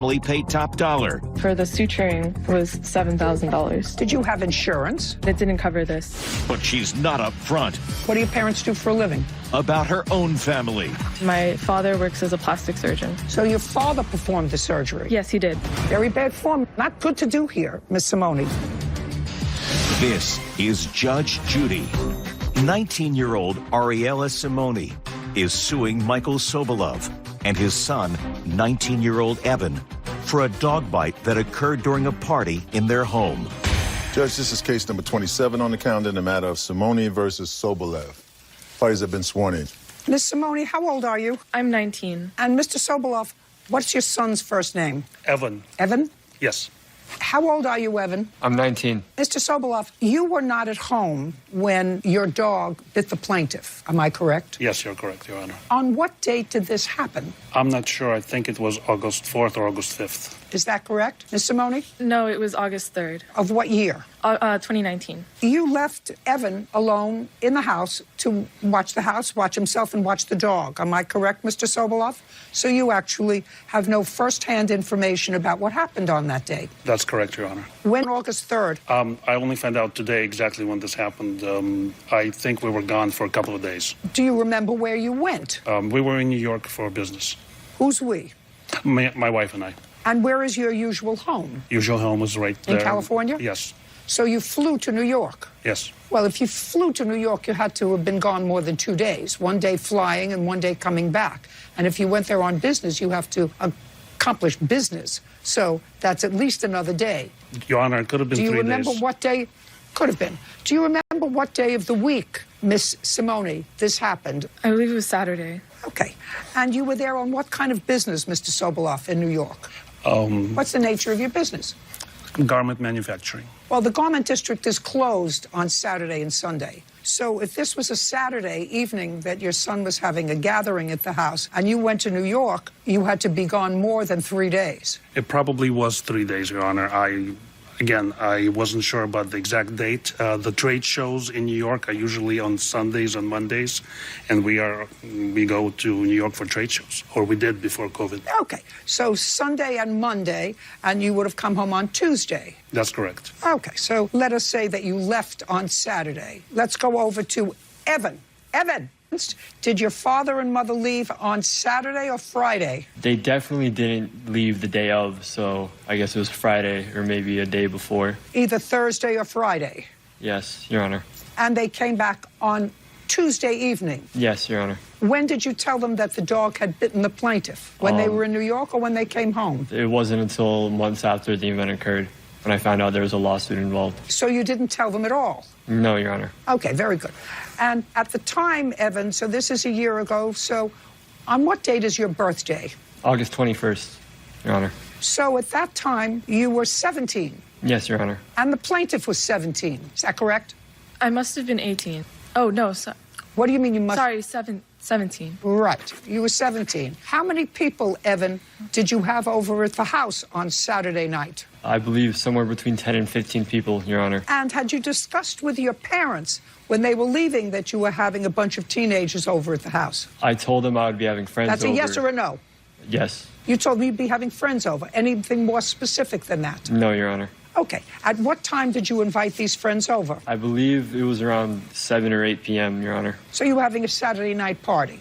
family paid top dollar. For the suturing was $7,000. Did you have insurance? It didn't cover this. But she's not up front What do your parents do for a living? about her own family. My father works as a plastic surgeon. So your father performed the surgery? Yes, he did. Very bad form. Not good to do here, Miss Simone. This is Judge Judy. 19-year-old Ariella Simone is suing Michael Sobolov and his son, 19-year-old Evan, for a dog bite that occurred during a party in their home. Judge, this is case number 27 on the calendar in the matter of Simone versus Sobolov. Parties have been sworn in. Miss Simone, how old are you? I'm 19. And Mr. Sobolov, what's your son's first name? Evan. Evan? Yes. How old are you, Evan? I'm 19. Mr. Sobolov, you were not at home when your dog bit the plaintiff. Am I correct? Yes, you're correct, Your Honor. On what date did this happen? I'm not sure. I think it was August 4th or August 5th. Is that correct, Miss Simone? No, it was August 3rd, Of what year? 2019. You left Evan alone in the house to watch the house, watch himself, and watch the dog. Am I correct, Mr. Sobolov? So you actually have no first-hand information about what happened on that day. That's correct, Your Honor. When August 3rd? I only found out today exactly when this happened. I think we were gone for a couple of days. Do you remember where you went? We were in New York for business. Who's we? My wife and I. And where is your usual home? Usual home was right there. In California? Yes. So you flew to New York? Yes. Well, if you flew to New York, you had to have been gone more than 2 days. 1 day flying and 1 day coming back. And if you went there on business, you have to accomplish business. So that's at least another day. Your Honor, it could have been 3 days. Do you remember what day? Could have been. Do you remember what day of the week, Miss Simone, this happened? I believe it was Saturday. Okay. And you were there on what kind of business, Mr. Sobolov, in New York? What's the nature of your business? Garment manufacturing. Well, the garment district is closed on Saturday and Sunday. So if this was a Saturday evening that your son was having a gathering at the house and you went to New York, you had to be gone more than 3 days. It probably was 3 days, Your Honor. Again, I wasn't sure about the exact date. The trade shows in New York are usually on Sundays and Mondays, and we go to New York for trade shows, or we did before COVID. Okay, so Sunday and Monday, and you would have come home on Tuesday. That's correct. Okay, so let us say that you left on Saturday. Let's go over to Evan. Evan, did your father and mother leave on Saturday or Friday? They definitely didn't leave the day of, so I guess it was Friday or maybe a day before. Either Thursday or Friday? Yes, Your Honor. And they came back on Tuesday evening? Yes, Your Honor. When did you tell them that the dog had bitten the plaintiff? When they were in New York or when they came home? It wasn't until months after the event occurred when I found out there was a lawsuit involved. So you didn't tell them at all? No, Your Honor. Okay, very good. And at the time, Evan, so this is a year ago, so on what date is your birthday? August 21st, Your Honor. So at that time, you were 17? Yes, Your Honor. And the plaintiff was 17, is that correct? I must have been 18. Oh, no. What do you mean you must? Sorry, 17. Right, you were 17. How many people, Evan, did you have over at the house on Saturday night? I believe somewhere between 10 and 15 people, Your Honor. And had you discussed with your parents when they were leaving that you were having a bunch of teenagers over at the house? I told them I would be having friends over. That's a yes or a no? Yes. You told me you'd be having friends over. Anything more specific than that? No, Your Honor. Okay. At what time did you invite these friends over? I believe it was around 7 or 8 p.m., Your Honor. So you were having a Saturday night party.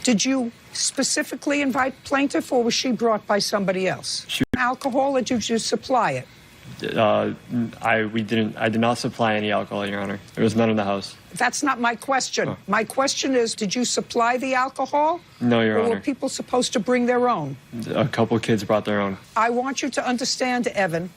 Did you specifically invite plaintiff, or was she brought by somebody else? Alcohol, or did you supply it? I did not supply any alcohol, Your Honor. There was none in the house. That's not my question. Oh. My question is, did you supply the alcohol? No, Your Or Honor. were people supposed to bring their own? A couple kids brought their own. I want you to understand, Evan,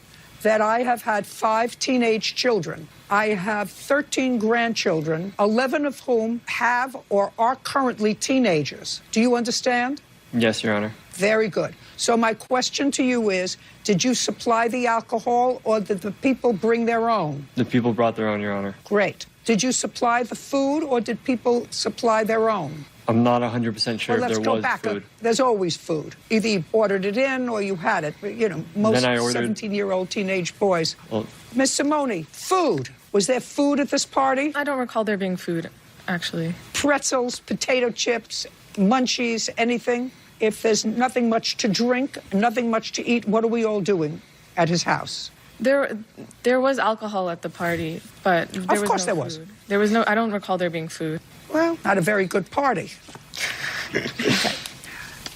that I have had 5 teenage children. I have 13 grandchildren, 11 of whom have or are currently teenagers. Do you understand? Yes, Your Honor. Very good. So my question to you is, did you supply the alcohol, or did the people bring their own? The people brought their own, Your Honor. Great. Did you supply the food, or did people supply their own? I'm not 100% sure Well, if let's there go was back. food. There's always food. Either you ordered it in or you had it. You know, most Then I ordered- 17-year-old teenage boys. Well, Miss Simone, food. Was there food at this party? I don't recall there being food, actually. Pretzels, potato chips, munchies, anything? if there's nothing much to drink, nothing much to eat, what are we all doing at his house? There was alcohol at the party, but there was course no there was. food. There was no. I don't recall there being food. Well, not a very good party. Okay.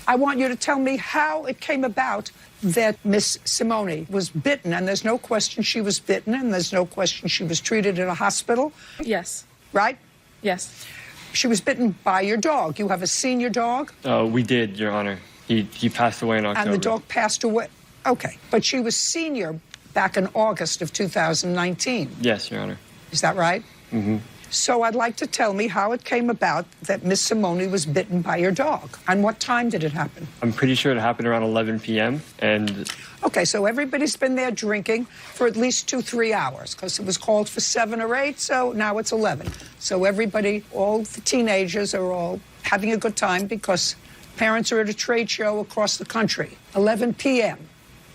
I want you to tell me how it came about that Miss Simone was bitten, and there's no question she was bitten, and there's no question she was treated in a hospital, Yes. right? Yes. She was bitten by your dog. You have a senior dog, We did, Your Honor. He passed away in October. and the dog passed away. Okay, but she was senior back in August of 2019. Yes, Your Honor. Is that right? Mm-hmm. So I'd like to tell me how it came about that Miss Simone was bitten by your dog. And what time did it happen? I'm pretty sure it happened around 11 p.m. and Okay, so everybody's been there drinking for at least 2-3 hours because it was called for 7 or 8, so now it's 11. So everybody, all the teenagers are all having a good time because parents are at a trade show across the country. 11 p.m.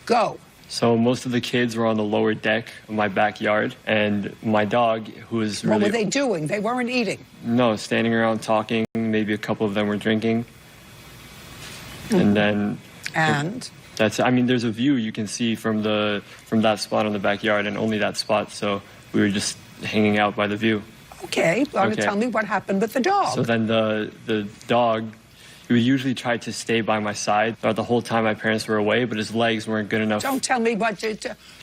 Go. so most of the kids were on the lower deck of my backyard, and my dog, who was really... What were they doing? They weren't eating. No, standing around talking. Maybe a couple of them were drinking. And then... And? I mean, there's a view you can see from that spot on the backyard, and only that spot, so we were just hanging out by the view. Okay, want to Okay. tell me what happened with the dog? So then the dog, he would usually try to stay by my side throughout the whole time my parents were away, but his legs weren't good enough. Don't tell me what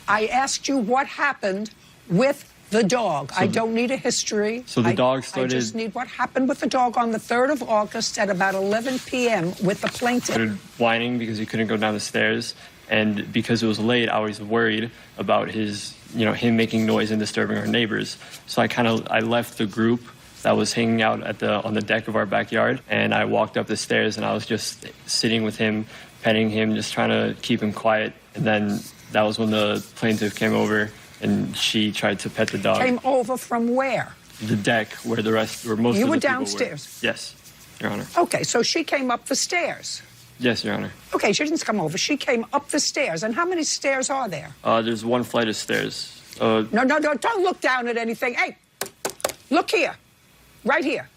I asked you what happened with the dog. I don't need a history. So the dog started... I just need what happened with the dog on the 3rd of August at about 11 p.m. with the plaintiff. started whining because he couldn't go down the stairs, and because it was late, I was worried about him making noise and disturbing our neighbors. So I left the group that was hanging out on the deck of our backyard, and I walked up the stairs, and I was just sitting with him, petting him, just trying to keep him quiet. And then that was when the plaintiff came over, and she tried to pet the dog. Came over from where? The deck where most You of the were people downstairs? Yes, Your Honor. Okay, so she came up the stairs. Yes, Your Honor. Okay, she didn't come over. She came up the stairs. And how many stairs are there? There's one flight of stairs. No, don't look down at anything. Hey, look here. Right here.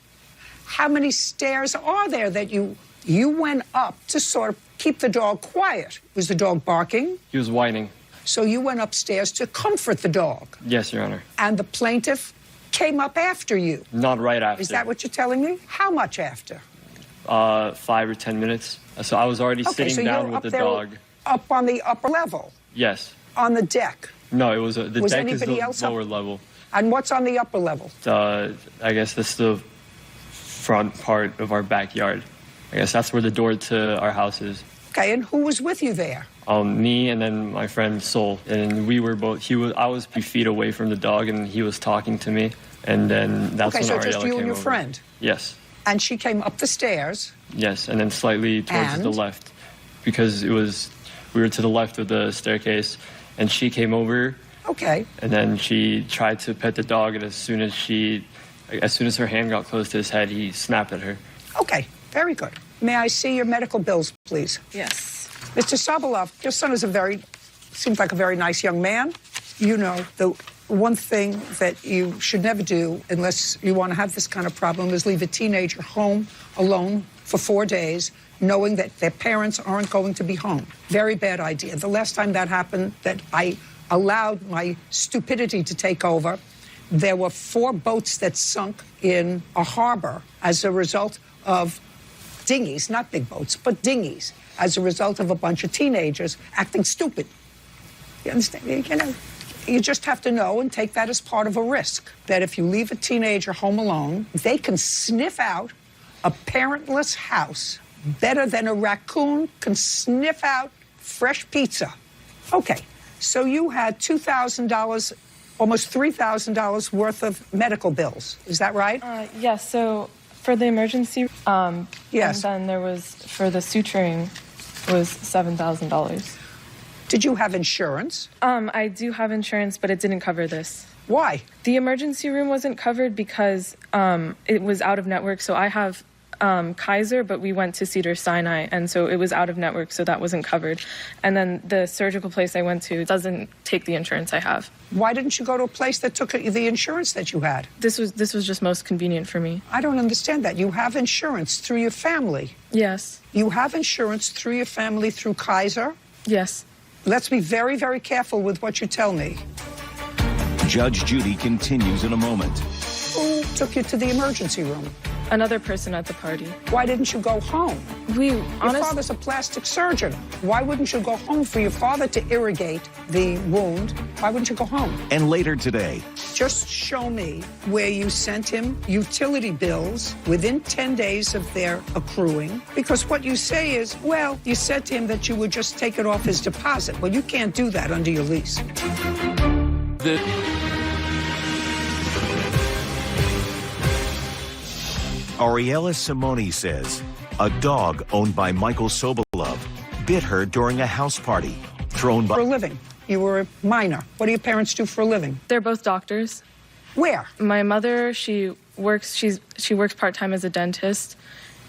How many stairs are there that you went up to sort of keep the dog quiet? Was the dog barking? He was whining. So you went upstairs to comfort the dog. Yes, Your Honor. And the plaintiff came up after you. Not right after. Is that what you're telling me? How much after? 5 or 10 minutes. So I was already Okay, so sitting you're down with up the there, dog. up on the upper level, Yes. on the deck. No, it was the Was deck is anybody the else up? lower level. And what's on the upper level? I guess this is the front part of our backyard. I guess that's where the door to our house is. Okay, and who was with you there? Me and then my friend Sol, and we were both. I was a few feet away from the dog, and he was talking to me. And then that's Okay, when so Ariella just you came and your over. friend. Yes, And she came up the stairs. yes, and then slightly towards the And? left, because we were to the left of the staircase, and she came over, Okay. and then she tried to pet the dog, and as soon as her hand got close to his head, he snapped at her. Okay, very good. May I see your medical bills, please? Yes. Mr. Sobolov, your son is seems like a very nice young man. You know, the one thing that you should never do unless you want to have this kind of problem is leave a teenager home alone for 4 days, knowing that their parents aren't going to be home. Very bad idea. The last time that happened, that I allowed my stupidity to take over, there were 4 boats that sunk in a harbor as a result of dinghies, not big boats, but dinghies, as a result of a bunch of teenagers acting stupid. You understand? You know, you just have to know and take that as part of a risk, that if you leave a teenager home alone, they can sniff out a parentless house better than a raccoon can sniff out fresh pizza. Okay, so you had $2,000, almost $3,000 worth of medical bills. Is that right? Yes. So for the emergency, Yes. and then there was for the suturing was $7,000. Did you have insurance? I do have insurance, but it didn't cover this. Why? The emergency room wasn't covered because it was out of network. So I have Kaiser, but we went to Cedars-Sinai, and so it was out of network, so that wasn't covered. And then the surgical place I went to doesn't take the insurance I have. Why didn't you go to a place that took the insurance that you had? This was just most convenient for me. I don't understand that. You have insurance through your family. Yes. You have insurance through your family through Kaiser? Yes. Let's be very, very careful with what you tell me. Judge Judy continues in a moment. Who took you to the emergency room? Another person at the party. Why didn't you go home? Your Honestly, father's a plastic surgeon. Why wouldn't you go home for your father to irrigate the wound? Why wouldn't you go home? And later today, Just show me where you sent him utility bills within 10 days of their accruing. Because what you say is, well, you said to him that you would just take it off his deposit. Well, you can't do that under your lease. Ariella Simone says a dog owned by Michael Sobolov bit her during a house party thrown For a by... living. You were a minor. What do your parents do for a living? they're both doctors. Where? My mother, she works part-time as a dentist,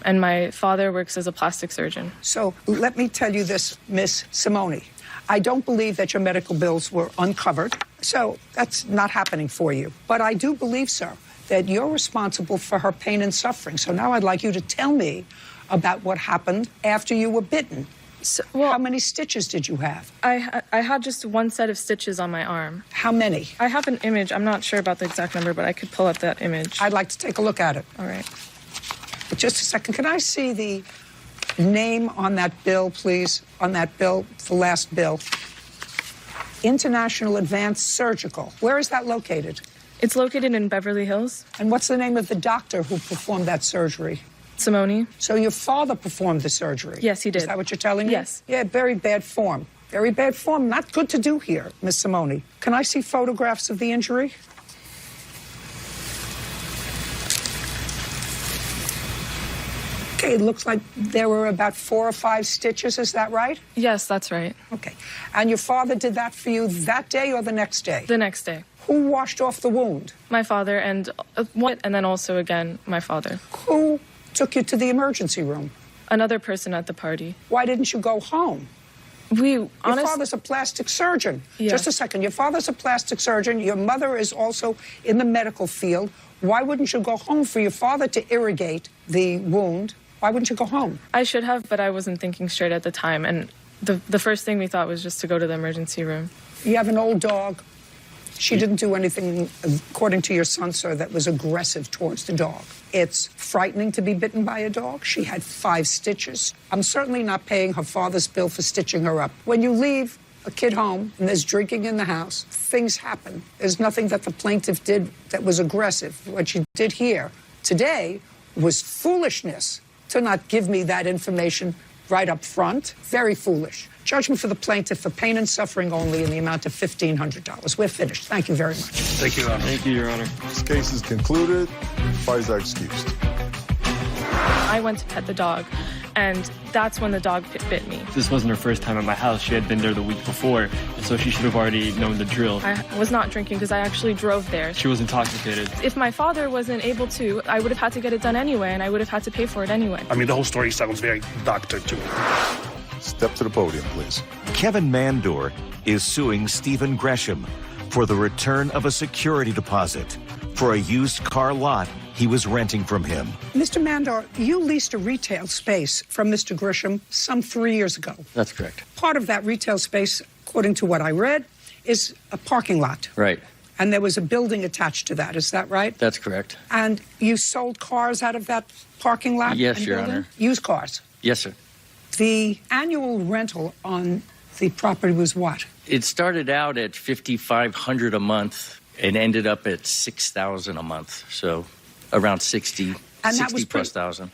and my father works as a plastic surgeon. So let me tell you this, Miss Simone. I don't believe that your medical bills were uncovered, so that's not happening for you. But I do believe, sir, that you're responsible for her pain and suffering. So now I'd like you to tell me about what happened after you were bitten. So, well, How many stitches did you have? I had just one set of stitches on my arm. How many? I have an image. I'm not sure about the exact number, but I could pull up that image. I'd like to take a look at it. All right. But just a second. Can I see the name on that bill, please? On that bill, the last bill. International Advanced Surgical. Where is that located? It's located in Beverly Hills. And what's the name of the doctor who performed that surgery? Simone. So your father performed the surgery? Yes, he did. Is that what you're telling me? Yes. Yeah, very bad form. Very bad form. Not good to do here, Miss Simone. Can I see photographs of the injury? Okay, it looks like there were about 4 or 5 stitches. Is that right? Yes, that's right. Okay. And your father did that for you that day or the next day? The next day. Who washed off the wound? My father and then also again my father. Who took you to the emergency room? Another person at the party. Why didn't you go home? Your father's a plastic surgeon. Yes. Just a second. Your father's a plastic surgeon. Your mother is also in the medical field. Why wouldn't you go home for your father to irrigate the wound? Why wouldn't you go home? I should have, but I wasn't thinking straight at the time. And the first thing we thought was just to go to the emergency room. You have an old dog. She didn't do anything, according to your son, sir, that was aggressive towards the dog. It's frightening to be bitten by a dog. She had 5 stitches. I'm certainly not paying her father's bill for stitching her up. When you leave a kid home and there's drinking in the house, things happen. There's nothing that the plaintiff did that was aggressive. What she did here today was foolishness to not give me that information right up front. Very foolish. Judgment for the plaintiff for pain and suffering only in the amount of $1,500. We're finished. Thank you very much. Thank you, Your Honor. Thank you, Your Honor. This case is concluded. Parties are excused. I went to pet the dog, and that's when the dog bit me. This wasn't her first time at my house. She had been there the week before, and so she should have already known the drill. I was not drinking because I actually drove there. She was intoxicated. If my father wasn't able to, I would have had to get it done anyway, and I would have had to pay for it anyway. I mean, the whole story sounds very doctor to me. Step to the podium, please. Kevin Mandor is suing Stephen Gresham for the return of a security deposit for a used car lot he was renting from him. Mr. Mandor, you leased a retail space from Mr. Grisham some 3 years ago. That's correct. Part of that retail space, according to what I read, is a parking lot. Right. And there was a building attached to that. Is that right? That's correct. And you sold cars out of that parking lot? Yes, and Your building? Honor. Used cars. Yes, sir. The annual rental on the property was what? It started out at $5,500 a month and ended up at $6,000 a month. So around 60, And 60 that was plus thousand.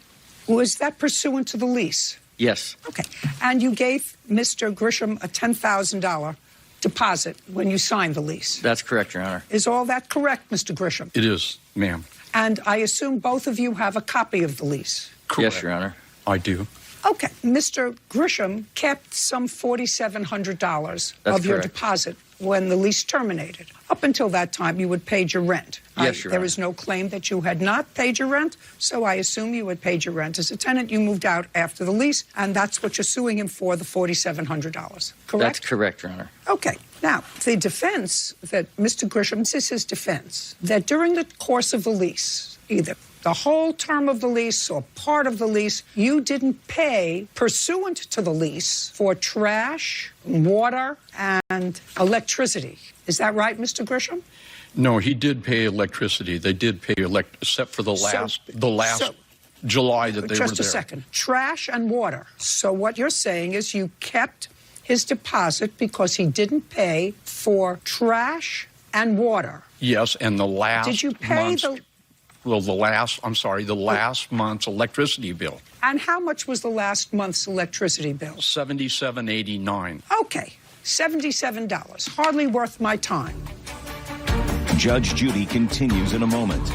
Was that pursuant to the lease? Yes. Okay. And you gave Mr. Grisham a $10,000 deposit when you signed the lease. That's correct, Your Honor. Is all that correct, Mr. Grisham? It is, ma'am. And I assume both of you have a copy of the lease. Yes, Your Honor. I do. Okay, Mr. Grisham kept some $4,700 of your correct. deposit when the lease terminated. Up until that time, you had paid your rent. Yes, Your There Honor. is no claim that you had not paid your rent, so I assume you had paid your rent as a tenant. You moved out after the lease, and that's what you're suing him for, the $4,700. Correct? That's correct, Your Honor. Okay. Now, the defense that Mr. Grisham, this is his defense, that during the course of the lease, either the whole term of the lease or part of the lease, you didn't pay pursuant to the lease for trash, water, and electricity. Is that right, Mr. Grisham? No, he did pay electricity. They did pay except for the last July that they were there. Just a second. Trash and water. So what you're saying is you kept his deposit because he didn't pay for trash and water. Yes, and the last Did you pay month's, the last month's electricity bill, And how much was the last month's electricity bill? $77.89. Okay, $77. Hardly worth my time. Judge Judy continues in a moment.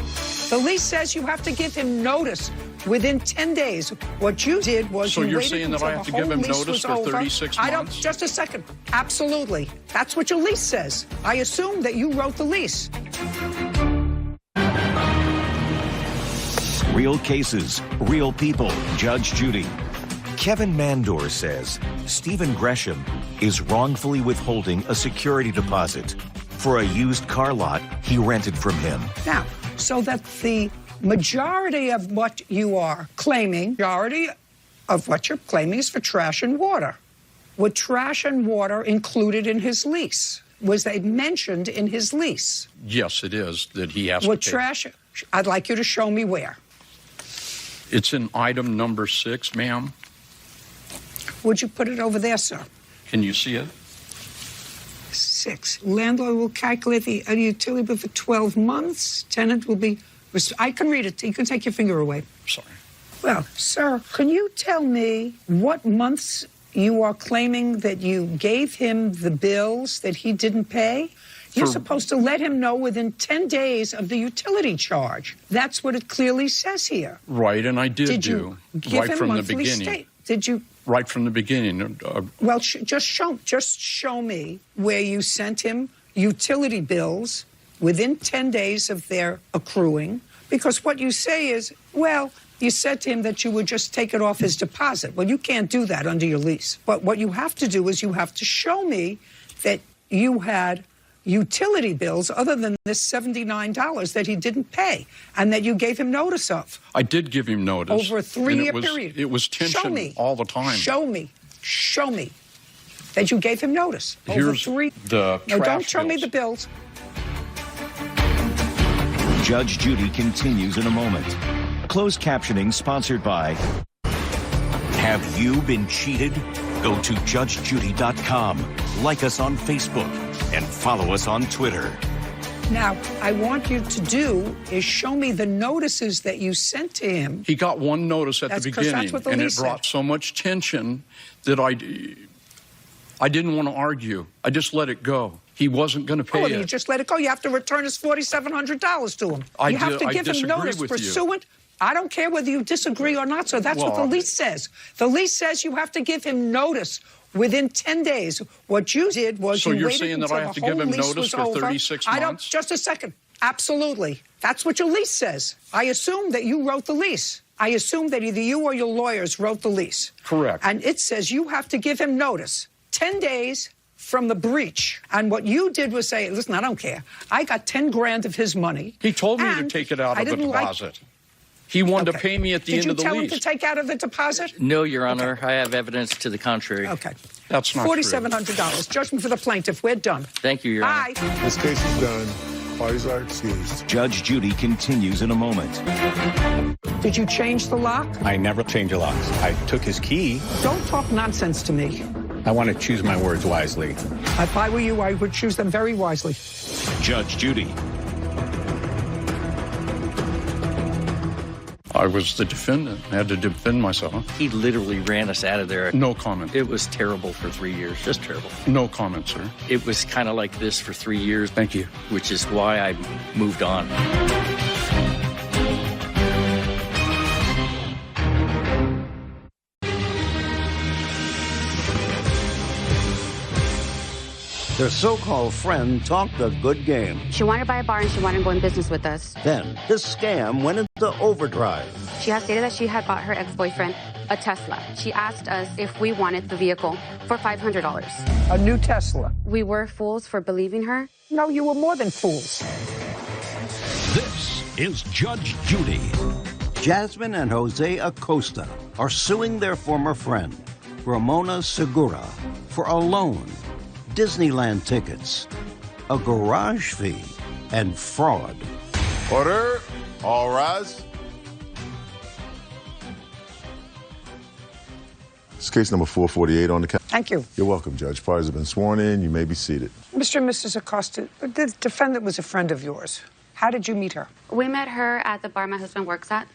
The lease says you have to give him notice within 10 days. What you did was So you you're waited saying that until I have the to give whole him lease notice was for over. 36 I don't. months? Just a second. Absolutely. That's what your lease says. I assume that you wrote the lease. Real cases, real people. Judge Judy. Kevin Mandor says Stephen Gresham is wrongfully withholding a security deposit for a used car lot he rented from him. Now, so that the majority of what you are claiming, is for trash and water. Were trash and water included in his lease? Was they mentioned in his lease? Yes, it is that he has Were to pay. trash? I'd like you to show me where. It's in item number 6, ma'am. Would you put it over there, sir? Can you see it? 6. Landlord will calculate the utility bill for 12 months. Tenant will be... I can read it. You can take your finger away. Sorry. Well, sir, can you tell me what months you are claiming that you gave him the bills that he didn't pay? You're supposed to let him know within 10 days of the utility charge. That's what it clearly says here. Right, and I did you do give right him from the monthly beginning. Did you? Right from the beginning. Well, just show me where you sent him utility bills within 10 days of their accruing, because what you say is, well, you said to him that you would just take it off his deposit. Well, you can't do that under your lease. But what you have to do is you have to show me that you had utility bills other than this $79 that he didn't pay and that you gave him notice of. I did give him notice. Over a 3-year period. It was tension Show me. all the time. Show me that you gave him notice. Over Here's 3. the No, don't trash show me bills. the bills. Judge Judy continues in a moment. Closed captioning sponsored by Have you been cheated? Go to judgejudy.com, like us on Facebook, and follow us on Twitter. Now, I want you to do is show me the notices that you sent to him. He got one notice at the That's 'cause that's beginning, what the and it lease brought said. so much tension that I didn't want to argue. I just let it go. He wasn't going to pay Well, it. you just let it go. You have to return his $4,700 to him. I You have to I give him disagree notice with you. pursuant. I don't care whether you disagree or not, so that's what the Well, lease says. The lease says you have to give him notice within 10 days. What you did was So you you're waited saying that until I have the to give whole him lease notice was for over. 36 I don't. months? Just a second. Absolutely. That's what your lease says. I assume that you wrote the lease. I assume that either you or your lawyers wrote the lease. Correct. And it says you have to give him notice 10 days from the breach. And what you did was say, listen, I don't care. I got 10 grand of his money. He told me to and take it out I of the didn't like- deposit. He wanted to pay me at the end of the Did you tell him lease. to take out of the deposit? No, Your Honor. I have evidence to the contrary. Okay. That's not true. $4,700. Judgment for the plaintiff. We're done. Thank you, Your Honor. Bye. This case is done. Parties are excused. Judge Judy continues in a moment. Did you change the lock? I never change the locks. I took his key. Don't talk nonsense to me. I want to choose my words wisely. If I were you, I would choose them very wisely. Judge Judy. I was the defendant. I had to defend myself. He literally ran us out of there. No comment. It was terrible for 3 years. Just terrible. No comment, sir. It was kind of like this for 3 years. Thank you. Which is why I moved on. Their so-called friend talked a good game. She wanted to buy a bar and she wanted to go in business with us. Then this scam went into overdrive. She has stated that she had bought her ex-boyfriend a Tesla. She asked us if we wanted the vehicle for $500. A new Tesla. We were fools for believing her. No, you were more than fools. This is Judge Judy. Jasmine and Jose Acosta are suing their former friend, Ramona Segura, for a loan, Disneyland tickets, a garage fee, and fraud. Order. All rise. It's case number 448 on the count. Thank you. You're welcome, Judge. Parties have been sworn in. You may be seated. Mr. and Mrs. Acosta, the defendant was a friend of yours. How did you meet her? We met her at the bar my husband works at.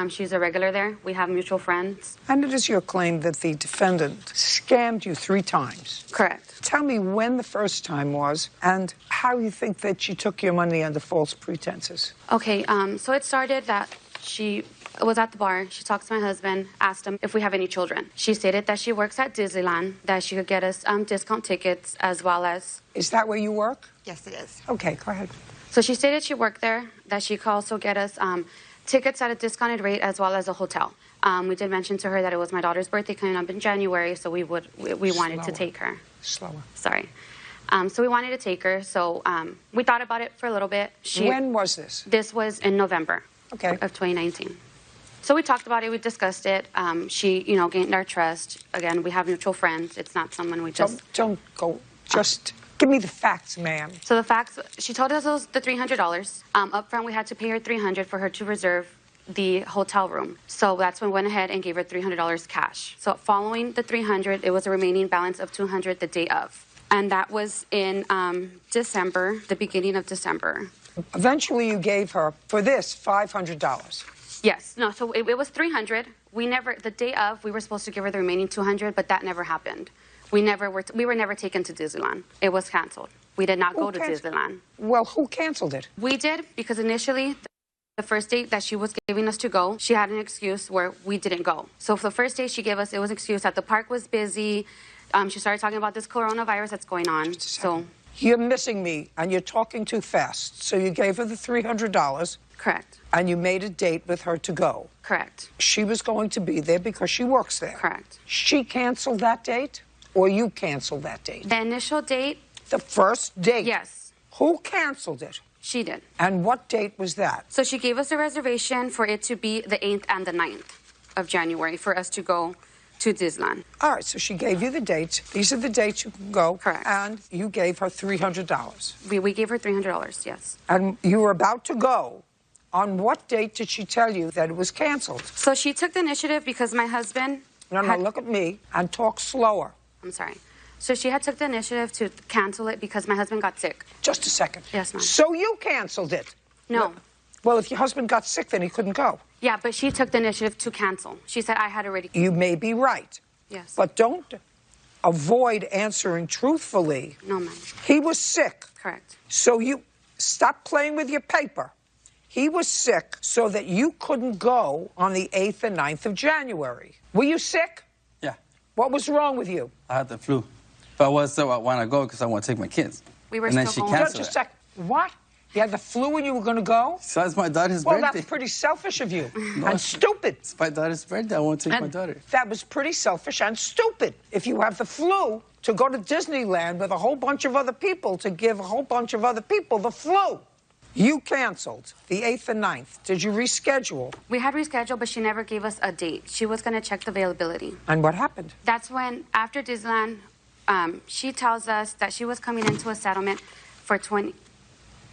She's a regular there. We have mutual friends. And it is your claim that the defendant scammed you 3 times. Correct. Tell me when the first time was and how you think that she took your money under false pretenses. Okay, so it started that she was at the bar. She talked to my husband, asked him if we have any children. She stated that she works at Disneyland, that she could get us discount tickets as well as... Is that where you work? Yes, it is. Okay, go ahead. So she stated she worked there, that she could also get us tickets at a discounted rate as well as a hotel. We did mention to her that it was my daughter's birthday coming up in January, so we wanted to take her. Slower. Sorry. So we wanted to take her, so we thought about it for a little bit. When was this? This was in November of 2019. So we talked about it, we discussed it. She, gained our trust. Again, we have mutual friends. It's not someone we just... Don't go, just give me the facts, ma'am. So the facts, she told us it was the $300. Up front, we had to pay her $300 for her to reserve the hotel room. So that's when we went ahead and gave her $300 cash. So following the $300, it was a remaining balance of $200 the day of. And that was in December, the beginning of December. Eventually, you gave her, for this, $500. Yes. No, so it was $300. The day of, we were supposed to give her the remaining $200, but that never happened. We were never taken to Disneyland. It was canceled. We did not go to Disneyland. Well, who canceled it? We did, because initially, the first date that she was giving us to go, she had an excuse where we didn't go. So for the first day she gave us, it was an excuse that the park was busy. She started talking about this coronavirus that's going on. So you're missing me, and you're talking too fast. So you gave her the $300. Correct. And you made a date with her to go. Correct. She was going to be there because she works there. Correct. She canceled that date, or you canceled that date? The initial date. The first date? Yes. Who canceled it? She did. And what date was that? So she gave us a reservation for it to be the 8th and the 9th of January for us to go to Disneyland. All right, so she gave you the dates. These are the dates you can go. Correct. And you gave her $300. We gave her $300, yes. And you were about to go. On what date did she tell you that it was canceled? So she took the initiative because my husband... No, look at me and talk slower. I'm sorry. So she had took the initiative to cancel it because my husband got sick. Just a second. Yes, ma'am. So you canceled it? No. Well, if your husband got sick, then he couldn't go. Yeah, but she took the initiative to cancel. She said I had already... You may be right. Yes. But don't avoid answering truthfully. No, ma'am. He was sick. Correct. So you stop playing with your paper. He was sick so that you couldn't go on the 8th and 9th of January. Were you sick? Yeah. What was wrong with you? I had the flu. But I want to go because I want to take my kids. We were and then still she going. canceled Just a second. What? You had the flu and you were going to go? So it's my daughter's well, birthday. That's pretty selfish of you. No, and stupid. It's my daughter's birthday. I want to take my daughter. That was pretty selfish and stupid. If you have the flu, to go to Disneyland with a whole bunch of other people, to give a whole bunch of other people the flu. You canceled the 8th and 9th. Did you reschedule? We had rescheduled, but she never gave us a date. She was going to check the availability. And what happened? That's when, after Disneyland, she tells us that she was coming into a settlement for 20...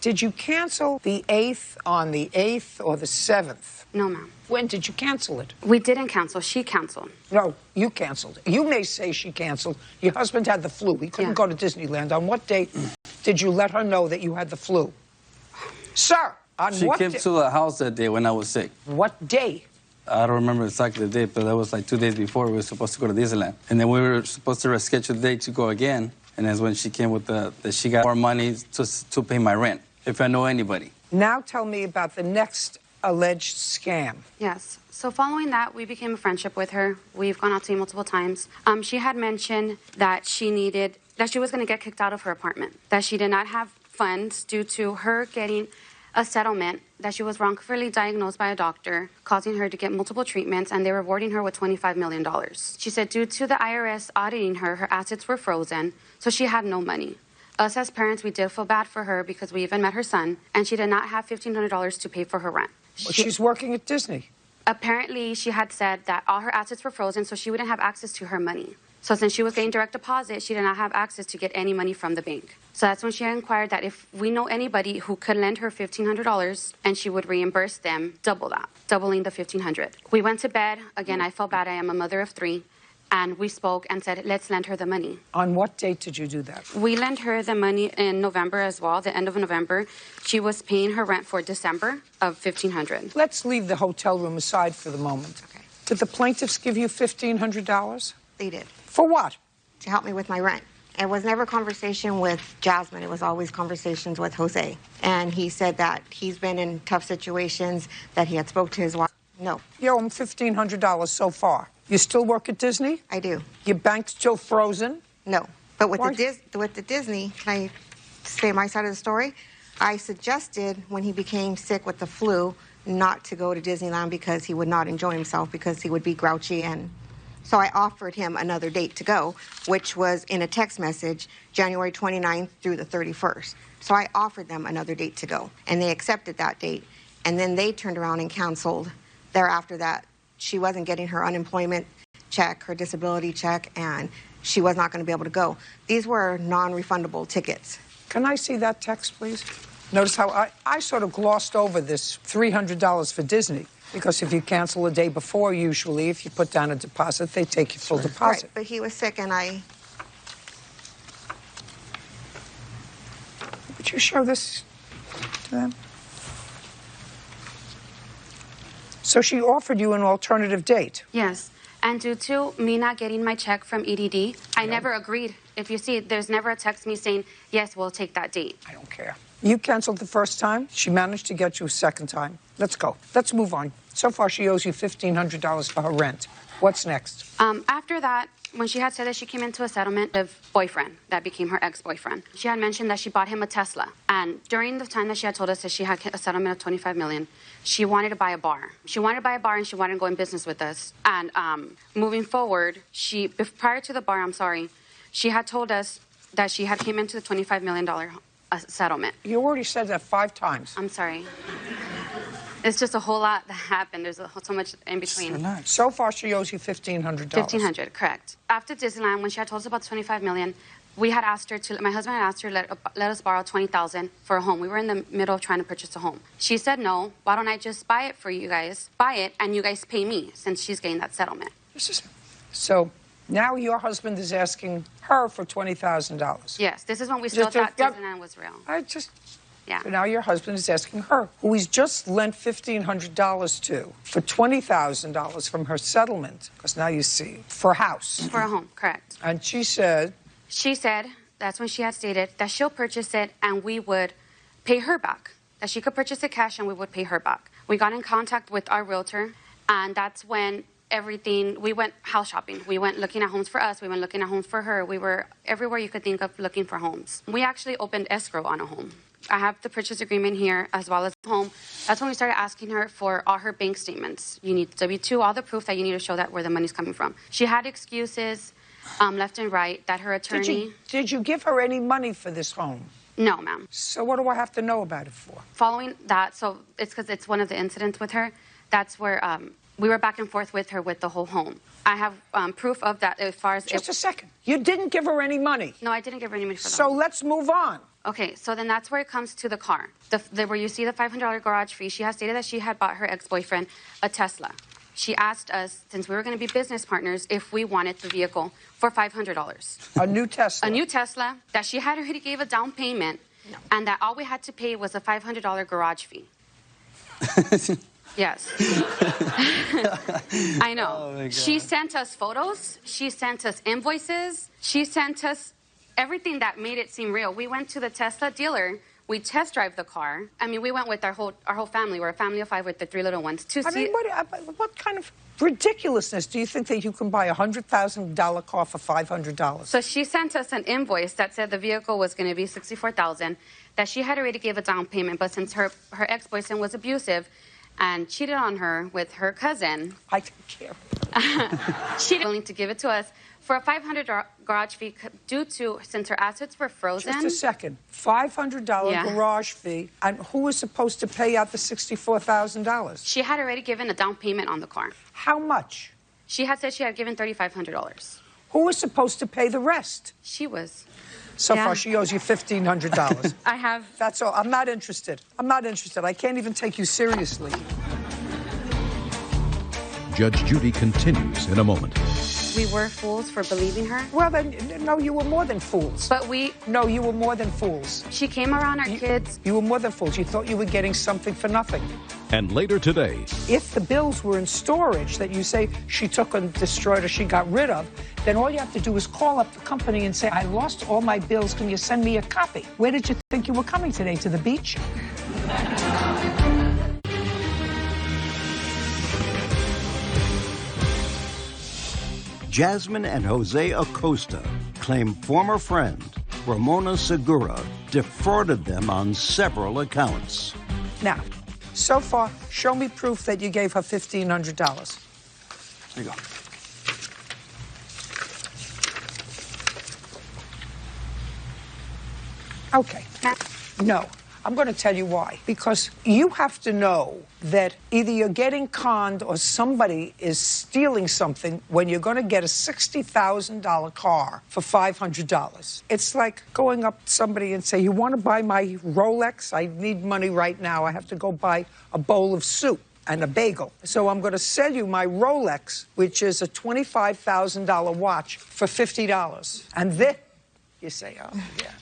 Did you cancel the 8th on the 8th or the 7th? No, ma'am. When did you cancel it? We didn't cancel. She canceled. No, you canceled. You may say she canceled. Your husband had the flu. He couldn't go to Disneyland. On what date did you let her know that you had the flu? Sir, on she what came to the house that day when I was sick. What day? I don't remember exactly the date, but that was like 2 days before we were supposed to go to Disneyland. And then we were supposed to reschedule the date to go again. And that's when she came with that she got more money to pay my rent, if I know anybody. Now tell me about the next alleged scam. Yes. So following that, we became a friendship with her. We've gone out to eat multiple times. She had mentioned that she needed that she was going to get kicked out of her apartment, that she did not have funds due to her getting a settlement, that she was wrongfully diagnosed by a doctor, causing her to get multiple treatments, and they were rewarding her with $25 million. She said due to the IRS auditing her, her assets were frozen, so she had no money. Us as parents, we did feel bad for her because we even met her son, and she did not have $1,500 to pay for her rent. Well, she's working at Disney. Apparently, she had said that all her assets were frozen, so she wouldn't have access to her money. So since she was getting direct deposit, she did not have access to get any money from the bank. So that's when she inquired that if we know anybody who could lend her $1,500 and she would reimburse them double that, doubling the $1,500. We went to bed. Again, I felt bad. I am a mother of 3. And we spoke and said, let's lend her the money. On what date did you do that? We lent her the money in November as well, the end of November. She was paying her rent for December of $1,500. Let's leave the hotel room aside for the moment. Okay. Did the plaintiffs give you $1,500? They did. For what? To help me with my rent. It was never a conversation with Jasmine. It was always conversations with Jose. And he said that he's been in tough situations, that he had spoke to his wife. No. You owe him $1,500 so far. You still work at Disney? I do. Your bank's still frozen? No. But with Why? the Disney, can I say my side of the story? I suggested when he became sick with the flu not to go to Disneyland because he would not enjoy himself, because he would be grouchy. And so I offered him another date to go, which was in a text message, January 29th through the 31st. So I offered them another date to go, and they accepted that date. And then they turned around and canceled thereafter that. She wasn't getting her unemployment check, her disability check, and she was not going to be able to go. These were non-refundable tickets. Can I see that text, please? Notice how I sort of glossed over this $300 for Disney, because if you cancel a day before, usually, if you put down a deposit, they take your full deposit. Right, but he was sick, and Would you show this to them? So she offered you an alternative date? Yes. And due to me not getting my check from EDD, I never agreed. If you see, there's never a text me saying, yes, we'll take that date. I don't care. You canceled the first time. She managed to get you a second time. Let's go. Let's move on. So far, she owes you $1,500 for her rent. What's next? After that, when she had said that she came into a settlement with boyfriend that became her ex-boyfriend, she had mentioned that she bought him a Tesla. And during the time that she had told us that she had a settlement of $25 million, she wanted to buy a bar. She wanted to buy a bar, and she wanted to go in business with us. And moving forward, prior to the bar, she had told us that she had came into the $25 million settlement. You already said that 5 times. I'm sorry. It's just a whole lot that happened. There's so much in between. So far, she owes you $1,500. $1,500, correct. After Disneyland, when she had told us about the $25 million, we had asked her my husband had asked her let us borrow $20,000 for a home. We were in the middle of trying to purchase a home. She said, no, why don't I just buy it for you guys? Buy it, and you guys pay me, since she's getting that settlement. So now your husband is asking her for $20,000. Yes, this is when we still thought Disneyland was real. Yeah. So now your husband is asking her, who he's just lent $1,500 to, for $20,000 from her settlement, because now you see, for a house. For a home, correct. And she said... She said, that's when she had stated, that she'll purchase it and we would pay her back. That she could purchase it cash and we would pay her back. We got in contact with our realtor, and that's when we went house shopping. We went looking at homes for us. We went looking at homes for her. We were everywhere you could think of looking for homes. We actually opened escrow on a home. I have the purchase agreement here as well as the home. That's when we started asking her for all her bank statements. You need W-2, all the proof that you need to show that where the money's coming from. She had excuses left and right that her attorney... Did you give her any money for this home? No, ma'am. So what do I have to know about it for? Following that, so it's because it's one of the incidents with her, that's where we were back and forth with her with the whole home. I have proof of that as far as... Just a second. You didn't give her any money? No, I didn't give her any money for that. So let's move on. Okay, so then that's where it comes to the car. Where you see the $500 garage fee, she has stated that she had bought her ex-boyfriend a Tesla. She asked us, since we were going to be business partners, if we wanted the vehicle for $500. A new Tesla? A new Tesla, that she had already gave a down payment, and that all we had to pay was a $500 garage fee. Yes. I know. Oh, she sent us photos. She sent us invoices. She sent us everything that made it seem real. We went to the Tesla dealer We test drive the car. I mean, we went with our whole family. We're a family of 5 with the 3 little ones. I mean, what kind of ridiculousness do you think that you can buy a $100,000 car for $500? So she sent us an invoice that said the vehicle was going to be $64,000, that she had already gave a down payment, but since her ex-boyfriend was abusive and cheated on her with her cousin, I don't care. she was willing to give it to us for a $500 garage fee since her assets were frozen. Just a second. $500 garage fee, and who was supposed to pay out the $64,000? She had already given a down payment on the car. How much? She had said she had given $3,500. Who was supposed to pay the rest? She was. So far, she owes you $1,500. I have. That's all. I'm not interested. I'm not interested. I can't even take you seriously. Judge Judy continues in a moment. We were fools for believing her. Well, then, no, you were more than fools. But No, you were more than fools. She came around our kids. You were more than fools. You thought you were getting something for nothing. And later today, if the bills were in storage that you say she took and destroyed or she got rid of, then all you have to do is call up the company and say, I lost all my bills. Can you send me a copy? Where did you think you were coming today? To the beach? Jasmine and Jose Acosta claim former friend Ramona Segura defrauded them on several accounts. Now, so far, show me proof that you gave her $1,500. There you go. Okay. No. I'm going to tell you why. Because you have to know that either you're getting conned or somebody is stealing something when you're going to get a $60,000 car for $500. It's like going up to somebody and say, you want to buy my Rolex? I need money right now. I have to go buy a bowl of soup and a bagel. So I'm going to sell you my Rolex, which is a $25,000 watch, for $50. And then you say, oh, yeah.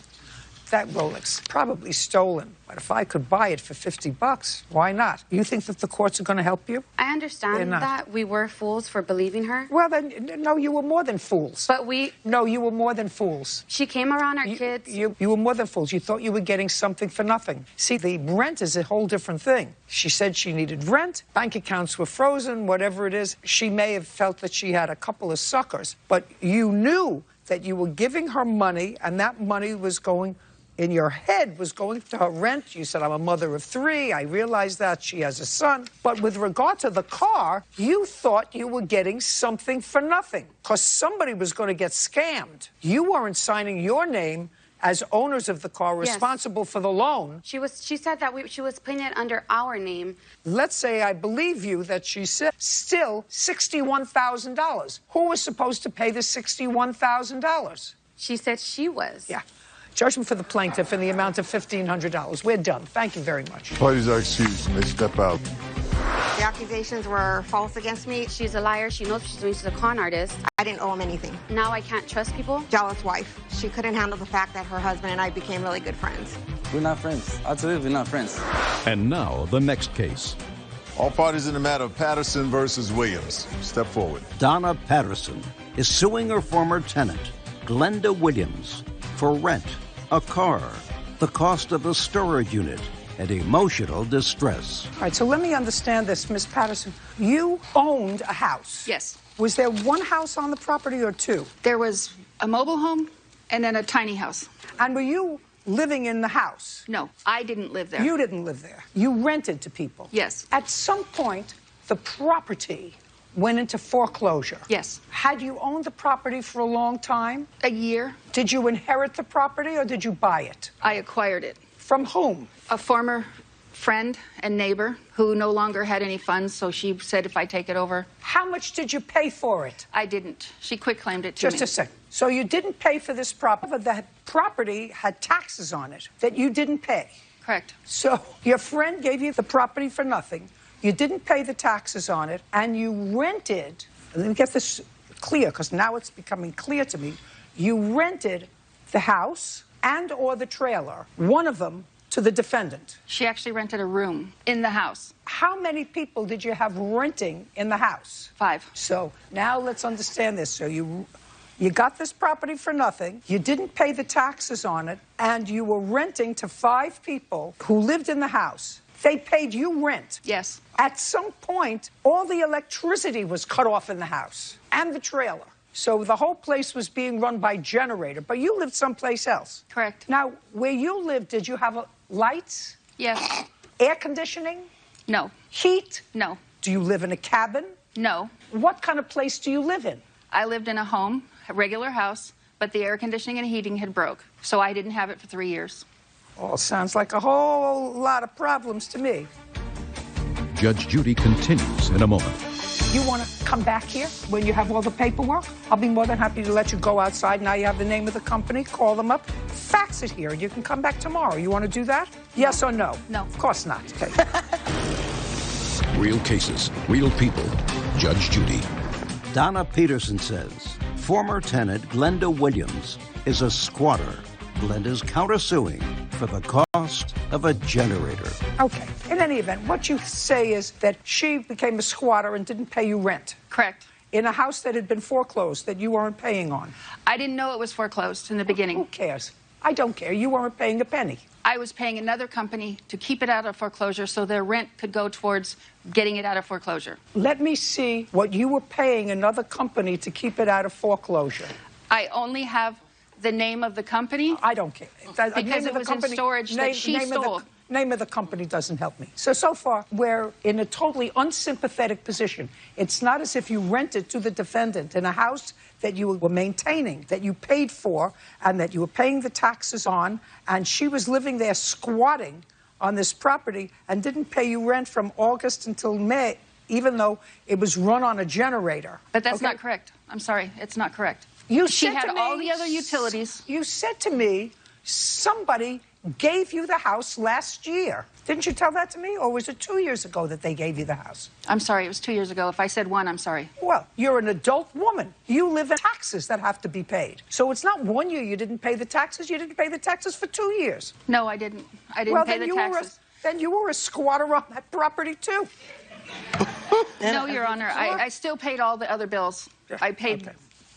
That Rolex, probably stolen. But if I could buy it for $50, why not? You think that the courts are going to help you? I understand that we were fools for believing her. Well, then, no, you were more than fools. But No, you were more than fools. She came around our kids. You were more than fools. You thought you were getting something for nothing. See, the rent is a whole different thing. She said she needed rent. Bank accounts were frozen, whatever it is. She may have felt that she had a couple of suckers. But you knew that you were giving her money, and that money was going... in your head was going to her rent. You said, I'm a mother of 3. I realized that. She has a son. But with regard to the car, you thought you were getting something for nothing because somebody was going to get scammed. You weren't signing your name as owners of the car responsible for the loan. She said that she was putting it under our name. Let's say I believe you that she said still $61,000. Who was supposed to pay the $61,000? She said she was. Yeah. Judgment for the plaintiff in the amount of $1,500. We're done. Thank you very much. Parties are excused and they step out. The accusations were false against me. She's a liar. She knows what she's doing. She's a con artist. I didn't owe him anything. Now I can't trust people. Jealous wife. She couldn't handle the fact that her husband and I became really good friends. We're not friends. Absolutely not friends. And now, the next case. All parties in the matter of Patterson versus Williams. Step forward. Donna Patterson is suing her former tenant, Glenda Williams, for rent, a car, the cost of a storage unit, and emotional distress. All right, so let me understand this, Miss Patterson. You owned a house. Yes. Was there one house on the property or 2? There was a mobile home and then a tiny house. And were you living in the house? No, I didn't live there. You didn't live there. You rented to people. Yes. At some point, the property went into foreclosure. Yes. Had you owned the property for a long time? A year. Did you inherit the property or did you buy it? I acquired it. From whom? A former friend and neighbor who no longer had any funds, so she said if I take it over. How much did you pay for it? I didn't. She quitclaimed it to me. Just a second. So you didn't pay for this property, but that property had taxes on it that you didn't pay. Correct. So your friend gave you the property for nothing. You didn't pay the taxes on it, and you rented, let me get this clear, because now it's becoming clear to me, you rented the house and or the trailer, one of them, to the defendant. She actually rented a room in the house. How many people did you have renting in the house? 5. So now let's understand this. So you You got this property for nothing. You didn't pay the taxes on it, and you were renting to 5 people who lived in the house. They paid you rent. Yes. At some point, all the electricity was cut off in the house and the trailer. So the whole place was being run by generator, but you lived someplace else. Correct. Now, where you lived, did you have lights? Yes. Air conditioning? No. Heat? No. Do you live in a cabin? No. What kind of place do you live in? I lived in a home, a regular house, but the air conditioning and heating had broke, so I didn't have it for 3 years. All sounds like a whole lot of problems to me. Judge Judy continues in a moment. You want to come back here when you have all the paperwork? I'll be more than happy to let you go outside. Now you have the name of the company, call them up, fax it here, and you can come back tomorrow. You want to do that? Yes or no? No. Of course not. Okay. Real cases, real people. Judge Judy. Donna Peterson says former tenant Glenda Williams is a squatter. Glenda's countersuing for the cost of a generator. Okay. In any event, what you say is that she became a squatter and didn't pay you rent. Correct. In a house that had been foreclosed that you weren't paying on. I didn't know it was foreclosed in the beginning. Who cares? I don't care. You weren't paying a penny. I was paying another company to keep it out of foreclosure so their rent could go towards getting it out of foreclosure. Let me see what you were paying another company to keep it out of foreclosure. I only have the name of the company. I don't care. Because it was in storage that she stole. Name of the company doesn't help me. So far, we're in a totally unsympathetic position. It's not as if you rented to the defendant in a house that you were maintaining, that you paid for, and that you were paying the taxes on, and she was living there squatting on this property and didn't pay you rent from August until May, even though it was run on a generator. But that's not correct. I'm sorry, it's not correct. She had all the other utilities. You said to me somebody gave you the house last year. Didn't you tell that to me? Or was it 2 years ago that they gave you the house? I'm sorry, it was 2 years ago. If I said one, I'm sorry. Well, you're an adult woman. You live in taxes that have to be paid. So it's not 1 year you didn't pay the taxes. You didn't pay the taxes for 2 years. No, I didn't. I didn't pay the taxes. Then you were a squatter on that property, too. No, Your Honor. I still paid all the other bills. I paid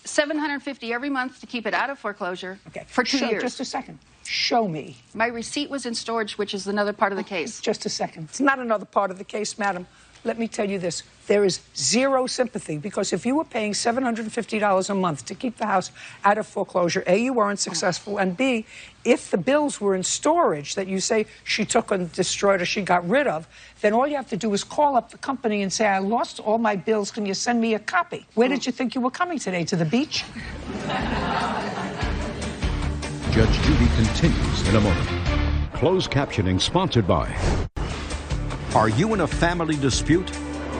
$750 every month to keep it out of foreclosure for 2 years. Just a second. Show me. My receipt was in storage, which is another part of the case. Just a second. It's not another part of the case, madam. Let me tell you this. There is zero sympathy, because if you were paying $750 a month to keep the house out of foreclosure, A, you weren't successful, and B, if the bills were in storage that you say she took and destroyed or she got rid of, then all you have to do is call up the company and say, I lost all my bills. Can you send me a copy? Where did you think you were coming today? To the beach? Judge Judy continues in a moment. Closed captioning sponsored by. Are you in a family dispute?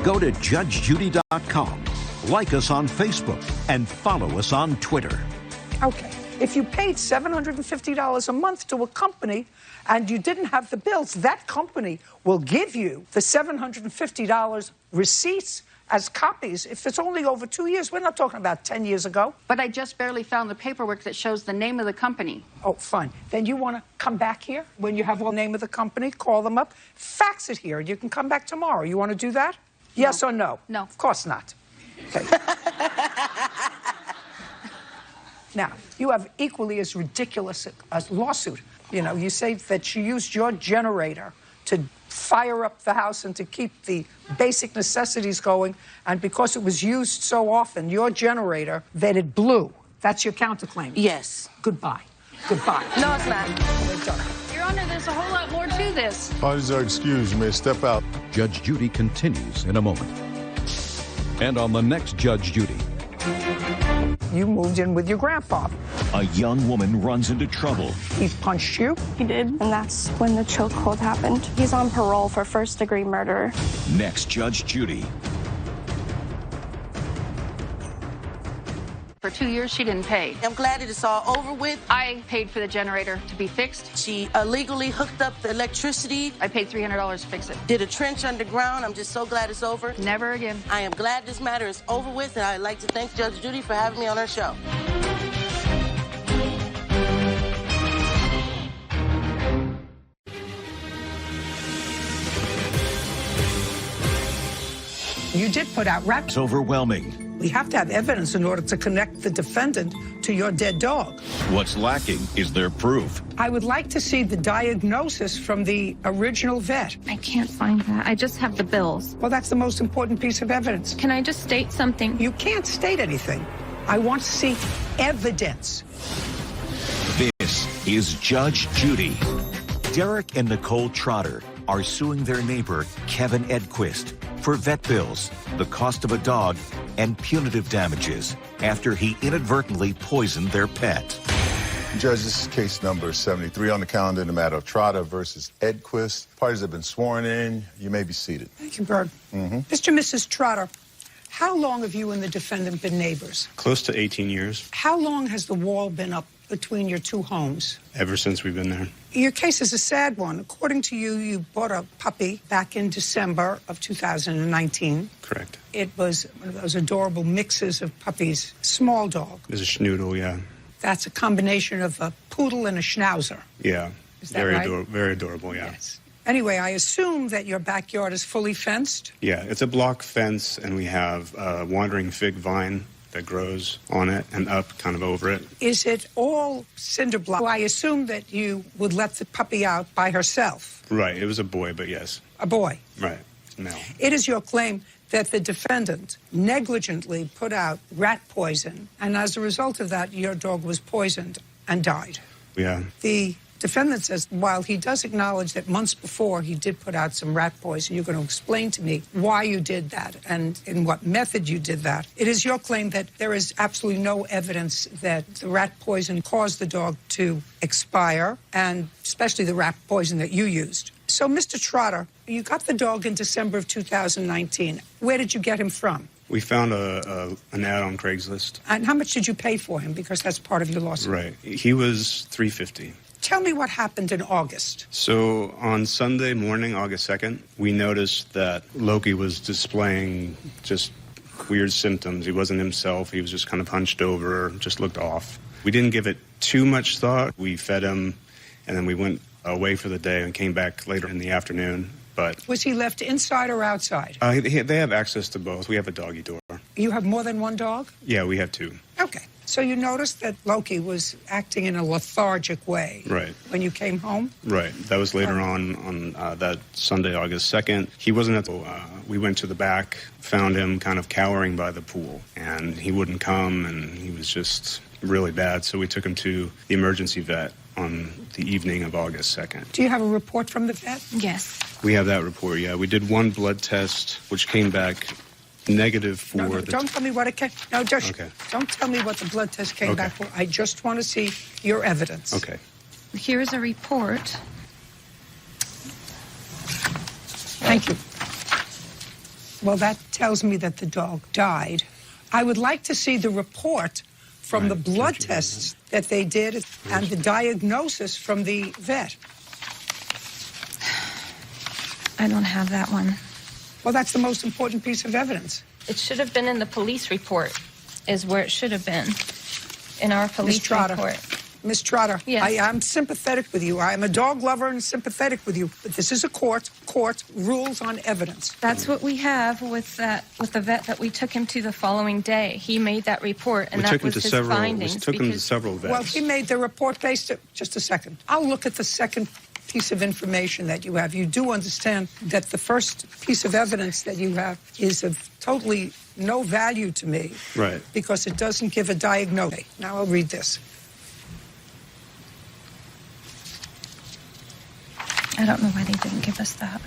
Go to judgejudy.com, like us on Facebook, and follow us on Twitter. Okay. If you paid $750 a month to a company and you didn't have the bills, that company will give you the $750 receipts as copies. If it's only over 2 years, we're not talking about 10 years ago. But I just barely found the paperwork that shows the name of the company. Oh, fine. Then you want to come back here when you have the name of the company, call them up, fax it here, and you can come back tomorrow. You want to do that? No. Yes or no? No. Of course not. Okay. Now, you have equally as ridiculous a lawsuit. You know, you say that she used your generator to fire up the house and to keep the basic necessities going, and because it was used so often, your generator, that it blew. That's your counterclaim? Yes. Goodbye. Goodbye. No, it's not. Your Honor, there's a whole lot more to this. Parties are excused. You may step out. Judge Judy continues in a moment. And on the next Judge Judy. You moved in with your grandfather. A young woman runs into trouble. He punched you? He did, and that's when the chokehold happened. He's on parole for first-degree murder. Next Judge Judy. For 2 years, she didn't pay. I'm glad it is all over with. I paid for the generator to be fixed. She illegally hooked up the electricity. I paid $300 to fix it. Did a trench underground. I'm just so glad it's over. Never again. I am glad this matter is over with, and I'd like to thank Judge Judy for having me on her show. You did put out rap. It's overwhelming. We have to have evidence in order to connect the defendant to your dead dog. What's lacking is their proof. I would like to see the diagnosis from the original vet. I can't find that. I just have the bills. Well, that's the most important piece of evidence. Can I just state something? You can't state anything. I want to see evidence. This is Judge Judy. Derek and Nicole Trotter are suing their neighbor, Kevin Edquist, for vet bills, the cost of a dog, and punitive damages after he inadvertently poisoned their pet. Judge, this is case number 73 on the calendar in the matter of Trotter versus Edquist. Parties have been sworn in. You may be seated. Thank you, Bird. Mr. and Mrs. Trotter, how long have you and the defendant been neighbors? Close to 18 years. How long has the wall been up between your two homes? Ever since we've been there. Your case is a sad one. According to you, you bought a puppy back in December of 2019. Correct. It was one of those adorable mixes of puppies. Small dog. There's a schnoodle, yeah. That's a combination of a poodle and a schnauzer. Yeah. Is that right? Very adorable, yeah. Yes. Anyway, I assume that your backyard is fully fenced? Yeah, it's a block fence, and we have a wandering fig vine that grows on it and up kind of over it. Is it all cinder block? I assume that you would let the puppy out by herself. Right, it was a boy, but yes. A boy? Right, male. It is your claim that the defendant negligently put out rat poison, and as a result of that, your dog was poisoned and died. Yeah. The defendant says, while he does acknowledge that months before he did put out some rat poison, you're going to explain to me why you did that and in what method you did that. It is your claim that there is absolutely no evidence that the rat poison caused the dog to expire, and especially the rat poison that you used. So, Mr. Trotter, you got the dog in December of 2019. Where did you get him from? We found an ad on Craigslist. And how much did you pay for him? Because that's part of your lawsuit. Right. He was $350. Tell me what happened in August. So on Sunday morning, August 2nd, we noticed that Loki was displaying just weird symptoms. He wasn't himself. He was just kind of hunched over, just looked off. We didn't give it too much thought. We fed him, and then we went away for the day and came back later in the afternoon. But was he left inside or outside? They have access to both. We have a doggy door. You have more than one dog? Yeah, we have two. Okay. So you noticed that Loki was acting in a lethargic way. Right. When you came home? Right. That was later on that Sunday, August 2nd. He wasn't at the we went to the back, found him kind of cowering by the pool, and he wouldn't come, and he was just really bad. So we took him to the emergency vet on the evening of August 2nd. Do you have a report from the vet? Yes. We have that report, yeah. We did one blood test, which came back negative for no, don't tell me what it came. No, just okay. Don't tell me what the blood test came back for. I just want to see your evidence. Okay. Here's a report. Thank you. Well, that tells me that the dog died. I would like to see the report from the blood tests that they did and the diagnosis from the vet. I don't have that one. Well, that's the most important piece of evidence. It should have been in the police report, is where it should have been, in our police report. Miss Trotter, yes. I'm sympathetic with you. I am a dog lover and sympathetic with you. But this is a court. Court rules on evidence. That's what we have with the vet that we took him to the following day. He made that report, and that was his findings. We took him to several vets. Well, he made the report based on... Just a second. I'll look at the second piece of information that you have. You do understand that the first piece of evidence that you have is of totally no value to me. Right. Because it doesn't give a diagnosis. Now I'll read this. I don't know why they didn't give us that.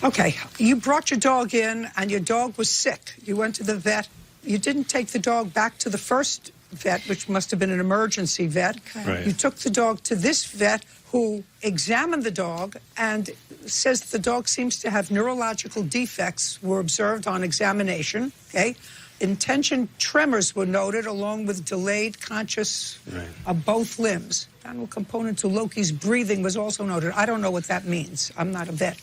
Okay, you brought your dog in and your dog was sick. You went to the vet. You didn't take the dog back to the first vet, which must have been an emergency vet. Right. You took the dog to this vet who examined the dog and says the dog seems to have neurological defects were observed on examination, okay? Intention tremors were noted along with delayed conscious of both limbs. Final component to Loki's breathing was also noted. I don't know what that means. I'm not a vet.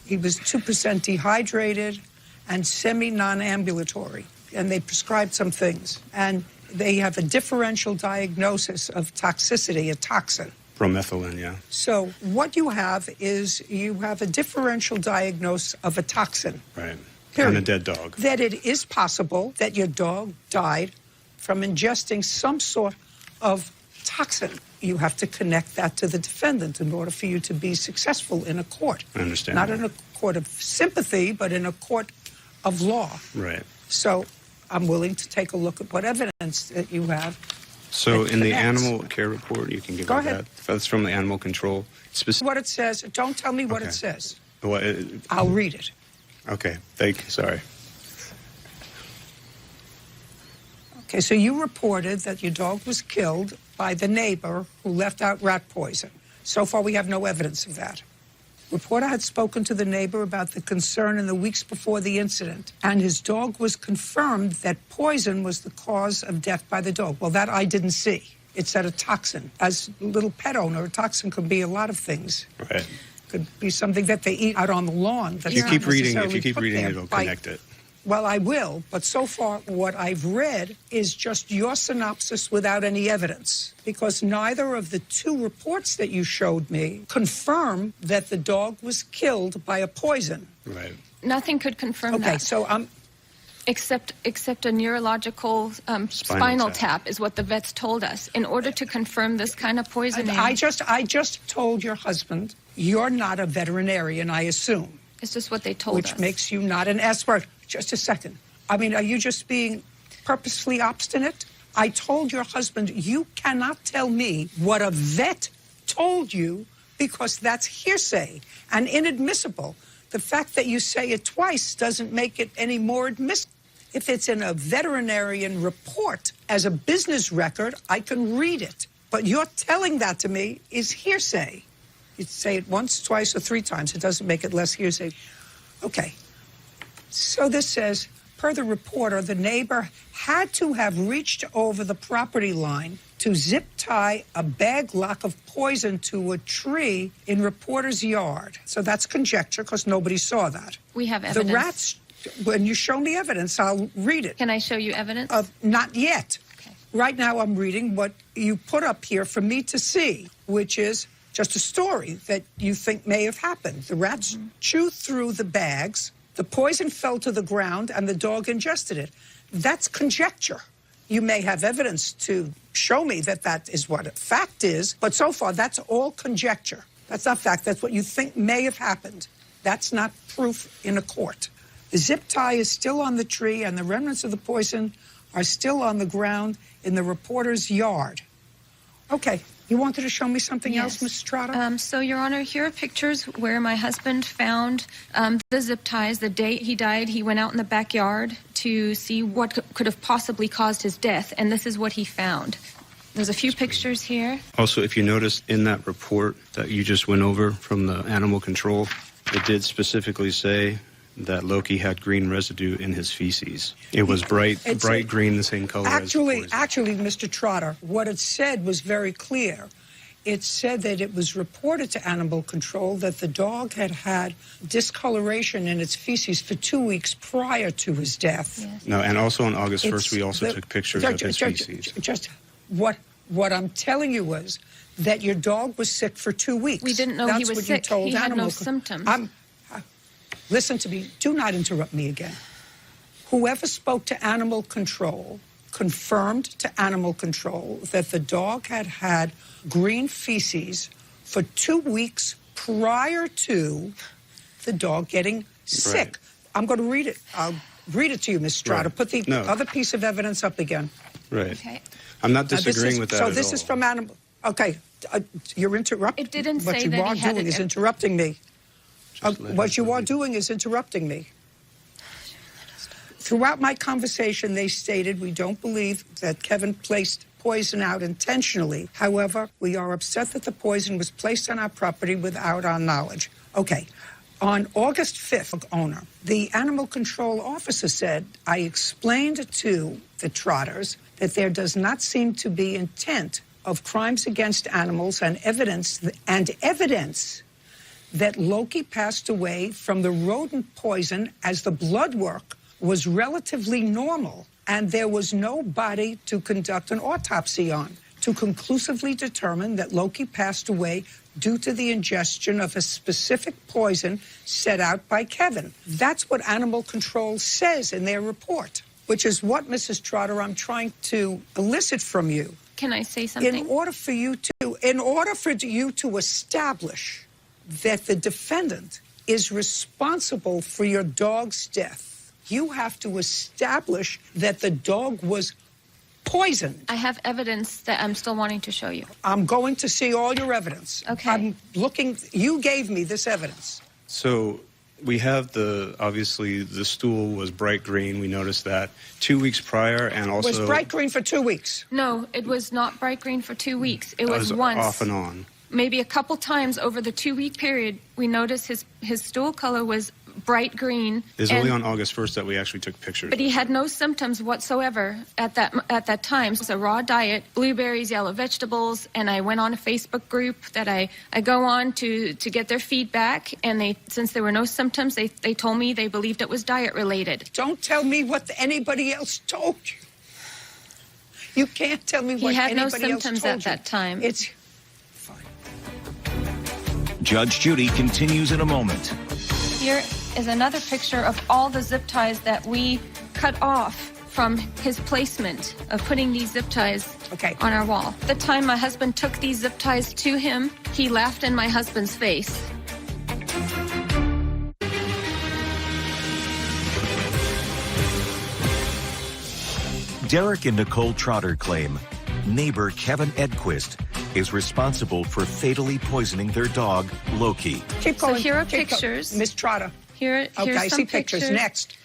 He was 2% dehydrated and semi-non-ambulatory, and they prescribed some things. And they have a differential diagnosis of toxicity, a toxin. Bromethylene, yeah. So what you have is you have a differential diagnosis of a toxin. Right. period. On a dead dog. That it is possible that your dog died from ingesting some sort of toxin. You have to connect that to the defendant in order for you to be successful in a court. I understand. Not in a court of sympathy, but in a court of law. Right. So I'm willing to take a look at what evidence that you have. So in the connects. animal care report, you can give Go me ahead. that. That's from the animal control. What it says. Don't tell me what Okay. it says. What, I'll read it. okay, thank you. Sorry. Okay, so you reported that your dog was killed by the neighbor who left out rat poison. So far, we have no evidence of that. Reporter had spoken to the neighbor about the concern in the weeks before the incident, and his dog was confirmed that poison was the cause of death by the dog. Well, that I didn't see. It said a toxin. As a little pet owner, a toxin could be a lot of things. Right. Could be something that they eat out on the lawn. If you keep reading, it'll connect it. Well, I will, but so far what I've read is just your synopsis without any evidence, because neither of the two reports that you showed me confirm that the dog was killed by a poison. Right. Nothing could confirm that. Okay, so except a neurological spinal tap is what the vets told us. In order to confirm this kind of poisoning, I just told your husband you're not a veterinarian, I assume. It's just what they told us. Which makes you not an expert. Just a second. I mean, are you just being purposefully obstinate? I told your husband you cannot tell me what a vet told you because that's hearsay and inadmissible. The fact that you say it twice doesn't make it any more admissible. If it's in a veterinarian report as a business record, I can read it. But your telling that to me is hearsay. You say it once, twice, or three times. It doesn't make it less hearsay. Okay. So this says, per the reporter, the neighbor had to have reached over the property line to zip tie a bag lock of poison to a tree in reporter's yard. So that's conjecture because nobody saw that. We have evidence. The rats, when you show me evidence, I'll read it. Can I show you evidence? Not yet. Okay. Right now I'm reading what you put up here for me to see, which is just a story that you think may have happened. The rats chewed through the bags. The poison fell to the ground, and the dog ingested it. That's conjecture. You may have evidence to show me that that is what a fact is, but so far, that's all conjecture. That's not fact. That's what you think may have happened. That's not proof in a court. The zip tie is still on the tree, and the remnants of the poison are still on the ground in the reporter's yard. Okay. You wanted to show me something else, Ms. Trotter? So, Your Honor, here are pictures where my husband found the zip ties. The day he died, he went out in the backyard to see what could have possibly caused his death, and this is what he found. There's a few pictures here. Also, if you notice in that report that you just went over from the animal control, it did specifically say that Loki had green residue in his feces. It was bright green, the same color as the poison. Actually, Mr. Trotter, what it said was very clear. It said that it was reported to animal control that the dog had had discoloration in its feces for 2 weeks prior to his death. Yes. No, and also on August 1st, we also took pictures of his feces. Just what I'm telling you was that your dog was sick for 2 weeks. We didn't know he was sick. He had no symptoms. Listen to me. Do not interrupt me again. Whoever spoke to animal control confirmed to animal control that the dog had had green feces for 2 weeks prior to the dog getting sick. Right. I'm going to read it. I'll read it to you, Ms. Strata. Right. Put the other piece of evidence up again. Right. Okay. I'm not disagreeing with that at all. So this is from animal. Okay. You're interrupting. It didn't say that he had it. What you are doing is interrupting me. What you are doing is interrupting me. Throughout my conversation, they stated, we don't believe that Kevin placed poison out intentionally. However, we are upset that the poison was placed on our property without our knowledge. Okay. On August 5th, owner, the animal control officer said, I explained to the Trotters that there does not seem to be intent of crimes against animals and evidence that Loki passed away from the rodent poison as the blood work was relatively normal and there was no body to conduct an autopsy on. to conclusively determine that Loki passed away due to the ingestion of a specific poison set out by Kevin. That's what animal control says in their report, which is what, Mrs. Trotter, I'm trying to elicit from you. Can I say something? In order for you to establish that the defendant is responsible for your dog's death, you have to establish that the dog was poisoned. I have evidence that I'm still wanting to show you. I'm going to see all your evidence. Okay. I'm looking, you gave me this evidence. So we have obviously the stool was bright green. We noticed that 2 weeks prior, and also... It was bright green for 2 weeks. No, it was not bright green for 2 weeks. It was once. Off and on. Maybe a couple times over the 2-week period, we noticed his stool color was bright green. It was only on August 1st that we actually took pictures. But he had no symptoms whatsoever at that time. It was a raw diet, blueberries, yellow vegetables, and I went on a Facebook group that I go on to get their feedback, and since there were no symptoms, they told me they believed it was diet related. Don't tell me what anybody else told you. You can't tell me what anybody else told you. He had no symptoms at that time. It's Judge Judy continues in a moment. Here is another picture of all the zip ties that we cut off from his placement of putting these zip ties on our wall. The time my husband took these zip ties to him, he laughed in my husband's face. Derek and Nicole Trotter claim neighbor Kevin Edquist is responsible for fatally poisoning their dog, Loki. Keep going. So here are pictures. Miss Trotter. Here's I some see pictures. Next.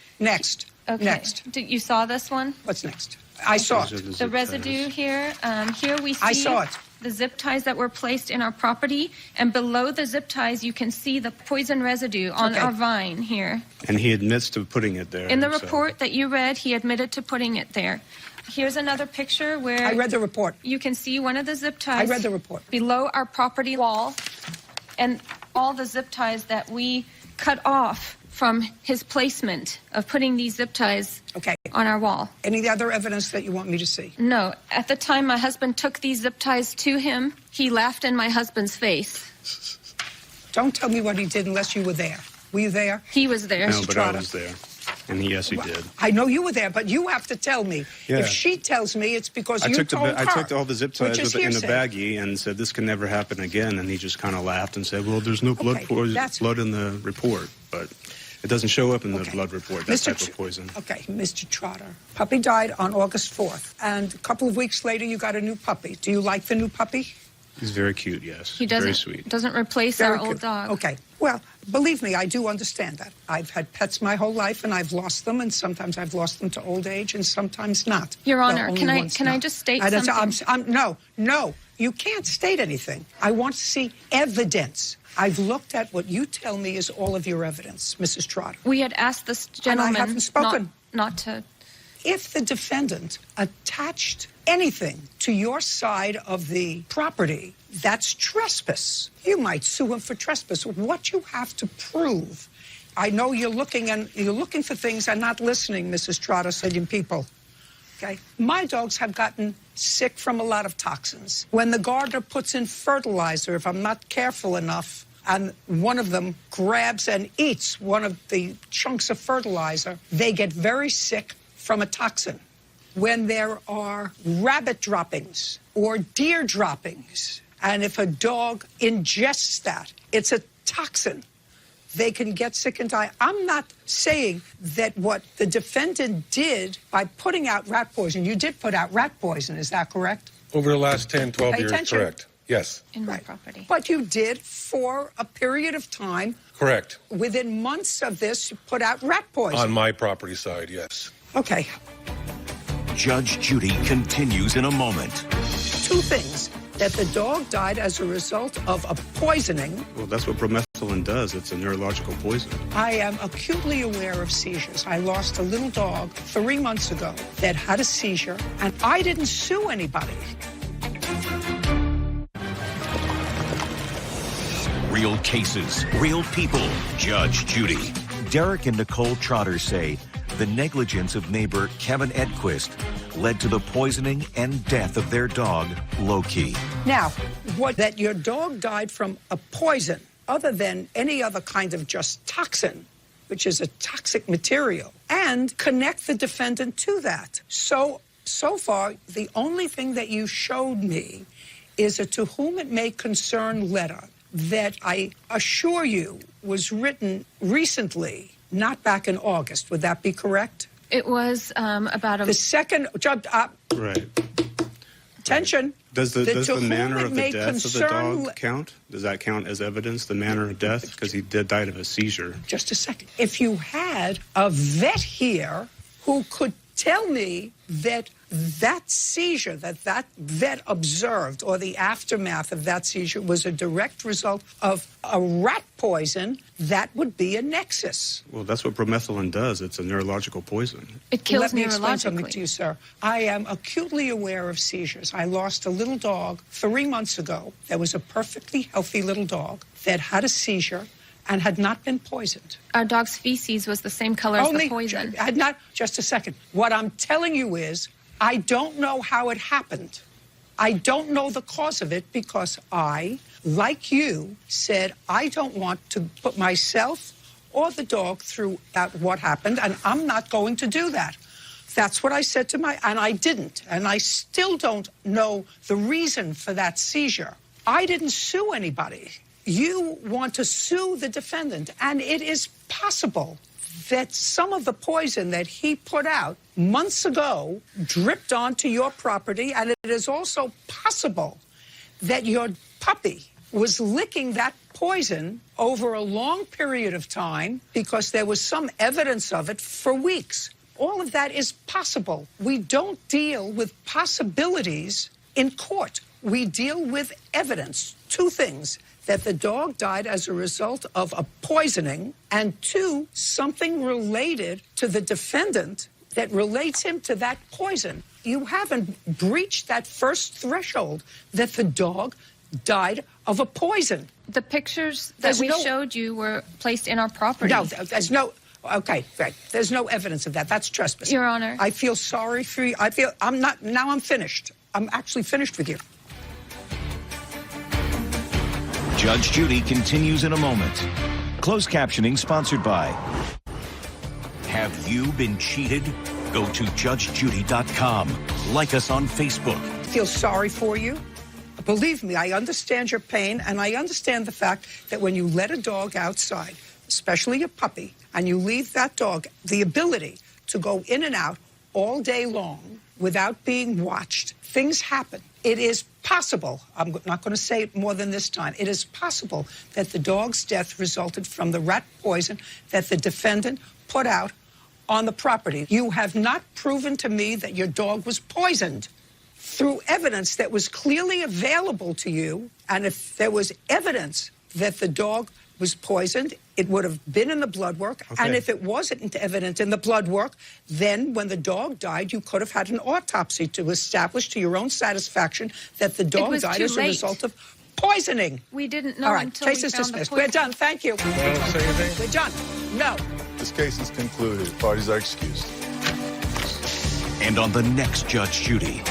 Okay. Next. You saw this one? What's next? I saw it. The residue here. Here we see I saw it. The zip ties that were placed in our property, and below the zip ties, you can see the poison residue on our vine here. And he admits to putting it there. In the report that you read, he admitted to putting it there. Here's another picture where... I read the report. You can see one of the zip ties... I read the report. ...below our property wall, and all the zip ties that we cut off from his placement of putting these zip ties on our wall. Any other evidence that you want me to see? No. At the time my husband took these zip ties to him, he laughed in my husband's face. Don't tell me what he did unless you were there. Were you there? He was there. No, but I was there. And yes, he did. I know you were there, but you have to tell me. Yeah. If she tells me, it's because you told her. I took all the zip ties in the baggie and said, this can never happen again. And he just kind of laughed and said, well, there's no blood in the report. But it doesn't show up in the blood report, that type of poison. Okay, Mr. Trotter. Puppy died on August 4th. And a couple of weeks later, you got a new puppy. Do you like the new puppy? He's very cute, yes. He very sweet. Doesn't replace our old dog. Okay. Well, believe me, I do understand that. I've had pets my whole life, and I've lost them, and sometimes I've lost them to old age, and sometimes not. Your Honor, can I just state something? No, you can't state anything. I want to see evidence. I've looked at what you tell me is all of your evidence, Mrs. Trotter. We had asked this gentleman and I haven't spoken. Not to... If the defendant attached anything to your side of the property, that's trespass. You might sue him for trespass. What you have to prove, I know you're looking for things and not listening, Mrs. Trotter, said you people. Okay? My dogs have gotten sick from a lot of toxins. When the gardener puts in fertilizer, if I'm not careful enough, and one of them grabs and eats one of the chunks of fertilizer, they get very sick from a toxin. When there are rabbit droppings or deer droppings, and if a dog ingests that, it's a toxin. They can get sick and die. I'm not saying that what the defendant did by putting out rat poison, you did put out rat poison, is that correct? Over the last 10, 12 years, correct. Yes. In my property. But you did for a period of time. Correct. Within months of this, you put out rat poison. On my property side, yes. Okay. Judge Judy continues in a moment. Two things. That the dog died as a result of a poisoning. Well, that's what bromethylene does. It's a neurological poison. I am acutely aware of seizures. I lost a little dog 3 months ago that had a seizure, and I didn't sue anybody. Real cases, real people. Judge Judy. Derek and Nicole Trotter say the negligence of neighbor Kevin Edquist led to the poisoning and death of their dog, Loki. Now, what that your dog died from a poison other than any other kind of just toxin, which is a toxic material, and connect the defendant to that. So far, the only thing that you showed me is a to whom it may concern letter that I assure you was written recently, not back in August. Would that be correct? It was about a... The second... Right. Attention. Does the manner of the may death of the dog count? Does that count as evidence, the manner of death? Because he died of a seizure. Just a second. If you had a vet here who could tell me that that seizure that vet observed or the aftermath of that seizure was a direct result of a rat poison, that would be a nexus. Well, that's what bromethylene does. It's a neurological poison. It kills Let me explain something neurologically. to you, sir. I am acutely aware of seizures. I lost a little dog 3 months ago that was a perfectly healthy little dog that had a seizure and had not been poisoned. Our dog's feces was the same color as the poison. Had not. Just a second. What I'm telling you is, I don't know how it happened. I don't know the cause of it because I, like you, said I don't want to put myself or the dog through what happened, and I'm not going to do that. That's what I said to and I didn't, and I still don't know the reason for that seizure. I didn't sue anybody. You want to sue the defendant, and it is possible that some of the poison that he put out months ago dripped onto your property, and it is also possible that your puppy was licking that poison over a long period of time because there was some evidence of it for weeks. All of that is possible. We don't deal with possibilities in court. We deal with evidence. Two things: that the dog died as a result of a poisoning, and two, something related to the defendant that relates him to that poison. You haven't breached that first threshold that the dog died of a poison. The pictures that we showed you were placed in our property. No, there's no... Okay, right. There's no evidence of that. That's trespassing. Your Honor. I feel sorry for you. Now I'm finished. I'm actually finished with you. Judge Judy continues in a moment. Closed captioning sponsored by... Have you been cheated? Go to judgejudy.com. Like us on Facebook. I feel sorry for you. Believe me, I understand your pain, and I understand the fact that when you let a dog outside, especially a puppy, and you leave that dog the ability to go in and out all day long without being watched, things happen. It is possible, I'm not going to say it more than this time, it is possible that the dog's death resulted from the rat poison that the defendant put out on the property. You have not proven to me that your dog was poisoned through evidence that was clearly available to you, and if there was evidence that the dog was poisoned, it would have been in the blood work. Okay. And if it wasn't evident in the blood work, then when the dog died, you could have had an autopsy to establish to your own satisfaction that the dog died as a result of poisoning. We didn't know. All right, until case we is found dismissed. the We're poison. done. Thank you. We're done. No. This case is concluded. Parties are excused. And on the next Judge Judy.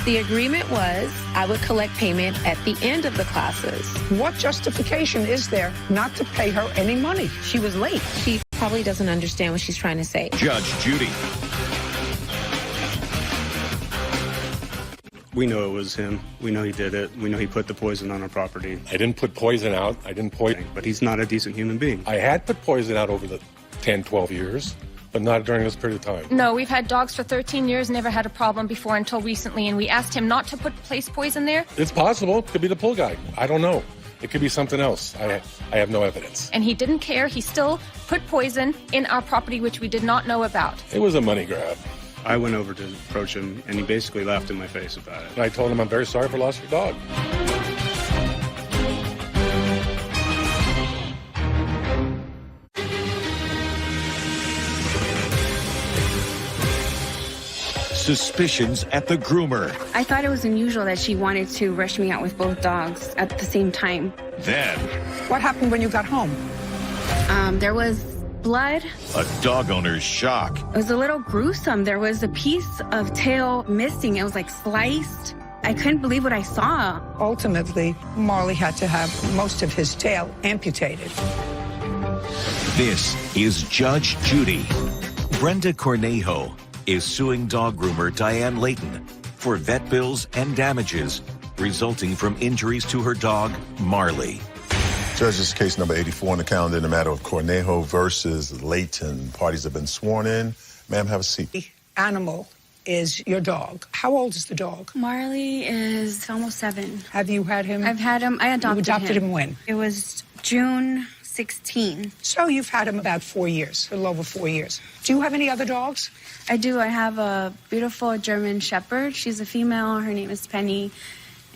The agreement was I would collect payment at the end of the classes. What justification is there not to pay her any money? She was late. She probably doesn't understand what she's trying to say. Judge Judy. We know it was him. We know he did it. We know he put the poison on our property. I didn't put poison out. I didn't poison. But he's not a decent human being. I had put poison out over the 10, 12 years, but not during this period of time. No, we've had dogs for 13 years, never had a problem before until recently, and we asked him not to place poison there. It's possible. It could be the pull guy. I don't know. It could be something else. I have no evidence. And he didn't care. He still put poison in our property, which we did not know about. It was a money grab. I went over to approach him, and he basically laughed in my face about it. And I told him, I'm very sorry for loss of your dog. Suspicions at the groomer. I thought it was unusual that she wanted to rush me out with both dogs at the same time. Then. What happened when you got home? There was blood. A dog owner's shock. It was a little gruesome. There was a piece of tail missing. It was like sliced. I couldn't believe what I saw. Ultimately, Marley had to have most of his tail amputated. This is Judge Judy. Brenda Cornejo is suing dog groomer Diane Layton for vet bills and damages resulting from injuries to her dog, Marley. Judge, this is case number 84 on the calendar in the matter of Cornejo versus Layton. Parties have been sworn in. Ma'am, have a seat. The animal is your dog. How old is the dog? Marley is almost 7. Have you had him? I've had him. I adopted him. You adopted him when? It was June 16. So you've had him about 4 years, a little over 4 years. Do you have any other dogs? I do. I have a beautiful German Shepherd. She's a female. Her name is Penny.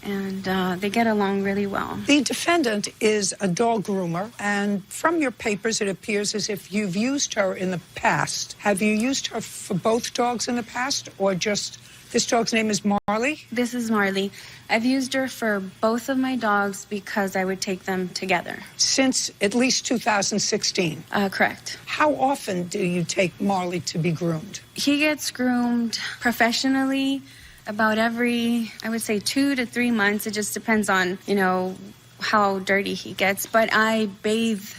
And they get along really well. The defendant is a dog groomer, and from your papers, it appears as if you've used her in the past. Have you used her for both dogs in the past, or just this dog's name is Marley? This is Marley. I've used her for both of my dogs because I would take them together. Since at least 2016? Correct. How often do you take Marley to be groomed? He gets groomed professionally about every, I would say, 2 to 3 months. It just depends on, how dirty he gets. But I bathe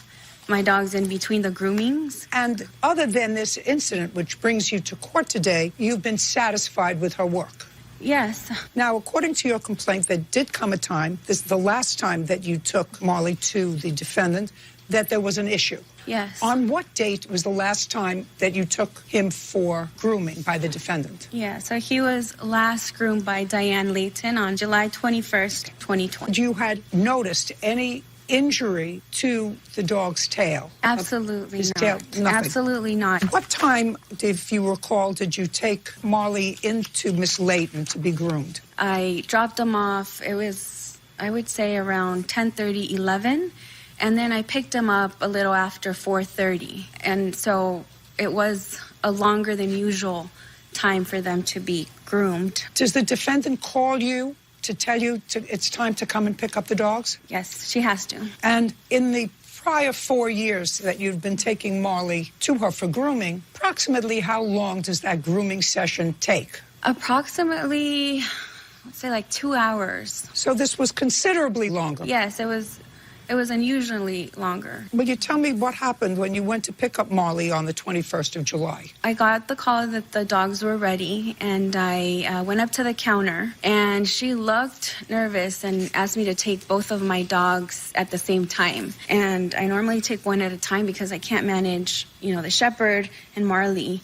my dogs in between the groomings. And other than this incident, which brings you to court today, you've been satisfied with her work? Yes. Now, according to your complaint, there did come a time, this is the last time that you took Marley to the defendant, that there was an issue. Yes. On what date was the last time that you took him for grooming by the defendant? Yeah, so he was last groomed by Diane Layton on July 21st, 2020. You had noticed any injury to the dog's tail? Absolutely His not. tail, nothing. Absolutely not. What time, if you recall, did you take Marley into Miss Layton to be groomed? I dropped him off. It was, I would say, around 10:30, 11. And then I picked him up a little after 4:30. And so it was a longer than usual time for them to be groomed. Does the defendant call you to tell you it's time to come and pick up the dogs? Yes, she has to. And in the prior 4 years that you've been taking Marley to her for grooming, approximately how long does that grooming session take? Approximately, let's say like 2 hours. So this was considerably longer? Yes, it was unusually longer. Will you tell me what happened when you went to pick up Marley on the 21st of July? I got the call that the dogs were ready, and I went up to the counter, and she looked nervous and asked me to take both of my dogs at the same time. And I normally take one at a time because I can't manage, the Shepherd and Marley.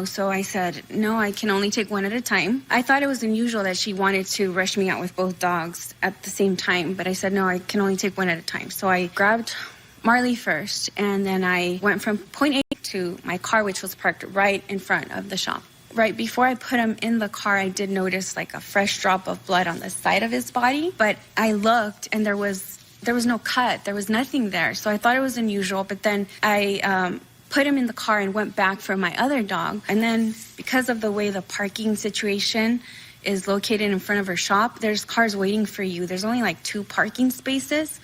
So I said, no, I can only take one at a time. I thought it was unusual that she wanted to rush me out with both dogs at the same time, but I said, no, I can only take one at a time. So I grabbed Marley first, and then I went from point A to my car, which was parked right in front of the shop. Right before I put him in the car, I did notice like a fresh drop of blood on the side of his body, but I looked and there was no cut. There was nothing there. So I thought it was unusual, but then I put him in the car and went back for my other dog. And then because of the way the parking situation is located in front of her shop, there's cars waiting for you. There's only like 2 parking spaces.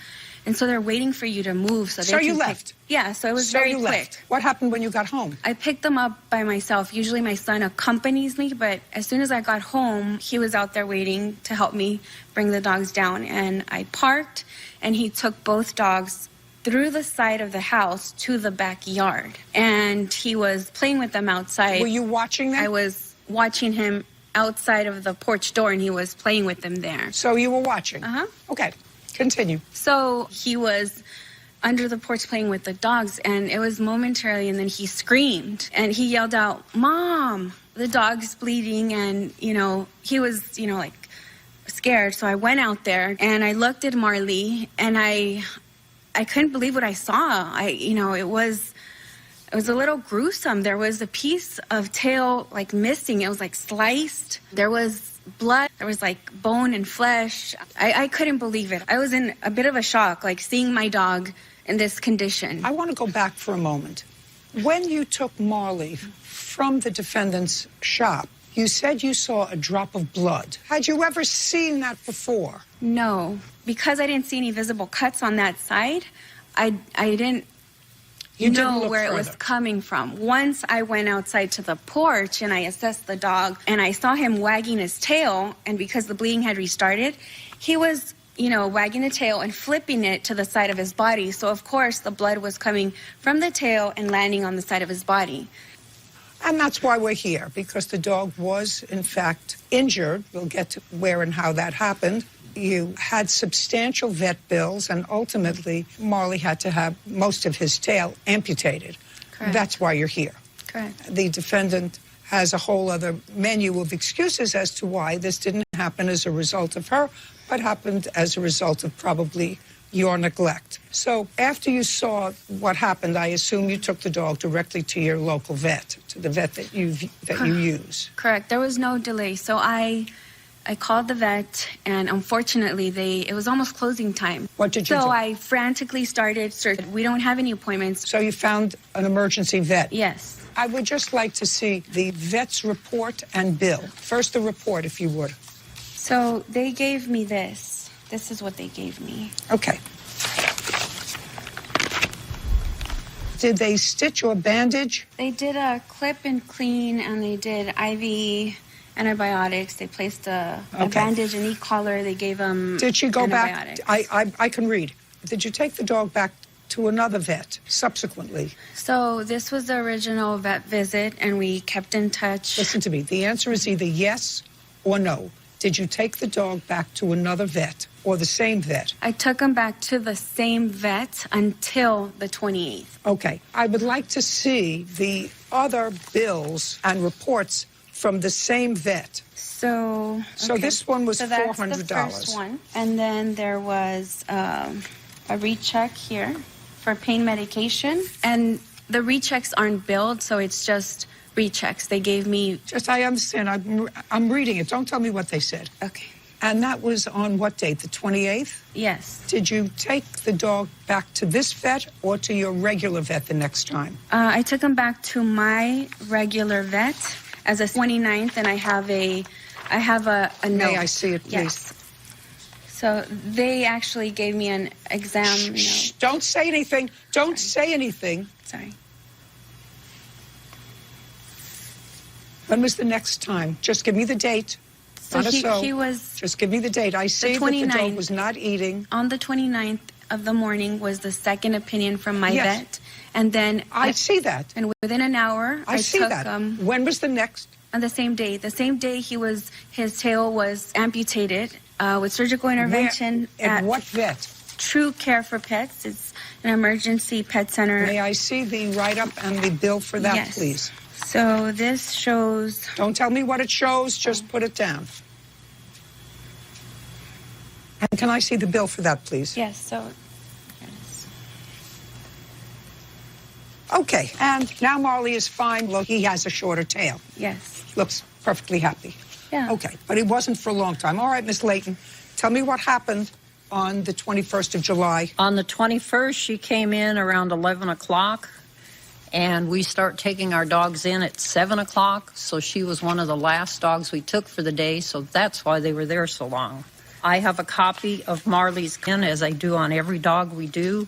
And so they're waiting for you to move. So you left? Yeah, so it was very quick. Left. What happened when you got home? I picked them up by myself. Usually my son accompanies me, but as soon as I got home, he was out there waiting to help me bring the dogs down. And I parked, and he took both dogs through the side of the house to the backyard. And he was playing with them outside. Were you watching them? I was watching him outside of the porch door, and he was playing with them there. So you were watching? Uh-huh. Okay, continue. So he was under the porch playing with the dogs, and it was momentarily, and then he screamed, and he yelled out, "Mom!" The dog's bleeding, and, he was, like scared. So I went out there, and I looked at Marley, and I couldn't believe what I saw. It was a little gruesome. There was a piece of tail like missing. It was like sliced. There was blood. There was like bone and flesh. I couldn't believe it. I was in a bit of a shock, like seeing my dog in this condition. I want to go back for a moment. When you took Marley from the defendant's shop, you said you saw a drop of blood. Had you ever seen that before? No. Because I didn't see any visible cuts on that side, I didn't You didn't know look where it further. was coming from. Once I went outside to the porch and I assessed the dog and I saw him wagging his tail, and because the bleeding had restarted, he was, wagging the tail and flipping it to the side of his body. So, of course, the blood was coming from the tail and landing on the side of his body. And that's why we're here, because the dog was, in fact, injured. We'll get to where and how that happened. You had substantial vet bills, and ultimately, Marley had to have most of his tail amputated. Correct. That's why you're here. Correct. The defendant has a whole other menu of excuses as to why this didn't happen as a result of her, but happened as a result of probably your neglect. So after you saw what happened, I assume you took the dog directly to your local vet, to the vet that you use. Correct. There was no delay. So I called the vet, and unfortunately, it was almost closing time. What did you do? So I frantically started searching. We don't have any appointments. So you found an emergency vet? Yes. I would just like to see the vet's report and bill. First, the report, if you would. So they gave me this. This is what they gave me. Okay. Did they stitch or bandage? They did a clip and clean, and they did IV antibiotics. They placed a bandage and e-collar. They gave him Did she go back? antibiotics. I can read. Did you take the dog back to another vet subsequently? So this was the original vet visit, and we kept in touch. Listen to me. The answer is either yes or no. Did you take the dog back to another vet or the same vet? I took him back to the same vet until the 28th. Okay. I would like to see the other bills and reports from the same vet. So this one was so that's $400. the first one. And then there was a recheck here for pain medication. And the rechecks aren't billed, so it's just rechecks. They gave me... I understand. I'm reading it. Don't tell me what they said. Okay. And that was on what date, the 28th? Yes. Did you take the dog back to this vet or to your regular vet the next time? I took him back to my regular vet as a 29th, and I have a note. May I see it, please? Yes. So they actually gave me an exam note. Don't say anything. Don't say anything. Sorry. When was the next time? Just give me the date. So he was... Just give me the date. I see that the dog was not eating. On the 29th of the morning was the second opinion from my Yes. vet. And then... I see that. And within an hour, I see took that. him... When was the next? On the same day. The same day his tail was amputated with surgical intervention. At what vet? True Care for Pets. It's an emergency pet center. May I see the write-up and the bill for that, Yes. please? So this shows... Don't tell me what it shows, just put it down. And can I see the bill for that, please? Yes, so... Okay, and now Marley is fine. Look, he has a shorter tail. Yes. Looks perfectly happy. Yeah. Okay, but it wasn't for a long time. All right, Miss Layton, tell me what happened on the 21st of July. On the 21st, she came in around 11 o'clock, and we start taking our dogs in at 7 o'clock, so she was one of the last dogs we took for the day, so that's why they were there so long. I have a copy of Marley's skin, as I do on every dog we do,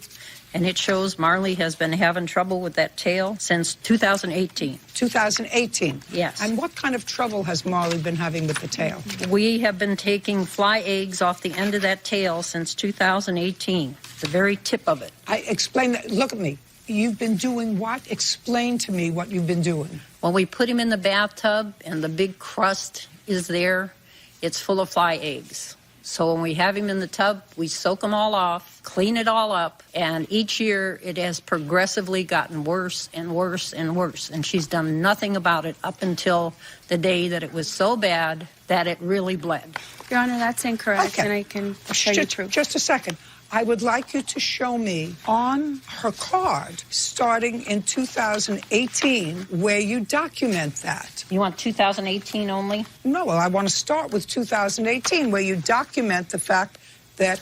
and it shows Marley has been having trouble with that tail since 2018. 2018? Yes. And what kind of trouble has Marley been having with the tail? We have been taking fly eggs off the end of that tail since 2018, the very tip of it. Explain that. Look at me. You've been doing what? Explain to me what you've been doing. When we put him in the bathtub and the big crust is there, it's full of fly eggs. So when we have him in the tub, we soak them all off, clean it all up, and each year it has progressively gotten worse and worse and worse. And she's done nothing about it up until the day that it was so bad that it really bled. Your Honor, that's incorrect, Okay. and I can show you proof. Just a second. I would like you to show me on her card, starting in 2018, where you document that. You want 2018 only? No, well, I want to start with 2018, where you document the fact that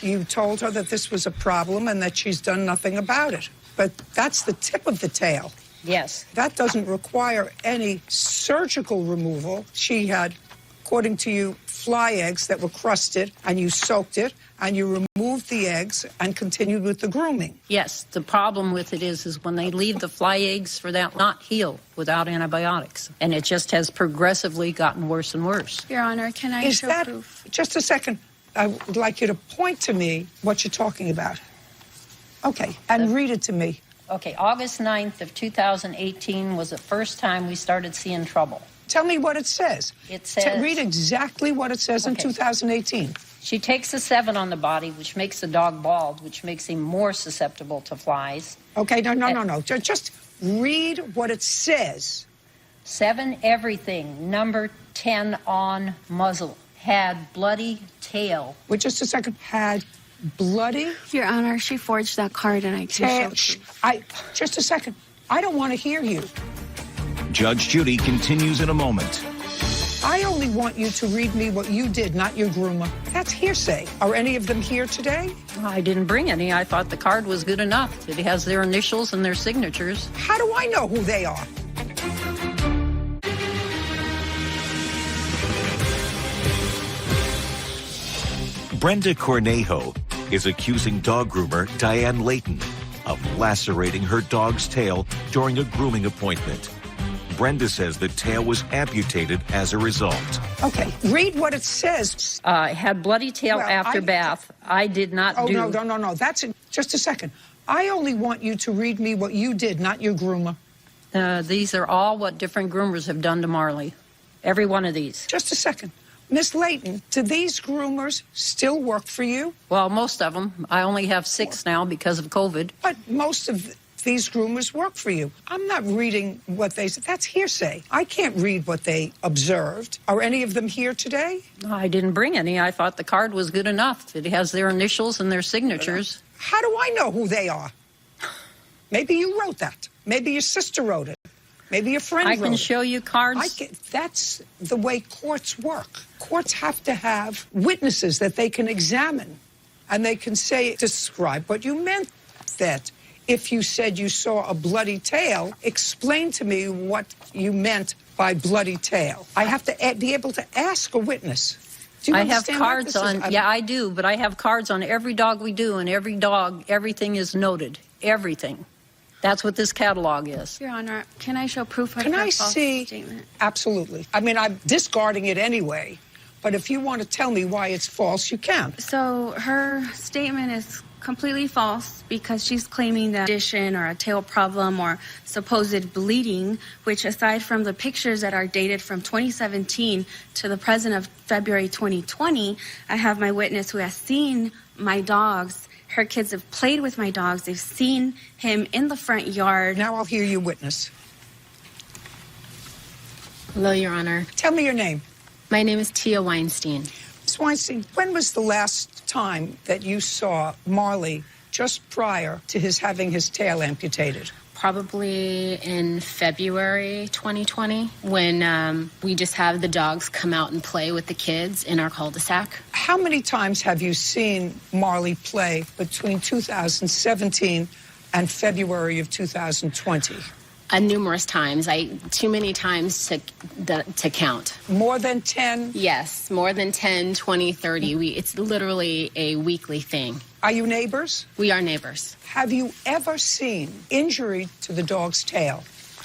you told her that this was a problem and that she's done nothing about it. But that's the tip of the tail. Yes. That doesn't require any surgical removal. She had, according to you, fly eggs that were crusted, and you soaked it, and you removed the eggs and continued with the grooming. Yes, the problem with it is when they leave the fly eggs for that not heal without antibiotics. And it just has progressively gotten worse and worse. Your Honor, can I show proof? Just a second. I would like you to point to me what you're talking about. Okay, and read it to me. Okay, August 9th of 2018 was the first time we started seeing trouble. Tell me what it says. It says... Read exactly what it says in 2018. She takes a 7 on the body, which makes the dog bald, which makes him more susceptible to flies. Okay, no. Just read what it says. 7 everything, number 10 on muzzle. Had bloody tail. Wait just a second. Had bloody? Your Honor, she forged that card and I can show proof. Just a second. I don't want to hear you. Judge Judy continues in a moment. I only want you to read me what you did, not your groomer. That's hearsay. Are any of them here today? I didn't bring any. I thought the card was good enough. It has their initials and their signatures. How do I know who they are? Brenda Cornejo is accusing dog groomer Diane Layton of lacerating her dog's tail during a grooming appointment. Brenda says the tail was amputated as a result. Okay, read what it says. Had bloody tail after bath. I did not do... Oh, no. That's it. Just a second. I only want you to read me what you did, not your groomer. These are all what different groomers have done to Marley. Every one of these. Just a second. Miss Layton, do these groomers still work for you? Well, most of them. I only have 6 now because of COVID. But most of these groomers work for you. I'm not reading what they said. That's hearsay. I can't read what they observed. Are any of them here today? I didn't bring any. I thought the card was good enough. It has their initials and their signatures. How do I know who they are? Maybe you wrote that. Maybe your sister wrote it. Maybe your friend wrote it. I can show you cards. That's the way courts work. Courts have to have witnesses that they can examine. And they can say, describe what you meant. That if you said you saw a bloody tail, explain to me what you meant by bloody tail. I have to be able to ask a witness. Do you understand? I have cards on, yeah, I do, but I have cards on every dog we do, and every dog, everything is noted. Everything. That's what this catalog is. Your Honor, can I show proof of her false statement? Absolutely. I mean, I'm discarding it anyway, but if you want to tell me why it's false, you can. So her statement is completely false because she's claiming that condition or a tail problem or supposed bleeding, which aside from the pictures that are dated from 2017 to the present of February 2020, I have my witness who has seen my dogs. Her kids have played with my dogs. They've seen him in the front yard. Now I'll hear you witness. Hello, Your Honor. Tell me your name. My name is Tia Weinstein. Ms. Weinstein, when was the last time that you saw Marley just prior to his having his tail amputated? Probably in February 2020 when we just have the dogs come out and play with the kids in our cul-de-sac. How many times have you seen Marley play between 2017 and February of 2020? Numerous times. Too many times to count. More than 10? Yes, more than 10, 20, 30. It's literally a weekly thing. Are you neighbors? We are neighbors. Have you ever seen injury to the dog's tail?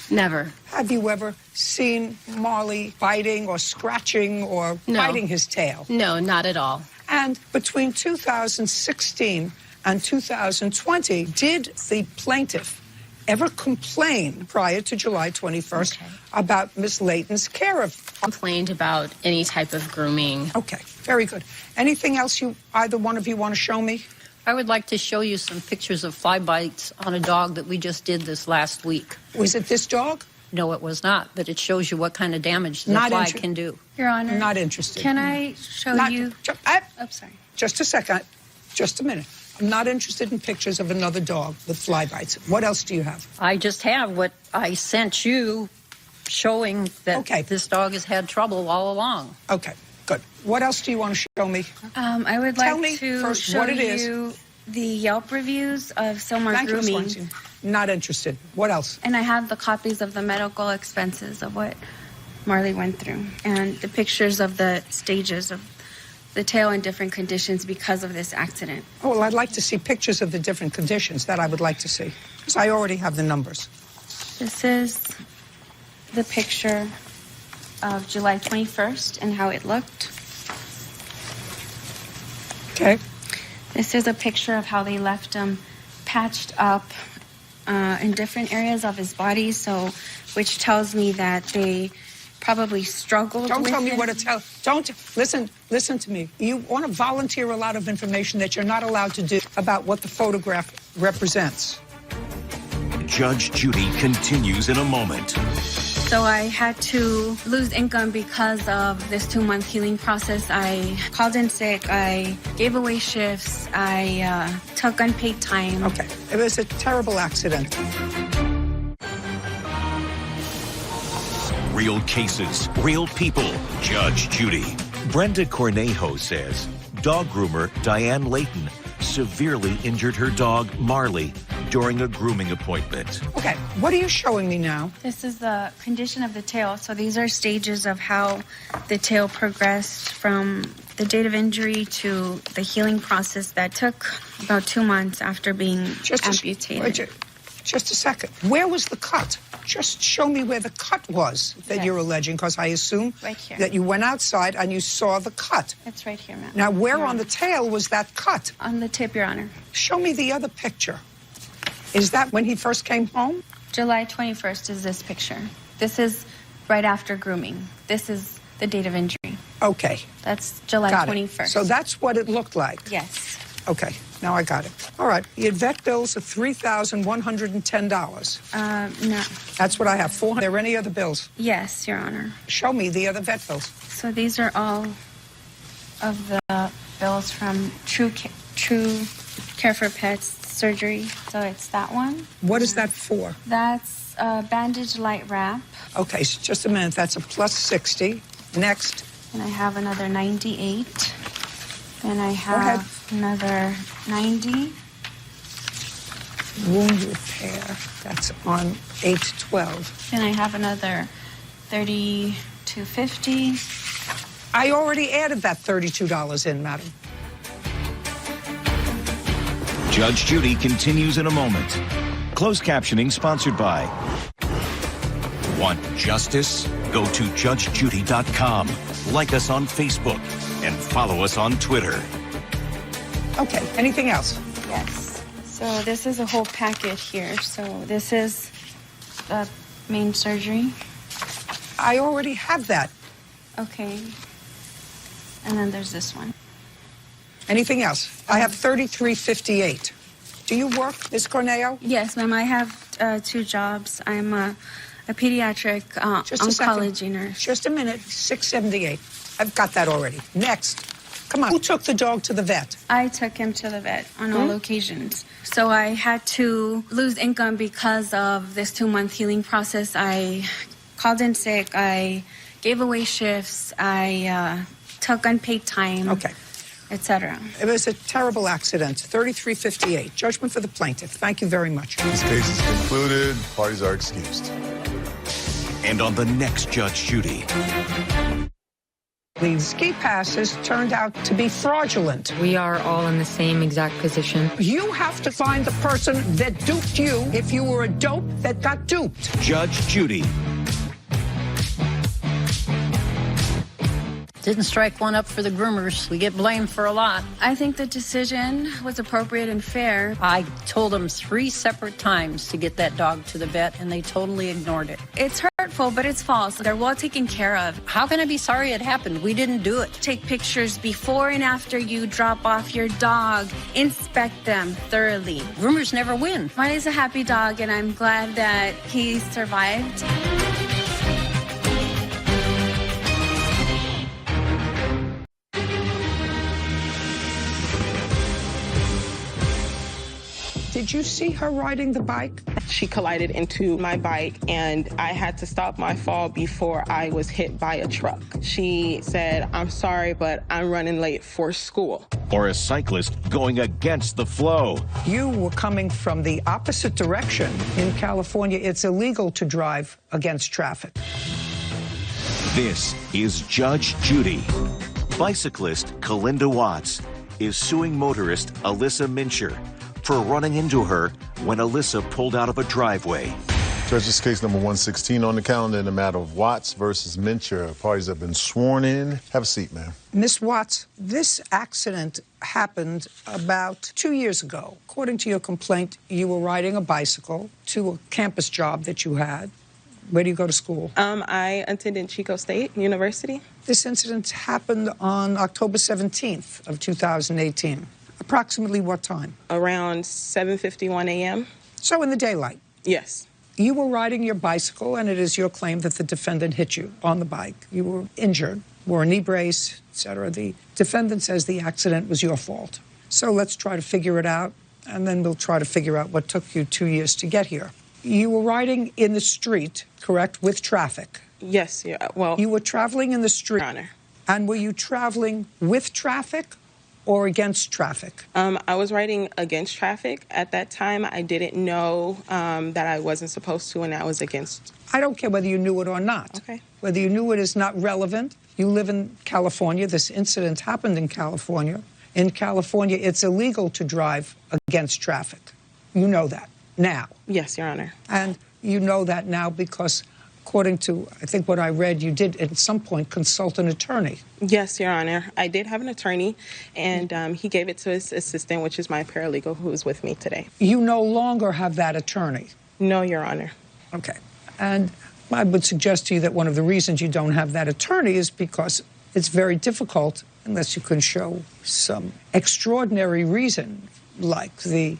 Never. Have you ever seen Marley biting or scratching or biting his tail? No, not at all. And between 2016 and 2020, did the plaintiff ever complain prior to July 21st about Miss Layton's care of? Complained about any type of grooming. Okay, very good. Anything else either one of you want to show me? I would like to show you some pictures of fly bites on a dog that we just did this last week. Was it this dog? No, it was not, but it shows you what kind of damage the fly can do. Your Honor. Not interested. Can I show you? I'm sorry. Just a second. Just a minute. I'm not interested in pictures of another dog with fly bites. What else do you have? I just have what I sent you showing that this dog has had trouble all along. Okay, good. What else do you want to show me? I would Tell like me to first show what it is. you the Yelp reviews of Silmar Thank you, Ms. Grooming. Weinstein. Not interested. What else? And I have the copies of the medical expenses of what Marley went through and the pictures of the stages of the tail in different conditions because of this accident. Oh, well, I'd like to see pictures of the different conditions. That I would like to see, because I already have the numbers. This is the picture of July 21st and how it looked. Okay. This is a picture of how they left him patched up in different areas of his body, so which tells me that they probably struggled. Don't with tell me it. what to tell. Don't listen to me. You want to volunteer a lot of information that you're not allowed to do about what the photograph represents. Judge Judy continues in a moment. So I had to lose income because of this 2-month healing process. I called in sick. I gave away shifts. I took unpaid time. Okay. It was a terrible accident. Real cases, real people. Judge Judy. Brenda Cornejo says dog groomer Diane Layton severely injured her dog Marley during a grooming appointment. Okay, what are you showing me now? This is the condition of the tail. So these are stages of how the tail progressed from the date of injury to the healing process that took about 2 months after being amputated. Just a second. Where was the cut? Just show me where the cut was that you're alleging, because I assume right here. that you went outside and you saw the cut. It's right here, ma'am. Now, where on the tail was that cut? On the tip, Your Honor. Show me the other picture. Is that when he first came home? July 21st is this picture. This is right after grooming. This is the date of injury. Okay. That's July Got 21st. it. So that's what it looked like? Yes. Okay, now I got it. All right, your vet bills are $3,110. No. That's what I have. Are there any other bills? Yes, Your Honor. Show me the other vet bills. So these are all of the bills from True Care for Pets surgery. So it's that one. What is that for? That's a bandage light wrap. Okay, so just a minute. That's a plus 60. Next. And I have another 98. And I have another 90. Wound repair. That's on 812. And I have another 32.50. I already added that $32 in, madam. Judge Judy continues in a moment. Closed captioning sponsored by. Want justice? Go to judgejudy.com. Like us on Facebook and follow us on Twitter. Okay, anything else? Yes. So this is a whole packet here. So this is the main surgery. I already have that. Okay. And then there's this one. Anything else? I have $33.58. Do you work, Ms. Corneo? Yes, ma'am. I have 2 jobs. I'm a pediatric oncology nurse. Just a minute. $6.78. I've got that already. Next. Come on. Who took the dog to the vet? I took him to the vet on all occasions. So I had to lose income because of this 2-month healing process. I called in sick. I gave away shifts. I took unpaid time. Okay. Etc. It was a terrible accident. $33.58. Judgment for the plaintiff. Thank you very much. This case is concluded. Parties are excused. And on the next Judge Judy. The ski passes turned out to be fraudulent. We are all in the same exact position. You have to find the person that duped you if you were a dope that got duped. Judge Judy. Didn't strike one up for the groomers. We get blamed for a lot. I think the decision was appropriate and fair. I told them 3 separate times to get that dog to the vet, and they totally ignored it. It's hurtful, but it's false. They're well taken care of. How can I be sorry it happened? We didn't do it. Take pictures before and after you drop off your dog. Inspect them thoroughly. Groomers never win. Miley's a happy dog, and I'm glad that he survived. Did you see her riding the bike? She collided into my bike, and I had to stop my fall before I was hit by a truck. She said, "I'm sorry, but I'm running late for school." Or a cyclist going against the flow. You were coming from the opposite direction. In California, it's illegal to drive against traffic. This is Judge Judy. Bicyclist Kalinda Watts is suing motorist Alyssa Mincher for running into her when Alyssa pulled out of a driveway. Judge, this is case number 116 on the calendar in the matter of Watts versus Mincher. Parties have been sworn in. Have a seat, ma'am. Miss Watts, this accident happened about 2 years ago. According to your complaint, you were riding a bicycle to a campus job that you had. Where do you go to school? I attended Chico State University. This incident happened on October 17th of 2018. Approximately what time? Around 7:51 a.m. So in the daylight? Yes. You were riding your bicycle, and it is your claim that the defendant hit you on the bike. You were injured, wore a knee brace, etc. The defendant says the accident was your fault. So let's try to figure it out, and then we'll try to figure out what took you 2 years to get here. You were riding in the street, correct, with traffic? Yes, yeah, well... You were traveling in the street. Your Honor. And were you traveling with traffic or against traffic? I was riding against traffic. At that time, I didn't know that I wasn't supposed to, and I was against. I don't care whether you knew it or not. Okay. Whether you knew it is not relevant. You live in California. This incident happened in California. In California, it's illegal to drive against traffic. You know that now. Yes, Your Honor. And you know that now because, according to, I think what I read, you did at some point consult an attorney. Yes, Your Honor. I did have an attorney, and he gave it to his assistant, which is my paralegal, who is with me today. You no longer have that attorney? No, Your Honor. Okay. And I would suggest to you that one of the reasons you don't have that attorney is because it's very difficult, unless you can show some extraordinary reason, like the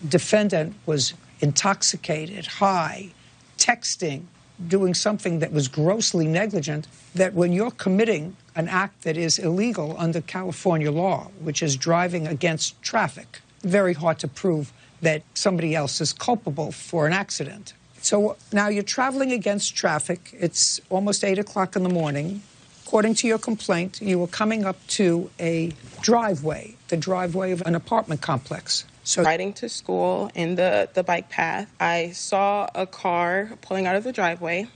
defendant was intoxicated, high, texting, doing something that was grossly negligent, that when you're committing an act that is illegal under California law, which is driving against traffic, very hard to prove that somebody else is culpable for an accident. So now you're traveling against traffic. It's almost 8 o'clock in the morning. According to your complaint, you were coming up to a driveway, the driveway of an apartment complex. So riding to school in the bike path, I saw a car pulling out of the driveway.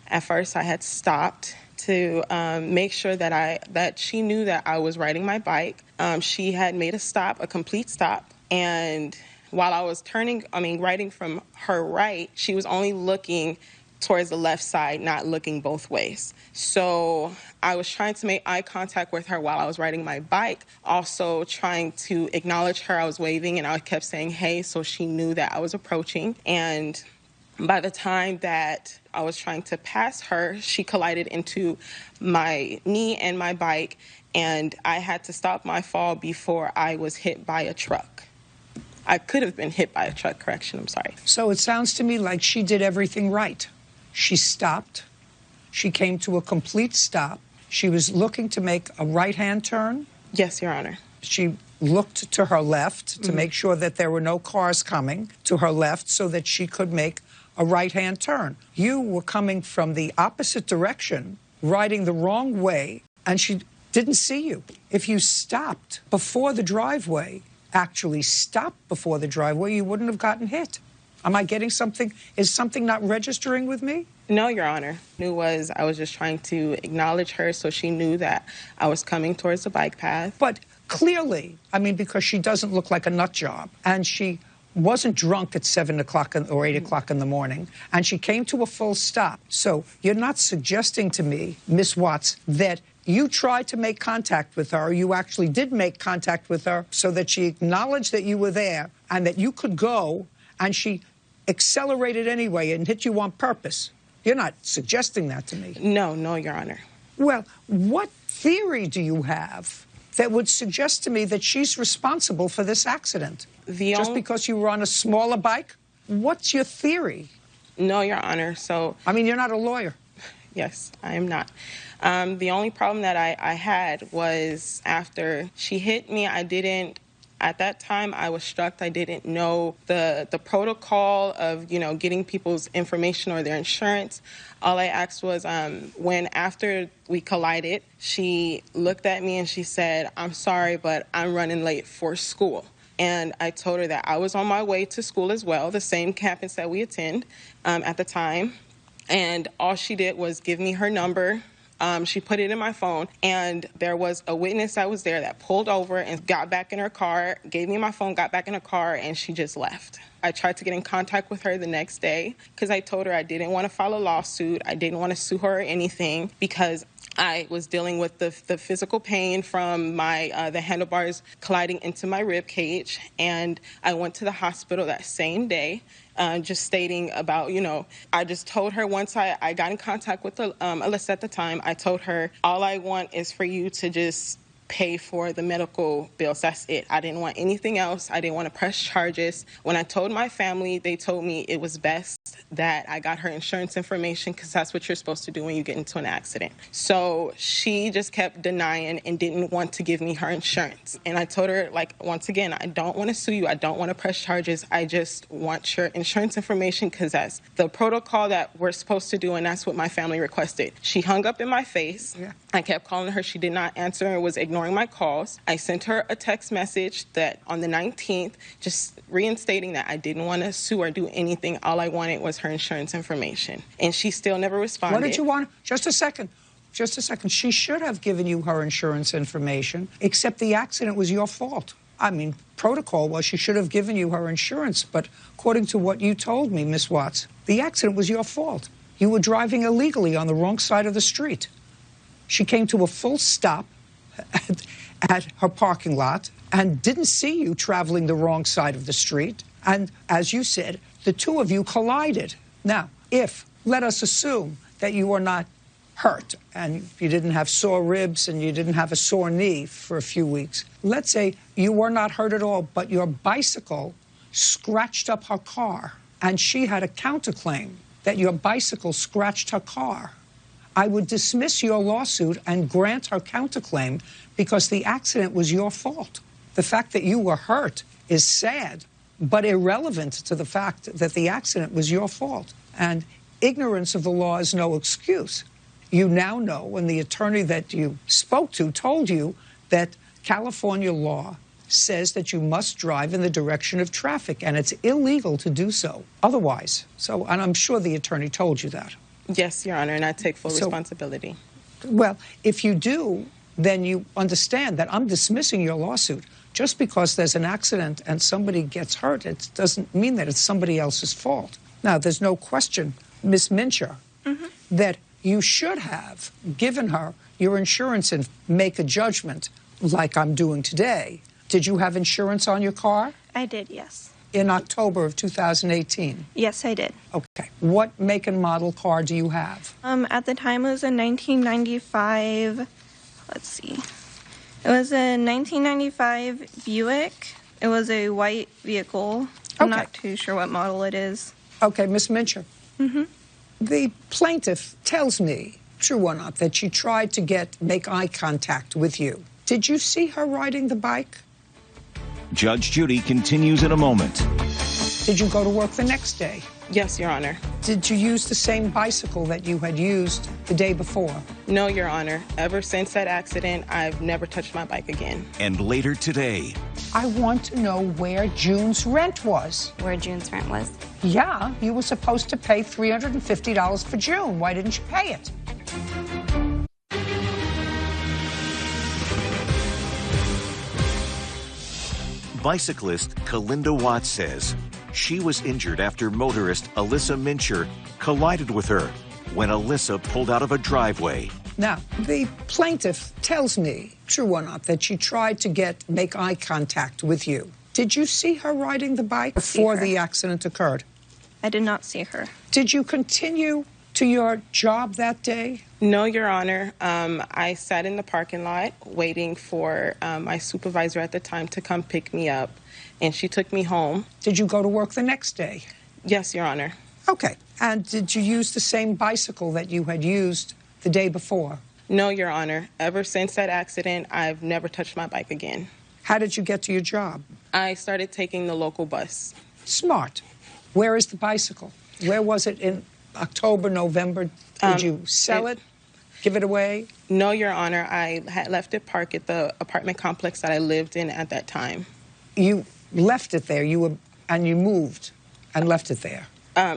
At first, I had stopped to make sure that she knew that I was riding my bike. She had made a stop, a complete stop, and while I was riding from her right, she was only looking towards the left side, not looking both ways. So I was trying to make eye contact with her while I was riding my bike, also trying to acknowledge her. I was waving, and I kept saying, hey, so she knew that I was approaching. And by the time that I was trying to pass her, she collided into my knee and my bike, and I had to stop my fall before I was hit by a truck. I could have been hit by a truck, correction, I'm sorry. So it sounds to me like she did everything right. She stopped. She came to a complete stop. She was looking to make a right-hand turn. Yes, Your Honor. She looked to her left to make sure that there were no cars coming to her left so that she could make a right-hand turn. You were coming from the opposite direction, riding the wrong way, and she didn't see you. If you stopped before the driveway, actually stopped before the driveway, you wouldn't have gotten hit. Am I getting something? Is something not registering with me? No, Your Honor. I was just trying to acknowledge her so she knew that I was coming towards the bike path. But clearly, because she doesn't look like a nut job, and she wasn't drunk at 7 o'clock or 8 o'clock in the morning, and she came to a full stop. So you're not suggesting to me, Miss Watts, that you tried to make contact with her. You actually did make contact with her so that she acknowledged that you were there and that you could go, and she accelerated anyway and hit you on purpose. You're not suggesting that to me. No, Your Honor. Well, what theory do you have that would suggest to me that she's responsible for this accident? Just because you were on a smaller bike? What's your theory? No, Your Honor. So you're not a lawyer. Yes, I am not. The only problem that I had was after she hit me, at that time, I was struck. I didn't know the protocol of, getting people's information or their insurance. All I asked was when after we collided, she looked at me and she said, I'm sorry, but I'm running late for school. And I told her that I was on my way to school as well, the same campus that we attend at the time. And all she did was give me her number She put it in my phone, and there was a witness that was there that pulled over and got back in her car, gave me my phone, got back in her car, and she just left. I tried to get in contact with her the next day because I told her I didn't want to file a lawsuit. I didn't want to sue her or anything because I was dealing with the physical pain from the handlebars colliding into my rib cage, and I went to the hospital that same day, just stating about, I just told her once I got in contact with Alyssa at the time, I told her, all I want is for you to just pay for the medical bills. That's it. I didn't want anything else. I didn't want to press charges. When I told my family, they told me it was best that I got her insurance information because that's what you're supposed to do when you get into an accident. So she just kept denying and didn't want to give me her insurance. And I told her, once again, I don't want to sue you. I don't want to press charges. I just want your insurance information because that's the protocol that we're supposed to do, and that's what my family requested. She hung up in my face. Yeah. I kept calling her. She did not answer and was ignoring my calls. I sent her a text message that on the 19th, just reinstating that I didn't want to sue or do anything. All I wanted was her insurance information. And she still never responded. What did you want? Just a second. Just a second. She should have given you her insurance information, except the accident was your fault. I mean, protocol was she should have given you her insurance. But according to what you told me, Miss Watts, the accident was your fault. You were driving illegally on the wrong side of the street. She came to a full stop at her parking lot and didn't see you traveling the wrong side of the street. And as you said, the two of you collided. Now, let us assume that you were not hurt and you didn't have sore ribs and you didn't have a sore knee for a few weeks. Let's say you were not hurt at all, but your bicycle scratched up her car and she had a counterclaim that your bicycle scratched her car. I would dismiss your lawsuit and grant her counterclaim because the accident was your fault. The fact that you were hurt is sad, but irrelevant to the fact that the accident was your fault. And ignorance of the law is no excuse. You now know, and the attorney that you spoke to told you that California law says that you must drive in the direction of traffic, and it's illegal to do so otherwise. So, and I'm sure the attorney told you that. Yes, Your Honor, and I take full responsibility. Well, if you do, then you understand that I'm dismissing your lawsuit. Just because there's an accident and somebody gets hurt, it doesn't mean that it's somebody else's fault. Now, there's no question, Miss Mincher, that you should have given her your insurance and make a judgment like I'm doing today. Did you have insurance on your car? I did, yes. In October of 2018? Yes, I did. Okay. What make and model car do you have? At the time, it was a 1995, let's see. It was a 1995 Buick. It was a white vehicle. I'm not too sure what model it is. Okay, Miss Mincher. The plaintiff tells me, true or not, that she tried to make eye contact with you. Did you see her riding the bike? Judge Judy continues in a moment. Did you go to work the next day? Yes, Your Honor. Did you use the same bicycle that you had used the day before? No, Your Honor. Ever since that accident, I've never touched my bike again. And later today, I want to know where June's rent was. Where June's rent was? Yeah, you were supposed to pay $350 for June. Why didn't you pay it? bicyclist Kalinda Watts says she was injured after motorist Alyssa Mincher collided with her when Alyssa pulled out of a driveway. Now, the plaintiff tells me, true or not, that she tried to make eye contact with you. Did you see her riding the bike before the accident occurred? I did not see her. Did you continue to your job that day? No, Your Honor. I sat in the parking lot waiting for my supervisor at the time to come pick me up, and she took me home. Did you go to work the next day? Yes, Your Honor. Okay. And did you use the same bicycle that you had used the day before? No, Your Honor. Ever since that accident, I've never touched my bike again. How did you get to your job? I started taking the local bus. Smart. Where is the bicycle? Where was it in October, November? Did you sell it? Give it away? No, Your Honor. I had left it parked at the apartment complex that I lived in at that time. You left it there, and you moved and left it there?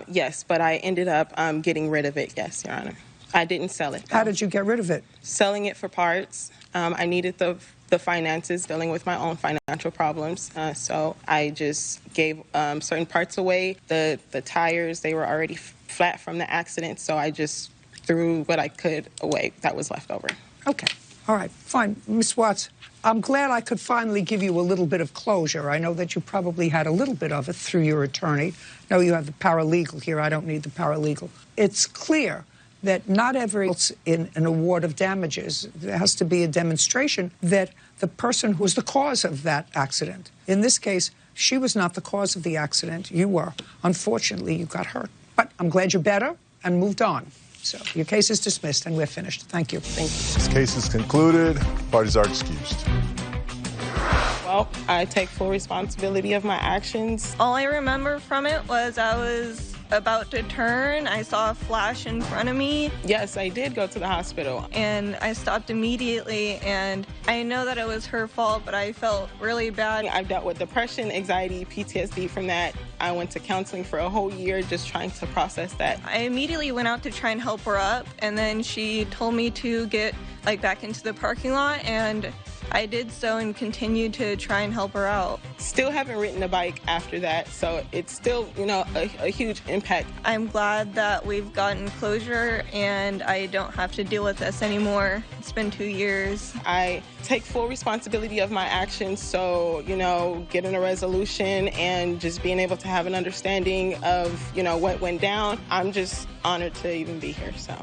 Yes, but I ended up getting rid of it, yes, Your Honor. I didn't sell it. How did you get rid of it? Selling it for parts. I needed the finances, dealing with my own financial problems. So I just gave certain parts away. The tires, they were already flat from the accident, so I just threw what I could away that was left over. Okay. All right. Fine. Ms. Watts, I'm glad I could finally give you a little bit of closure. I know that you probably had a little bit of it through your attorney. No, you have the paralegal here. I don't need the paralegal. It's clear that not every in an award of damages, there has to be a demonstration that the person who was the cause of that accident. In this case, she was not the cause of the accident. You were. Unfortunately, you got hurt. But I'm glad you're better and moved on. So your case is dismissed and we're finished. Thank you. Thank you. This case is concluded. Parties are excused. Well, I take full responsibility of my actions. All I remember from it was I was about to turn. I saw a flash in front of me. Yes, I did go to the hospital. And I stopped immediately, and I know that it was her fault, but I felt really bad. I've dealt with depression, anxiety, PTSD from that. I went to counseling for a whole year just trying to process that. I immediately went out to try and help her up, and then she told me to get back into the parking lot, and I did so and continued to try and help her out. Still haven't ridden a bike after that, so it's still, a huge impact. I'm glad that we've gotten closure and I don't have to deal with this anymore. It's been 2 years. I take full responsibility of my actions, so, getting a resolution and just being able to have an understanding of, what went down. I'm just honored to even be here, so.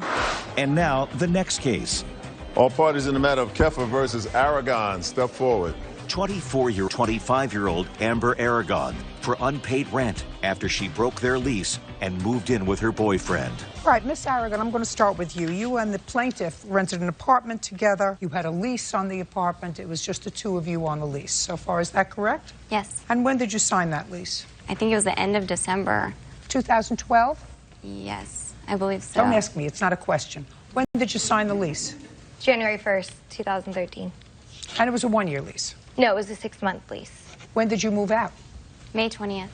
And now, the next case. All parties in the matter of Keffer versus Aragon, step forward. 25-year-old Amber Aragon for unpaid rent after she broke their lease and moved in with her boyfriend. All right, Miss Aragon, I'm going to start with you. You and the plaintiff rented an apartment together. You had a lease on the apartment. It was just the two of you on the lease. So far, is that correct? Yes. And when did you sign that lease? I think it was the end of December. 2012? Yes, I believe so. Don't ask me. It's not a question. When did you sign the lease? January 1st, 2013. And it was a one-year lease? No, it was a 6-month lease. When did you move out? May 20th.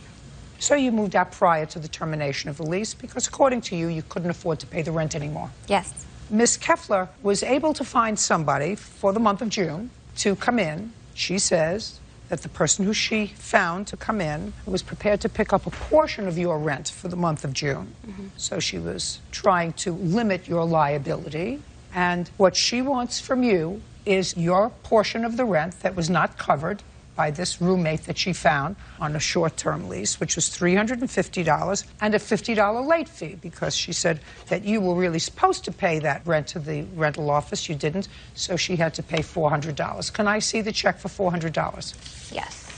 So you moved out prior to the termination of the lease because, according to you, you couldn't afford to pay the rent anymore. Yes. Ms. Keffler was able to find somebody for the month of June to come in. She says that the person who she found to come in was prepared to pick up a portion of your rent for the month of June. So she was trying to limit your liability. And what she wants from you is your portion of the rent that was not covered by this roommate that she found on a short-term lease, which was $350, and a $50 late fee, because she said that you were really supposed to pay that rent to the rental office. You didn't, so she had to pay $400. Can I see the check for $400? Yes.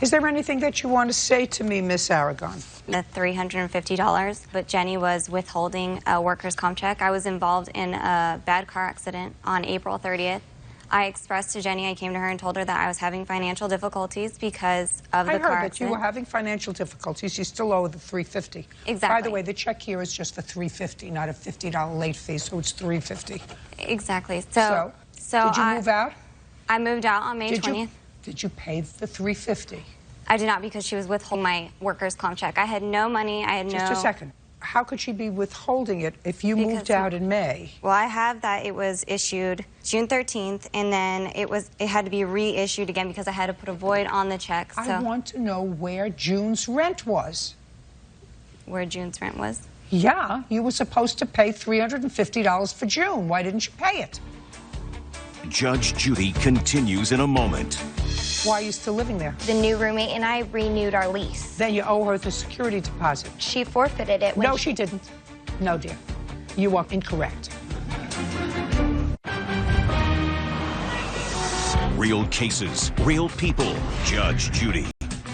Is there anything that you want to say to me, Miss Aragon? The $350, but Jenny was withholding a workers' comp check. I was involved in a bad car accident on April 30th. I expressed to Jenny, I came to her and told her that I was having financial difficulties because of the car accident. I heard that you were having financial difficulties. You still owe the $350. Exactly. By the way, the check here is just for $350, not a $50 late fee, so it's $350. Exactly. So did you move out? I moved out on May 20th. Did you pay the $350? I did not, because she was withholding my workers' comp check. I had no money. I had no... Just a second. How could she be withholding it if you moved out in May? Well, I have that it was issued June 13th, and then it had to be reissued again because I had to put a void on the check. So. I want to know where June's rent was. Where June's rent was? Yeah, you were supposed to pay $350 for June. Why didn't you pay it? Judge Judy continues in a moment. Why are you still living there? The new roommate and I renewed our lease. Then you owe her the security deposit. She forfeited it. No, she didn't. No, dear. You are incorrect. Real cases, real people. Judge Judy.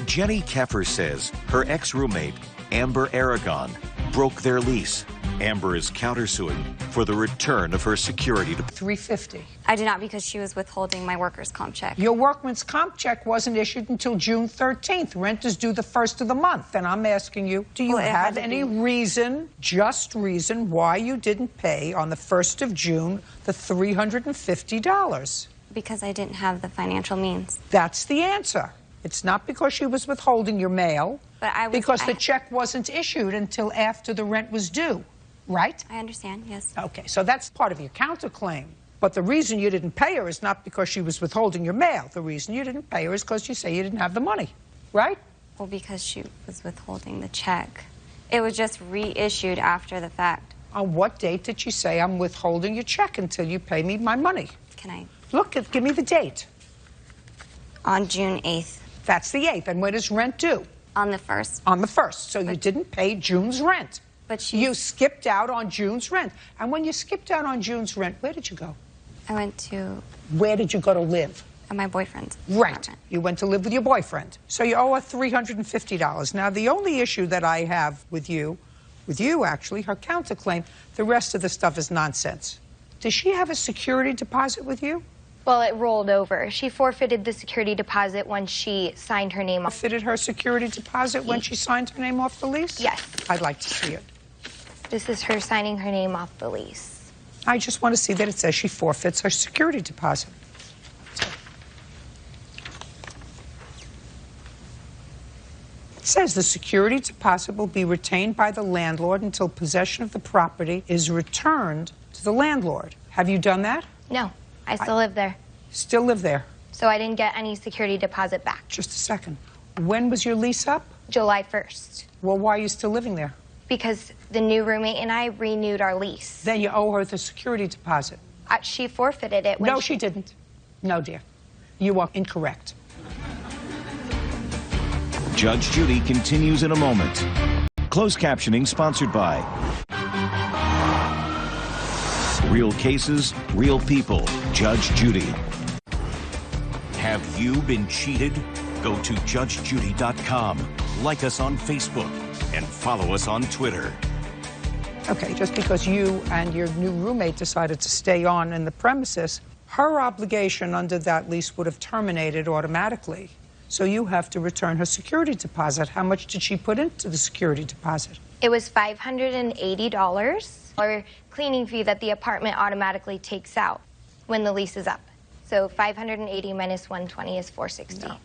Jenny Keffer says her ex-roommate, Amber Aragon, broke their lease. Amber is countersuing for the return of her security deposit. $350. I did not, because she was withholding my workers' comp check. Your workman's comp check wasn't issued until June 13th. Rent is due the 1st of the month. And I'm asking you, do you have any reason, just reason, why you didn't pay on the 1st of June the $350? Because I didn't have the financial means. That's the answer. It's not because she was withholding your mail. But Because the check wasn't issued until after the rent was due, right? I understand, yes. Okay, so that's part of your counterclaim. But the reason you didn't pay her is not because she was withholding your mail. The reason you didn't pay her is because you say you didn't have the money, right? Well, because she was withholding the check. It was just reissued after the fact. On what date did she say, I'm withholding your check until you pay me my money? Can I? Look, give me the date. On June 8th. That's the 8th. And when is rent due? On the 1st. On the 1st. So you didn't pay June's rent. But you skipped out on June's rent. And when you skipped out on June's rent, where did you go? I went to... Where did you go to live? At my boyfriend's Right. apartment. You went to live with your boyfriend. So you owe her $350. Now, the only issue that I have with you actually, her counterclaim, the rest of the stuff is nonsense. Does she have a security deposit with you? Well, it rolled over. She forfeited the security deposit when she signed her name off. Forfeited her security deposit when she signed her name off the lease? Yes. I'd like to see it. This is her signing her name off the lease. I just want to see that it says she forfeits her security deposit. It says the security deposit will be retained by the landlord until possession of the property is returned to the landlord. Have you done that? No, I still live there. Still live there? So I didn't get any security deposit back. Just a second. When was your lease up? July 1st. Well, why are you still living there? Because the new roommate and I renewed our lease. Then you owe her the security deposit. She forfeited it. When No, she didn't. No, dear. You are incorrect. Judge Judy continues in a moment. Closed captioning sponsored by Real Cases, Real People. Judge Judy. Have you been cheated? Go to judgejudy.com. Like us on Facebook and follow us on Twitter. Okay, just because you and your new roommate decided to stay on in the premises, her obligation under that lease would have terminated automatically. So you have to return her security deposit. How much did she put into the security deposit? It was $580, or cleaning fee that the apartment automatically takes out when the lease is up. So 580 minus 120 is 460. No.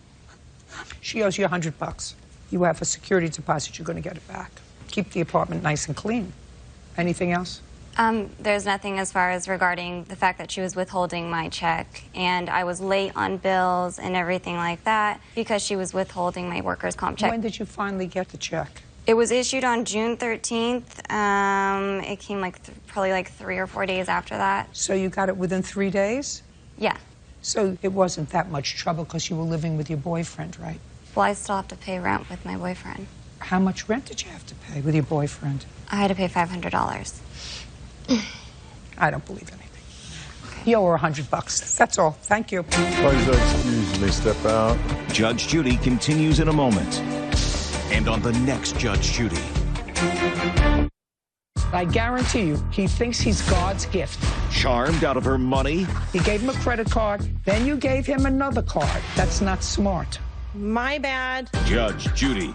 She owes you $100. You have a security deposit, you're going to get it back. Keep the apartment nice and clean. Anything else? There's nothing as far as regarding the fact that she was withholding my check, and I was late on bills and everything like that because she was withholding my workers' comp check. When did you finally get the check? It was issued on June 13th. It came probably like 3 or 4 days after that. So you got it within 3 days? Yeah. So it wasn't that much trouble because you were living with your boyfriend, right? Well, I still have to pay rent with my boyfriend. How much rent did you have to pay with your boyfriend? I had to pay $500. I don't believe anything. Okay. You owe her $100. That's all. Thank you. Please excuse me. Step out. Judge Judy continues in a moment. And on the next Judge Judy. I guarantee you, he thinks he's God's gift. Charmed out of her money? You gave him a credit card, then you gave him another card. That's not smart. My bad. Judge Judy.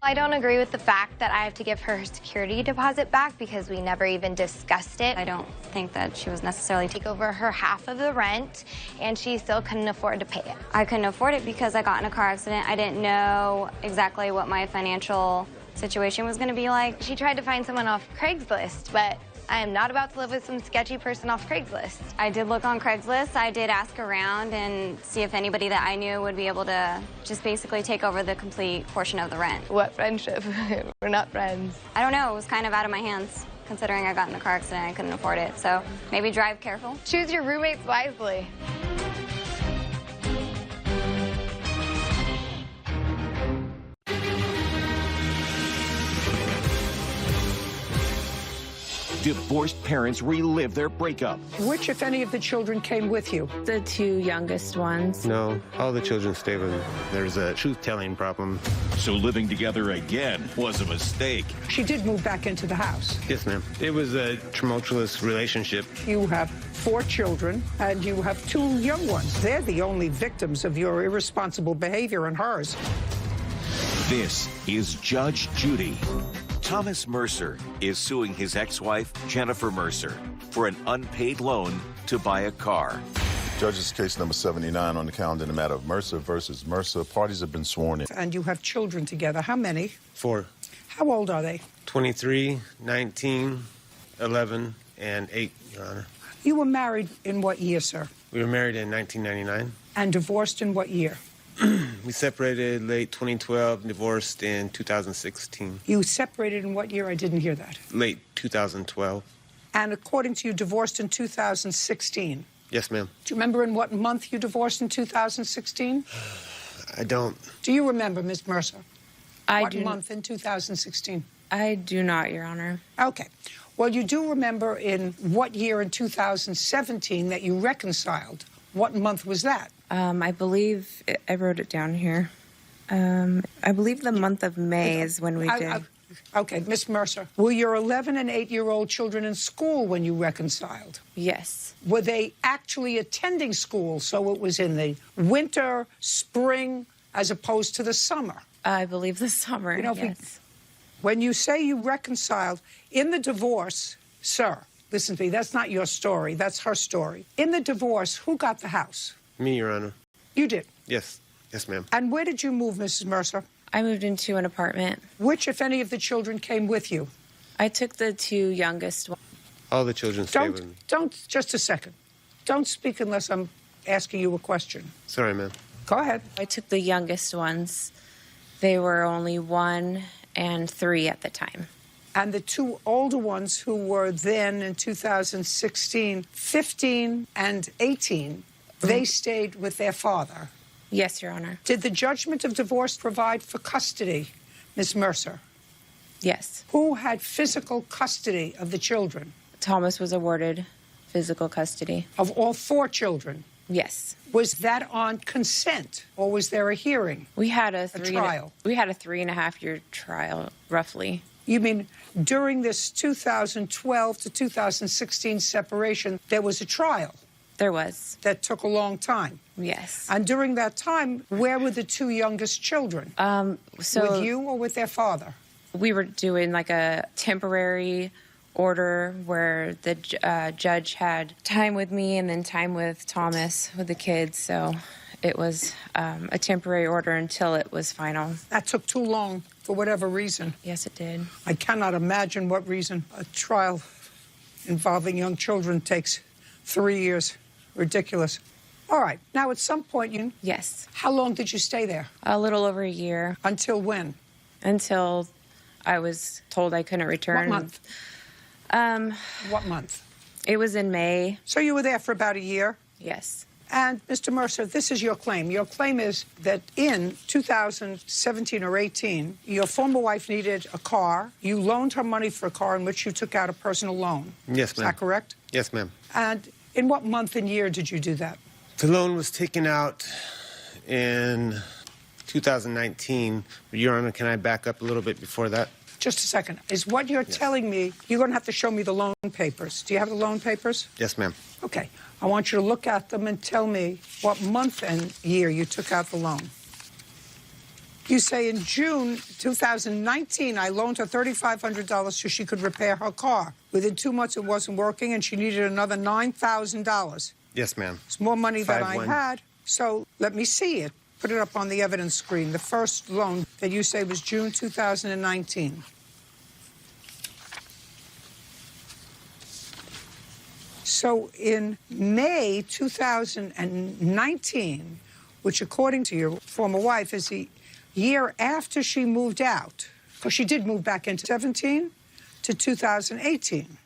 I don't agree with the fact that I have to give her security deposit back because we never even discussed it. I don't think that she was necessarily take over her half of the rent, and she still couldn't afford to pay it. I couldn't afford it because I got in a car accident. I didn't know exactly what my financial situation was going to be like. She tried to find someone off Craigslist, but I am not about to live with some sketchy person off Craigslist. I did look on Craigslist. I did ask around and see if anybody that I knew would be able to just basically take over the complete portion of the rent. What friendship? We're not friends. I don't know. It was kind of out of my hands, considering I got in a car accident. I couldn't afford it. So maybe drive careful. Choose your roommates wisely. Divorced parents relive their breakup. Which, if any, of the children came with you? The 2 youngest ones. No, all the children stay with me. There's a truth-telling problem. So living together again was a mistake. She did move back into the house. Yes, ma'am. It was a tumultuous relationship. You have 4 children, and you have 2 young ones. They're the only victims of your irresponsible behavior and hers. This is Judge Judy. Thomas Mercer is suing his ex-wife, Jennifer Mercer, for an unpaid loan to buy a car. Judges, case number 79 on the calendar in the matter of Mercer versus Mercer. Parties have been sworn in. And you have children together. How many? 4. How old are they? 23, 19, 11, and 8, Your Honor. You were married in what year, sir? We were married in 1999. And divorced in what year? We separated late 2012, divorced in 2016. You separated in what year? I didn't hear that. Late 2012. And according to you, divorced in 2016. Yes, ma'am. Do you remember in what month you divorced in 2016? I don't. Do you remember, Ms. Mercer? I do. What month in 2016? I do not, Your Honor. Okay. Well, you do remember in what year in 2017 that you reconciled. What month was that? I believe, I wrote it down here. I believe the month of May is when we did. Okay, Miss Mercer, were your 11 and 8-year-old children in school when you reconciled? Yes. Were they actually attending school, so it was in the winter, spring, as opposed to the summer? I believe the summer, yes. When you say you reconciled, in the divorce, sir, listen to me, that's not your story, that's her story. In the divorce, who got the house? Me, Your Honor. You did? Yes. Yes, ma'am. And where did you move, Mrs. Mercer? I moved into an apartment. Which, if any, of the children came with you? I took the 2 youngest ones. All the children stayed with me. Just a second. Don't speak unless I'm asking you a question. Sorry, ma'am. Go ahead. I took the youngest ones. They were only 1 and 3 at the time. And the 2 older ones who were then in 2016, 15 and 18, they stayed with their father. Yes, Your Honor. Did the judgment of divorce provide for custody, Ms. Mercer? Yes. Who had physical custody of the children? Thomas was awarded physical custody. Of all 4 children? Yes. Was that on consent, or was there a hearing? We had a trial. We had a 3.5-year trial, roughly. You mean during this 2012 to 2016 separation, there was a trial? There was. That took a long time? Yes. And during that time, where were the 2 youngest children? With you or with their father? We were doing like a temporary order where the judge had time with me and then time with Thomas, with the kids. So it was a temporary order until it was final. That took too long for whatever reason. Yes, it did. I cannot imagine what reason a trial involving young children takes 3 years. Ridiculous. All right. Now, at some point, you... Yes. How long did you stay there? A little over a year. Until when? Until I was told I couldn't return. What month? What month? It was in May. So you were there for about a year? Yes. And, Mr. Mercer, this is your claim. Your claim is that in 2017 or 18, your former wife needed a car. You loaned her money for a car in which you took out a personal loan. Yes, ma'am. Is that correct? Yes, ma'am. And in what month and year did you do that? The loan was taken out in 2019. Your Honor, can I back up a little bit before that? Just a second. Is what you're telling me, you're going to have to show me the loan papers. Do you have the loan papers? Yes, ma'am. Okay. I want you to look at them and tell me what month and year you took out the loan. You say in June 2019, I loaned her $3,500 so she could repair her car. Within 2 months, it wasn't working, and she needed another $9,000. Yes, ma'am. It's more money than I 5-1. had. So let me see it. Put it up on the evidence screen. The first loan that you say was June 2019. So in May 2019, which according to your former wife is the year after she moved out, because she did move back into 17 to 2018.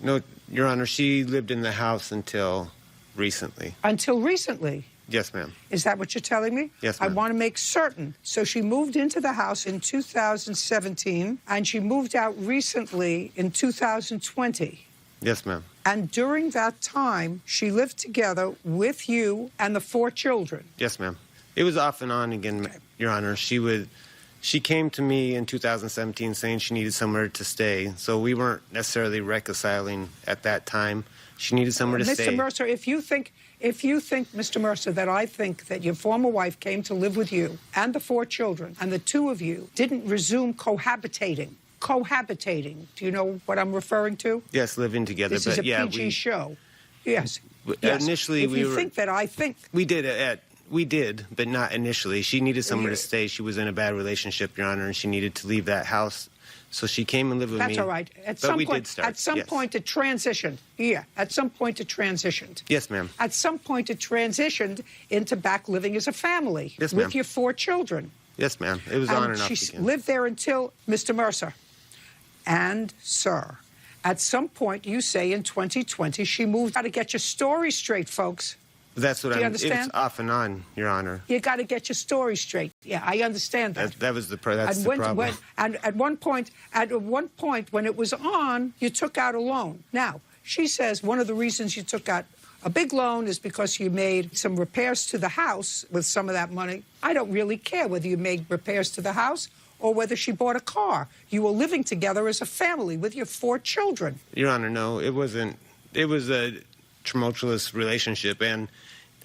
No, Your Honor, she lived in the house until recently. Until recently? Yes, ma'am. Is that what you're telling me? Yes, I ma'am. want to make certain. So she moved into the house in 2017, and she moved out recently in 2020. Yes, ma'am. And during that time, she lived together with you and the 4 children. Yes, ma'am. It was off and on again, Your Honor. She came to me in 2017 saying she needed somewhere to stay. So we weren't necessarily reconciling at that time. She needed somewhere to stay. Mr. Mercer, if you think, Mr. Mercer, that I think that your former wife came to live with you and the 4 children, and the 2 of you didn't resume cohabitating. Do you know what I'm referring to? Yes, living together. This is a PG show. Yes. Yes. Initially, if you think that I think we did, but not initially. She needed somewhere to stay. She was in a bad relationship, Your Honor, and she needed to leave that house. So she came and lived with me. That's all right. At some point, it transitioned. Yeah, at some point it transitioned. Yes, ma'am. At some point it transitioned into back living as a family. Yes, ma'am. With your 4 children. Yes, ma'am. It was on and off She again. lived there until Mr. Mercer. And, sir, at some point, you say in 2020, she moved. Got to get your story straight, folks. That's what Do you understand? It's off and on, Your Honor. You got to get your story straight. Yeah, I understand that. That's the problem. And at one point, when it was on, you took out a loan. Now, she says one of the reasons you took out a big loan is because you made some repairs to the house with some of that money. I don't really care whether you made repairs to the house or whether she bought a car. You were living together as a family with your 4 children. Your Honor, no, it wasn't. It was a tumultuous relationship, and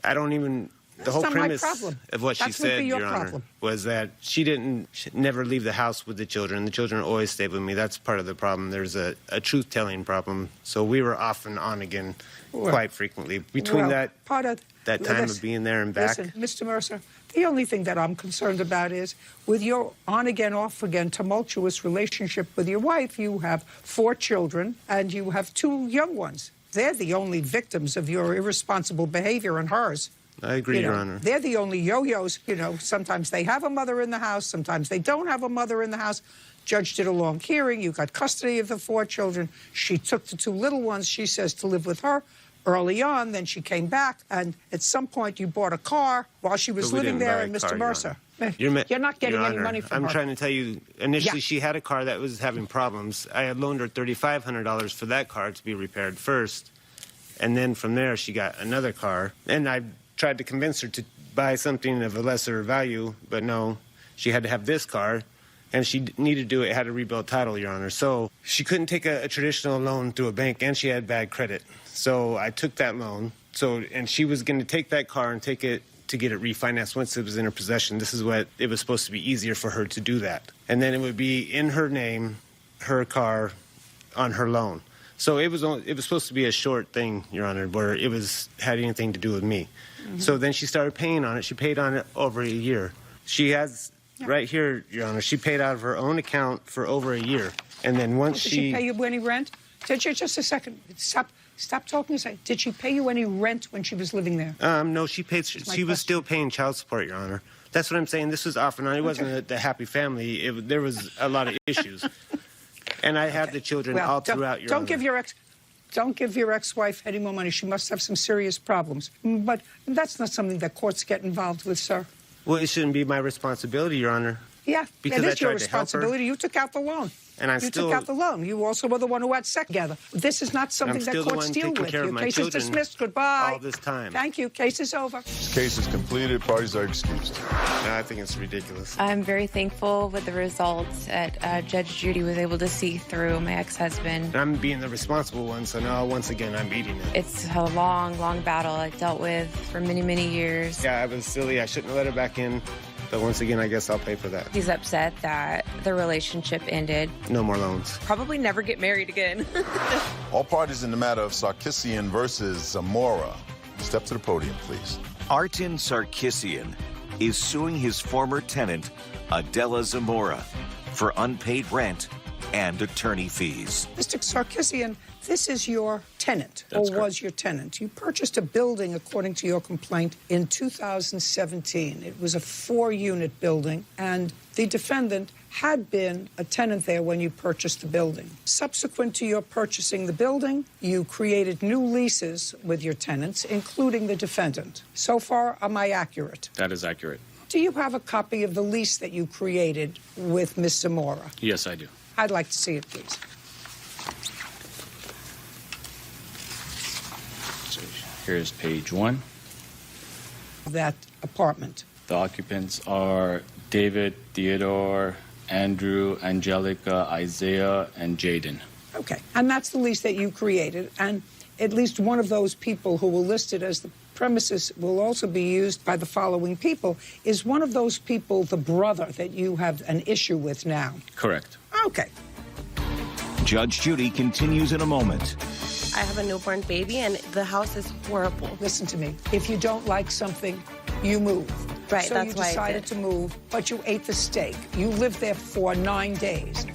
I don't even... The whole premise of what she said, Your Honor, was that she never leave the house with the children. The children always stayed with me. That's part of the problem. There's a truth-telling problem. So we were off and on again quite frequently. Between that time of being there and back. Listen, Mr. Mercer, the only thing that I'm concerned about is with your on-again, off-again tumultuous relationship with your wife, you have 4 children and you have 2 young ones. They're the only victims of your irresponsible behavior and hers. I agree, Your Honor. They're the only yo-yos. Sometimes they have a mother in the house. Sometimes they don't have a mother in the house. Judge did a long hearing. You got custody of the 4 children. She took the 2 little ones, she says, to live with her early on. Then she came back. And at some point, you bought a car while she was living there in Mr. Mercer. You're not getting any money from her. I'm trying to tell you, initially she had a car that was having problems. I had loaned her $3,500 for that car to be repaired first. And then from there, she got another car. And I tried to convince her to buy something of a lesser value, but no, she had to have this car, and she needed to do it, had a rebuild title, Your Honor. So she couldn't take a traditional loan through a bank, and she had bad credit. So I took that loan, and she was going to take that car and take it to get it refinanced once it was in her possession. This is what it was supposed to be easier for her to do that. And then it would be in her name, her car, on her loan. So it was supposed to be a short thing, Your Honor, where it had anything to do with me. Mm-hmm. So then she started paying on it. She paid on it over a year. She has, right here, Your Honor, she paid out of her own account for over a year. And then once Did she pay you any rent? Did you, just a second, stop talking a second. Did she pay you any rent when she was living there? No, she was still paying child support, Your Honor. That's what I'm saying. This was off and on. It wasn't the happy family. There was a lot of issues. And I had the children all throughout, Your Honor. Don't give your ex-wife any more money. She must have some serious problems. But that's not something that courts get involved with, sir. Well, it shouldn't be my responsibility, Your Honor. Yeah, because it is your responsibility. You took out the loan. And you took out the loan. You also were the one who had sex together. This is not something that courts deal with. Your case is dismissed. Goodbye. All this time. Thank you. Case is over. This case is completed. Parties are excused. No, I think it's ridiculous. I'm very thankful with the results that Judge Judy was able to see through my ex-husband. I'm being the responsible one, so now once again I'm eating it. It's a long, long battle I dealt with for many, many years. Yeah, I was silly. I shouldn't have let her back in. But once again, I guess I'll pay for that. He's upset that the relationship ended. No more loans. Probably never get married again. All parties in the matter of Sarkisian versus Zamora. Step to the podium, please. Artin Sarkisian is suing his former tenant, Adela Zamora, for unpaid rent and attorney fees. Mr. Sarkisian, this is your tenant, was your tenant. You purchased a building, according to your complaint, in 2017. It was a 4-unit building, and the defendant had been a tenant there when you purchased the building. Subsequent to your purchasing the building, you created new leases with your tenants, including the defendant. So far, am I accurate? That is accurate. Do you have a copy of the lease that you created with Ms. Zamora? Yes, I do. I'd like to see it, please. So here's page 1. That apartment. The occupants are David, Theodore, Andrew, Angelica, Isaiah, and Jaden. Okay, and that's the lease that you created, and at least one of those people who were listed as the premises will also be used by the following people. Is one of those people the brother that you have an issue with now? Correct. Okay. Judge Judy continues in a moment. I have a newborn baby, and the house is horrible. Listen to me. If you don't like something, you move. Right, so that's you why I decided did. to move, but you ate the steak. You lived there for 9 days.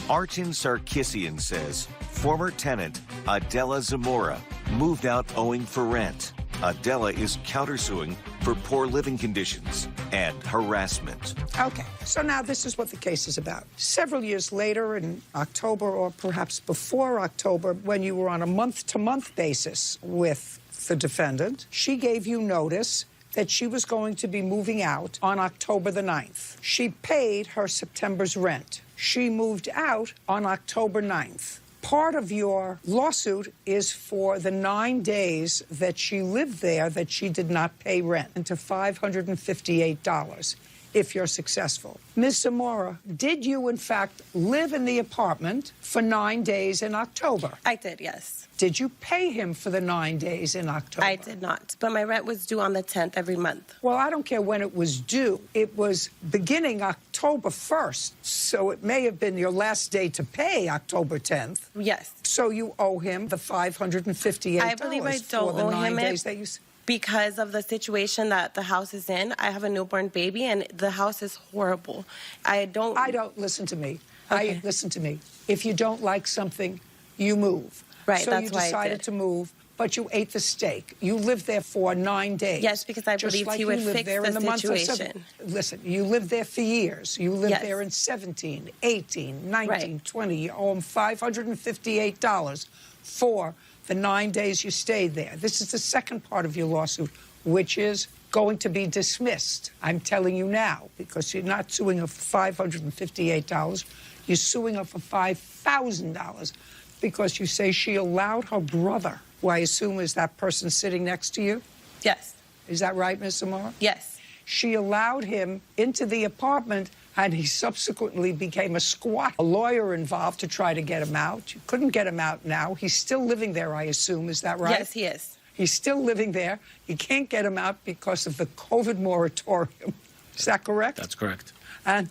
Artin Sarkissian says former tenant Adela Zamora moved out owing for rent. Adela is countersuing for poor living conditions and harassment. Okay, so now this is what the case is about. Several years later, in October or perhaps before October, when you were on a month-to-month basis with the defendant, she gave you notice that she was going to be moving out on October the 9th. She paid her September's rent. She moved out on October 9th. Part of your lawsuit is for the 9 days that she lived there that she did not pay rent, and to $558 if you're successful. Ms. Zamora, did you, in fact, live in the apartment for 9 days in October? I did, yes. Did you pay him for the 9 days in October? I did not, but my rent was due on the 10th every month. Well, I don't care when it was due. It was beginning October 1st, so it may have been your last day to pay, October 10th. Yes. So you owe him the $558 I believe I don't for the owe 9 him days it that you... because of the situation that the house is in. I have a newborn baby, and the house is horrible. I don't... Listen to me. Okay. Listen to me. If you don't like something, you move. Right, so that's why I you decided did. to move, but you ate the steak. You lived there for 9 days. Yes, because I Just believed like he would you lived fix there the in the month of situation. Listen, you lived there for years. You lived Yes. there in 17, 18, 19, Right. 20. You owe him $558 for the 9 days you stayed there. This is the second part of your lawsuit, which is going to be dismissed. I'm telling you now, because you're not suing her for $558. You're suing her for $5,000 because you say she allowed her brother, who I assume is that person sitting next to you. Yes. Is that right, Ms. Zamora? Yes. She allowed him into the apartment, and he subsequently became a squat. A lawyer involved to try to get him out. You couldn't get him out now. He's still living there, I assume. Is that right? Yes, he is. He's still living there. You can't get him out because of the COVID moratorium. Is that correct? That's correct. And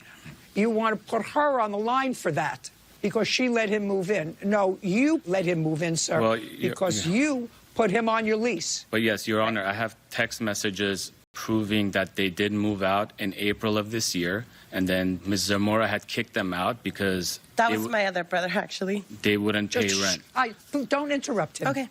you want to put her on the line for that because she let him move in. No, you let him move in, sir, Well, because you put him on your lease. But yes, Your Honor, I have text messages proving that they did move out in April of this year, and then Ms. Zamora had kicked them out because That was my other brother, actually. they wouldn't pay rent. Don't interrupt him. Okay.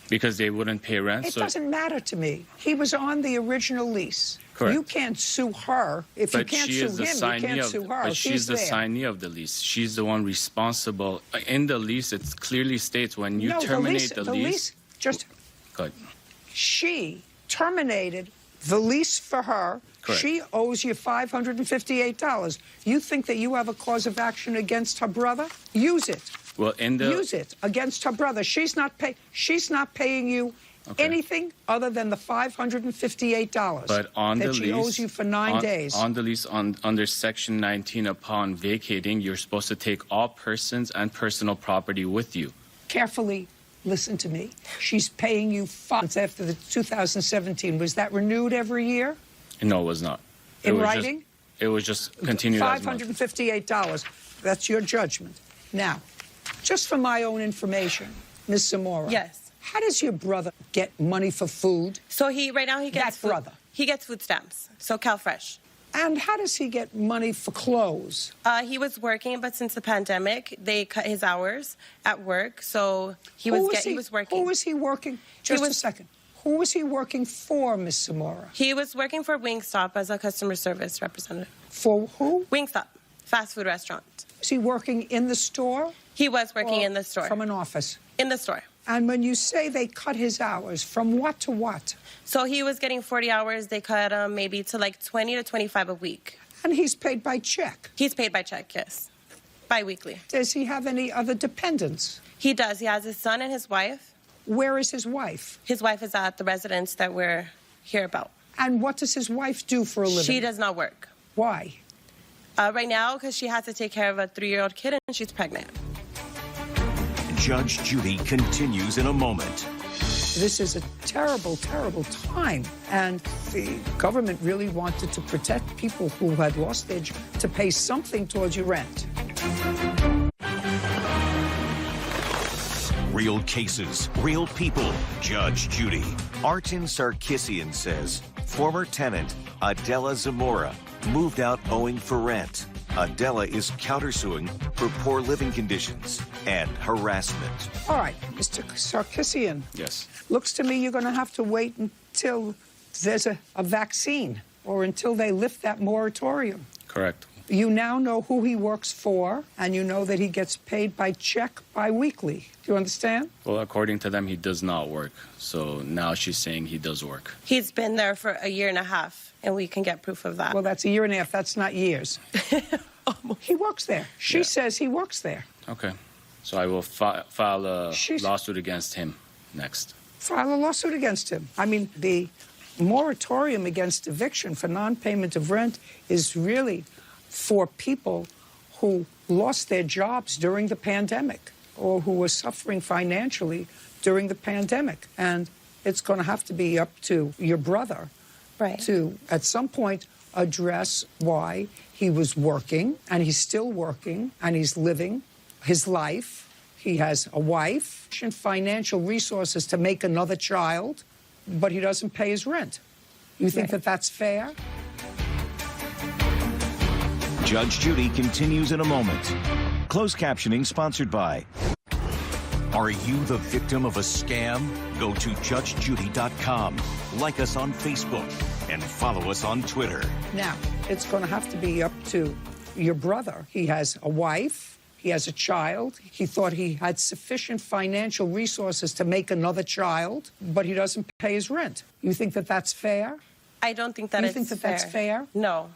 Because they wouldn't pay rent. It so doesn't matter to me. He was on the original lease. Correct. You can't sue her. If you But can't she sue is the him, you signee can't of, sue her. but she's the there. signee of the lease. She's the one responsible. In the lease, it clearly states when you No, terminate the lease. Just Good. she terminated the lease for her. Correct. She owes you $558. You think that you have a cause of action against her brother? Use it. Well, in the Use it against her brother. She's not paying you anything other than the $558 But on that the she lease, owes you for 9 days. On the lease, under Section 19, upon vacating, you're supposed to take all persons and personal property with you. Carefully listen to me. She's paying you funds after the 2017. Was that renewed every year? No, it was not. It In was writing? It was just continued as month. $558. That's your judgment. Now, just for my own information, Ms. Zamora. Yes. How does your brother get money for food? So right now he gets That brother. He gets food stamps. So CalFresh. And how does he get money for clothes? He was working, but since the pandemic, they cut his hours at work. So he was working. Who was he working? Just a second. Who was he working for, Ms. Zamora? He was working for Wingstop as a customer service representative. For who? Wingstop, fast food restaurant. Was he working in the store? He was working in the store. From an office? In the store. And when you say they cut his hours, from what to what? So he was getting 40 hours. They cut him maybe to like 20 to 25 a week. And he's paid by check? He's paid by check, yes. Bi-weekly. Does he have any other dependents? He does. He has his son and his wife. Where is his wife? His wife is at the residence that we're here about. And what does his wife do for a living? She does not work. Why? Right now, because she has to take care of a 3-year-old kid and she's pregnant. Judge Judy continues in a moment. This is a terrible, terrible time. And the government really wanted to protect people who had lost their job, to pay something towards your rent. Real cases, real people. Judge Judy. Artin Sarkissian says former tenant Adela Zamora moved out owing for rent. Adela is countersuing for poor living conditions and harassment. All right, Mr. Sarkissian. Yes. Looks to me you're going to have to wait until there's a vaccine or until they lift that moratorium. Correct. You now know who he works for, and you know that he gets paid by check bi-weekly. Do you understand? Well, according to them, he does not work. So now she's saying he does work. He's been there for a year and a half, and we can get proof of that. Well, that's a year and a half. That's not years. He works there. She says he works there. Okay. So I will file a lawsuit against him next. File a lawsuit against him. I mean, the moratorium against eviction for non-payment of rent is really for people who lost their jobs during the pandemic or who were suffering financially during the pandemic. And it's going to have to be up to your brother to, at some point, address why he was working, and he's still working, and he's living his life. He has a wife and financial resources to make another child, but he doesn't pay his rent. You think that that's fair? Judge Judy continues in a moment. Closed captioning sponsored by... Are you the victim of a scam? Go to judgejudy.com, like us on Facebook, and follow us on Twitter. Now, it's going to have to be up to your brother. He has a wife. He has a child. He thought he had sufficient financial resources to make another child, but he doesn't pay his rent. You think that that's fair? I don't think that you it's think that fair. That's fair? No.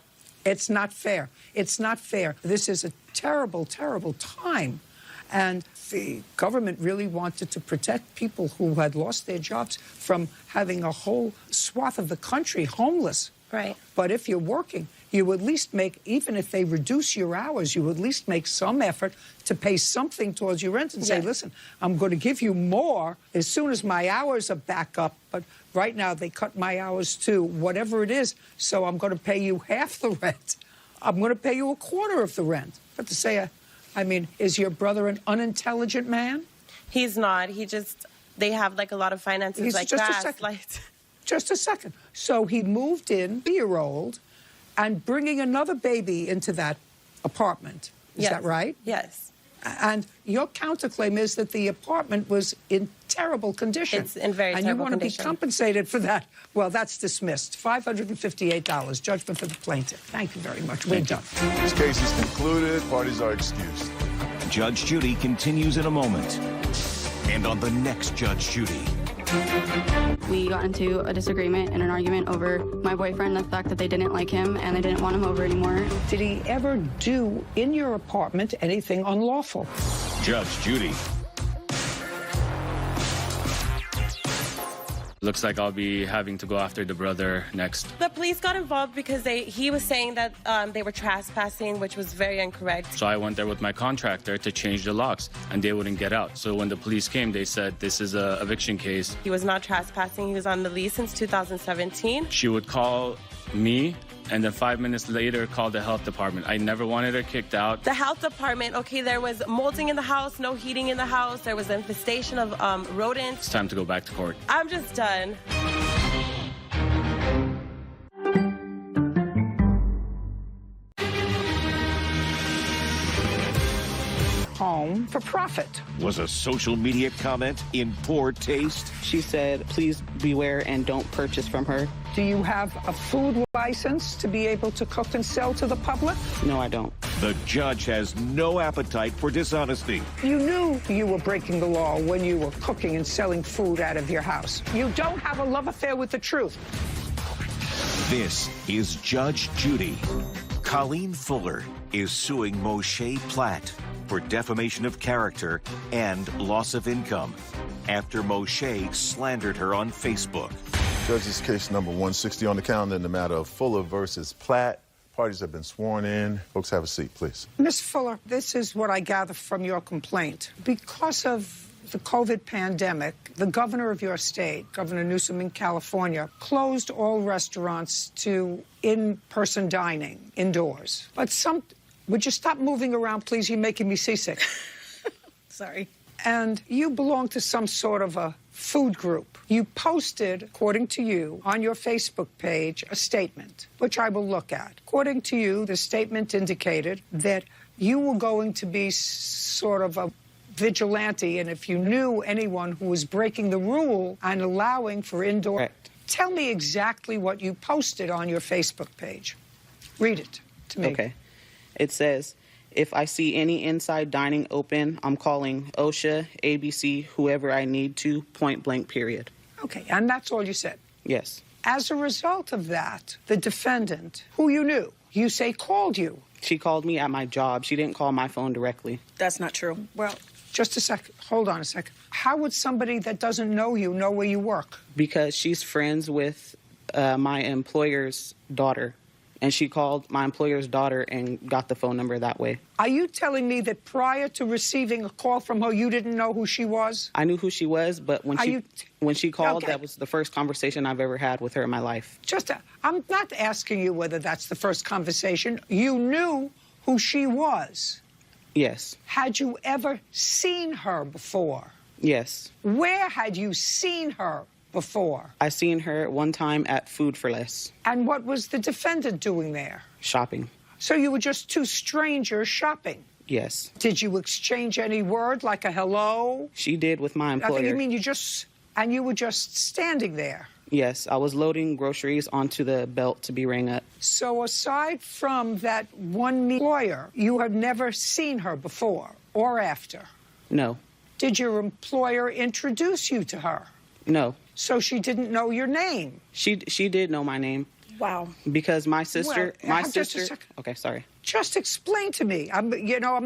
It's not fair. It's not fair. This is a terrible, terrible time. And the government really wanted to protect people who had lost their jobs from having a whole swath of the country homeless. Right. But if you're working, you at least make, even if they reduce your hours, you at least make some effort to pay something towards your rent and say, listen, I'm going to give you more as soon as my hours are back up. But right now they cut my hours to whatever it is, so I'm going to pay you half the rent. I'm going to pay you a quarter of the rent. But to say, I mean, is your brother an unintelligent man? He's not. They have like a lot of finances like that. Just a second. So he moved in, 3-year-old, and bringing another baby into that apartment. Is that right? Yes. And your counterclaim is that the apartment was in terrible condition. It's in very terrible condition. And you want to be compensated for that. Well, that's dismissed. $558. Judgment for the plaintiff. Thank you very much. We're done. This case is concluded. Parties are excused. Judge Judy continues in a moment. And on the next Judge Judy. We got into a disagreement and an argument over my boyfriend, the fact that they didn't like him and they didn't want him over anymore. Did he ever do in your apartment anything unlawful? Judge Judy. Looks like I'll be having to go after the brother next. The police got involved because he was saying that they were trespassing, which was very incorrect. So I went there with my contractor to change the locks, and they wouldn't get out. So when the police came, they said, this is an eviction case. He was not trespassing. He was on the lease since 2017. She would call me, and then 5 minutes later, call the health department. I never wanted her kicked out. The health department, okay, there was molding in the house, no heating in the house. There was an infestation of rodents. It's time to go back to court. I'm just done. Home for profit. Was a social media comment in poor taste? She said, please beware and don't purchase from her. Do you have a food license to be able to cook and sell to the public? No, I don't. The judge has no appetite for dishonesty. You knew you were breaking the law when you were cooking and selling food out of your house. You don't have a love affair with the truth. This is Judge Judy. Colleen Fuller is suing Moshe Platt for defamation of character and loss of income after Moshe slandered her on Facebook. Judge's case number 160 on the calendar in the matter of Fuller versus Platt. Parties have been sworn in. Folks, have a seat, please. Miss Fuller, this is what I gather from your complaint. Because of the COVID pandemic, the governor of your state, Governor Newsom in California, closed all restaurants to in-person dining indoors. But would you stop moving around, please? You're making me seasick. Sorry. And you belong to some sort of a food group. You posted, according to you, on your Facebook page, a statement, which I will look at. According to you, the statement indicated that you were going to be sort of a vigilante, and if you knew anyone who was breaking the rule and allowing for indoor... Correct. Tell me exactly what you posted on your Facebook page. Read it to me. Okay. It says, if I see any inside dining open, I'm calling OSHA, ABC, whoever I need to, point blank, period. Okay, and that's all you said? Yes. As a result of that, the defendant, who you knew, you say called you. She called me at my job. She didn't call my phone directly. That's not true. Well, just a second. Hold on a second. How would somebody that doesn't know you know where you work? Because she's friends with my employer's daughter. And she called my employer's daughter and got the phone number that way. Are you telling me that prior to receiving a call from her, you didn't know who she was? I knew who she was, but when she called, Okay. that was the first conversation I've ever had with her in my life. I'm not asking you whether that's the first conversation. You knew who she was. Yes. Had you ever seen her before? Yes. Where had you seen her before? I seen her one time at Food for Less. And what was the defendant doing there? Shopping. So you were just two strangers shopping? Yes. Did you exchange any word, like a hello? She did with my employer. You mean you were just standing there? Yes, I was loading groceries onto the belt to be rang up. So aside from that one employer, you had never seen her before or after? No. Did your employer introduce you to her? No. So she didn't know your name? She did know my name. Wow. Because my sister... Just a second. Okay, sorry. Just explain to me. I'm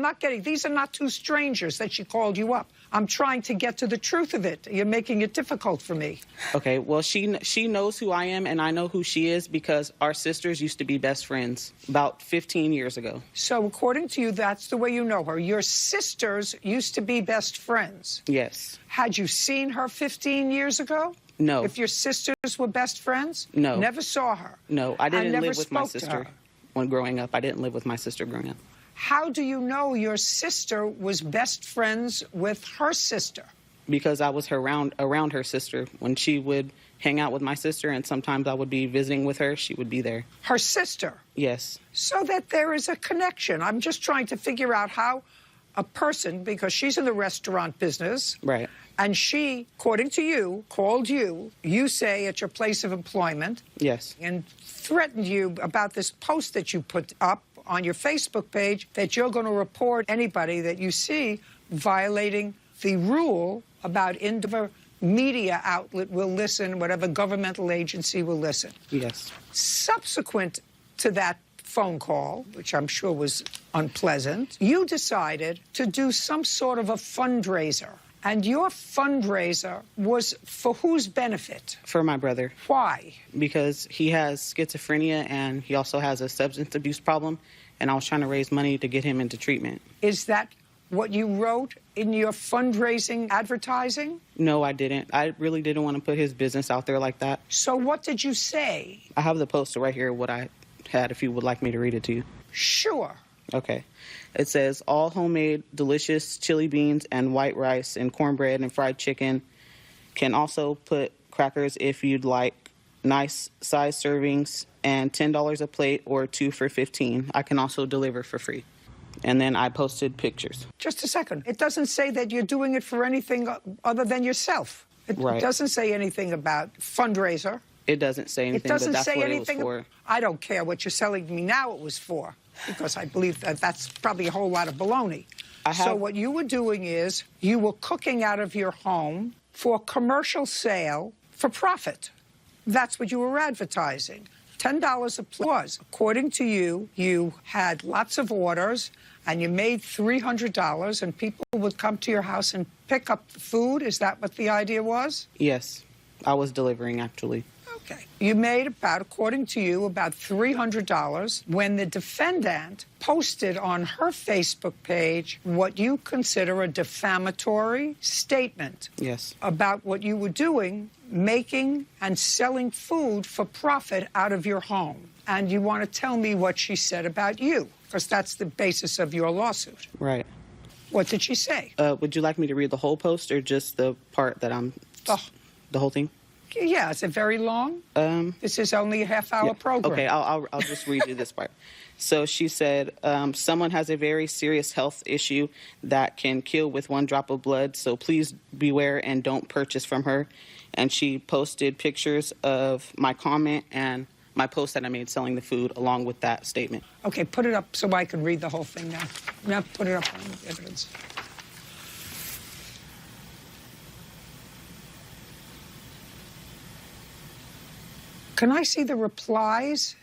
not getting... These are not two strangers that she called you up. I'm trying to get to the truth of it. You're making it difficult for me. Okay, well, she knows who I am, and I know who she is because our sisters used to be best friends about 15 years ago. So according to you, that's the way you know her. Your sisters used to be best friends. Yes. Had you seen her 15 years ago? No. If your sisters were best friends? No. Never saw her? No, I didn't never live with my spoke to sister her? when growing up. I didn't live with my sister growing up. How do you know your sister was best friends with her sister? Because I was around her sister. When she would hang out with my sister and sometimes I would be visiting with her, she would be there. Her sister? Yes. So that there is a connection. I'm just trying to figure out how a person, because she's in the restaurant business. Right. And she, according to you, called you, you say, at your place of employment. Yes. And threatened you about this post that you put up on your Facebook page that you're going to report anybody that you see violating the rule about whatever media outlet will listen, whatever governmental agency will listen. Yes. Subsequent to that phone call, which I'm sure was unpleasant, you decided to do some sort of a fundraiser. And your fundraiser was for whose benefit? For my brother. Why? Because he has schizophrenia and he also has a substance abuse problem, and I was trying to raise money to get him into treatment. Is that what you wrote in your fundraising advertising? No, I didn't. I really didn't want to put his business out there like that. So what did you say? I have the poster right here, what I had, if you would like me to read it to you. Sure. Okay. It says, all homemade, delicious chili beans and white rice and cornbread and fried chicken. Can also put crackers if you'd like. Nice size servings and $10 a plate or 2 for $15. I can also deliver for free. And then I posted pictures. Just a second. It doesn't say that you're doing it for anything other than yourself. It doesn't say anything about fundraiser. It doesn't say anything, but that's what it was for. I don't care what you're telling me now it was for, because I believe that that's probably a whole lot of baloney. So what you were doing is you were cooking out of your home for commercial sale for profit. That's what you were advertising. $10 a plate was. According to you, you had lots of orders and you made $300 and people would come to your house and pick up the food. Is that what the idea was? Yes. I was delivering, actually. Okay. You made about, according to you, about $300 when the defendant posted on her Facebook page what you consider a defamatory statement. Yes. About what you were doing, making and selling food for profit out of your home. And you want to tell me what she said about you, because that's the basis of your lawsuit. Right. What did she say? Would you like me to read the whole post or just the part that the whole thing? Yeah, is it very long? This is only a half-hour program. Okay, I'll just read you this part. So she said, someone has a very serious health issue that can kill with one drop of blood, so please beware and don't purchase from her. And she posted pictures of my comment and my post that I made selling the food along with that statement. Okay, put it up so I can read the whole thing now. Now put it up on evidence. Can I see the replies?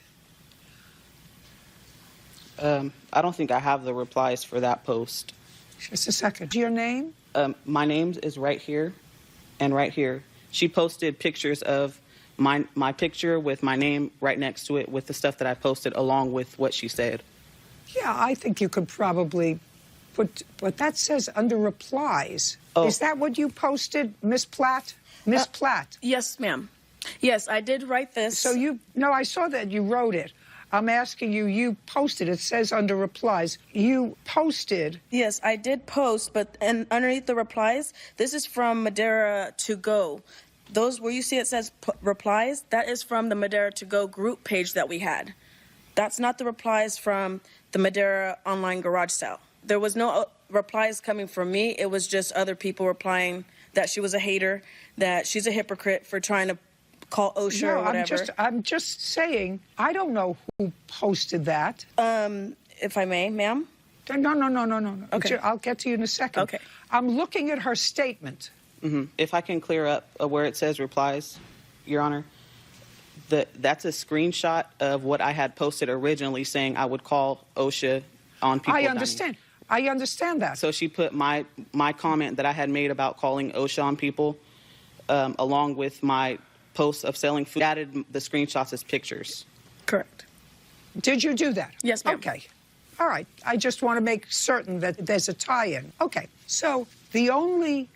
I don't think I have the replies for that post. Just a second. Your name? My name is right here and right here. She posted pictures of my picture with my name right next to it with the stuff that I posted along with what she said. Yeah, I think you could probably put, but that says under replies. Oh. Is that what you posted, Miss Platt? Miss Platt? Yes, ma'am. Yes, I did write this. So no, I saw that you wrote it. I'm asking you, you posted, it says under replies, you posted. Yes, I did post, but underneath the replies, this is from Madeira to Go. Those where you see it says replies, that is from the Madeira to Go group page that we had. That's not the replies from the Madeira online garage sale. There was no replies coming from me. It was just other people replying that she was a hater, that she's a hypocrite for trying to call OSHA or whatever. I'm just saying, I don't know who posted that. If I may, ma'am? No. Okay. I'll get to you in a second. Okay. I'm looking at her statement. Mm-hmm. If I can clear up where it says replies, Your Honor, that's a screenshot of what I had posted originally saying I would call OSHA on people. I understand. I understand that. So she put my comment that I had made about calling OSHA on people along with my post of selling food, added the screenshots as pictures. Correct. Did you do that? Yes, ma'am. Okay. All right. I just want to make certain that there's a tie-in. Okay. So the only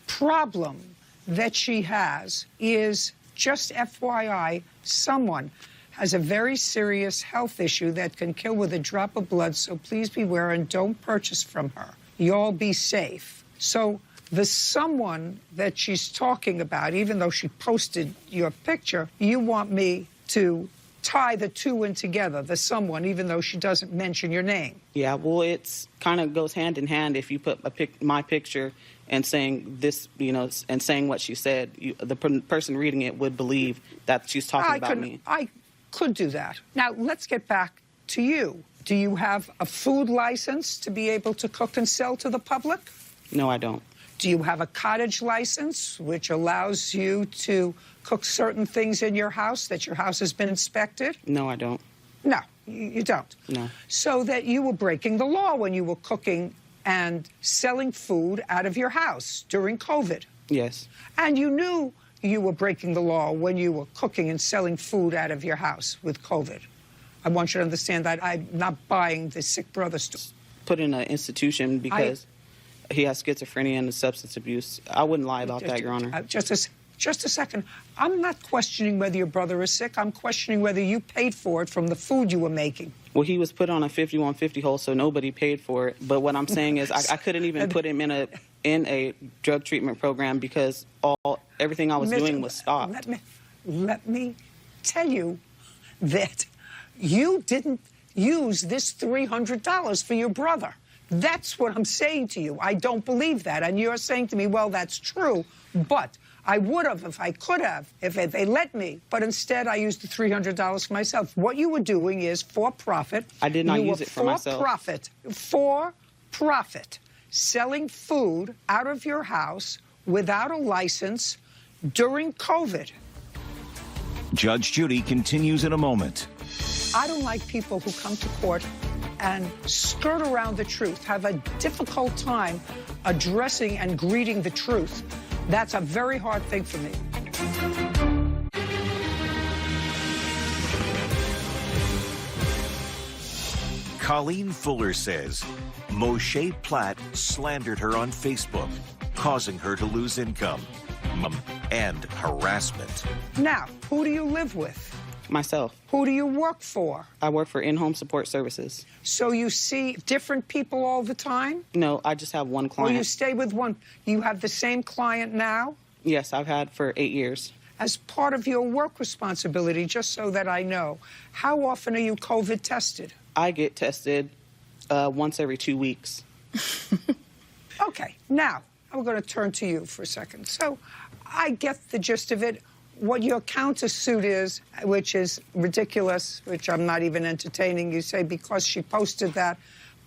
problem that she has is, just FYI, someone has a very serious health issue that can kill with a drop of blood, so please beware and don't purchase from her. Y'all be safe. So the someone that she's talking about, even though she posted your picture, you want me to tie the two in together, the someone, even though she doesn't mention your name. Yeah, well, it's kind of goes hand in hand. If you put my picture and saying this, and saying what she said, the person reading it would believe that she's talking about me. I could do that. Now, let's get back to you. Do you have a food license to be able to cook and sell to the public? No, I don't. Do you have a cottage license, which allows you to cook certain things in your house, that your house has been inspected? No, I don't. No, you don't. No. So that you were breaking the law when you were cooking and selling food out of your house during COVID. Yes. And you knew you were breaking the law when you were cooking and selling food out of your house with COVID. I want you to understand that I'm not buying the sick brother story. Put in an institution because he has schizophrenia and substance abuse. I wouldn't lie about that, Your Honor. Just a second. I'm not questioning whether your brother is sick. I'm questioning whether you paid for it from the food you were making. Well, he was put on a 5150 hold, so nobody paid for it. But what I'm saying is I couldn't even put him in a drug treatment program because everything I was doing was stopped. Let me tell you that you didn't use this $300 for your brother. That's what I'm saying to you. I don't believe that. And you're saying to me, well, that's true, but I would have if I could have, if they let me. But instead, I used the $300 for myself. What you were doing is for profit. I did not use it for myself. For profit, selling food out of your house without a license during COVID. Judge Judy continues in a moment. I don't like people who come to court and skirt around the truth, have a difficult time addressing and greeting the truth. That's a very hard thing for me. Colleen Fuller says Moshe Platt slandered her on Facebook, causing her to lose income and harassment. Now, who do you live with? Myself. Who do you work for? I work for in-home support services. So you see different people all the time? No, I just have one client. Or you stay with one. You have the same client now? Yes, I've had for 8 years. As part of your work responsibility, just so that I know, how often are you COVID tested? I get tested once every 2 weeks. Okay, now, I'm going to turn to you for a second. So I get the gist of it. What your countersuit is, which is ridiculous, which I'm not even entertaining, you say because she posted that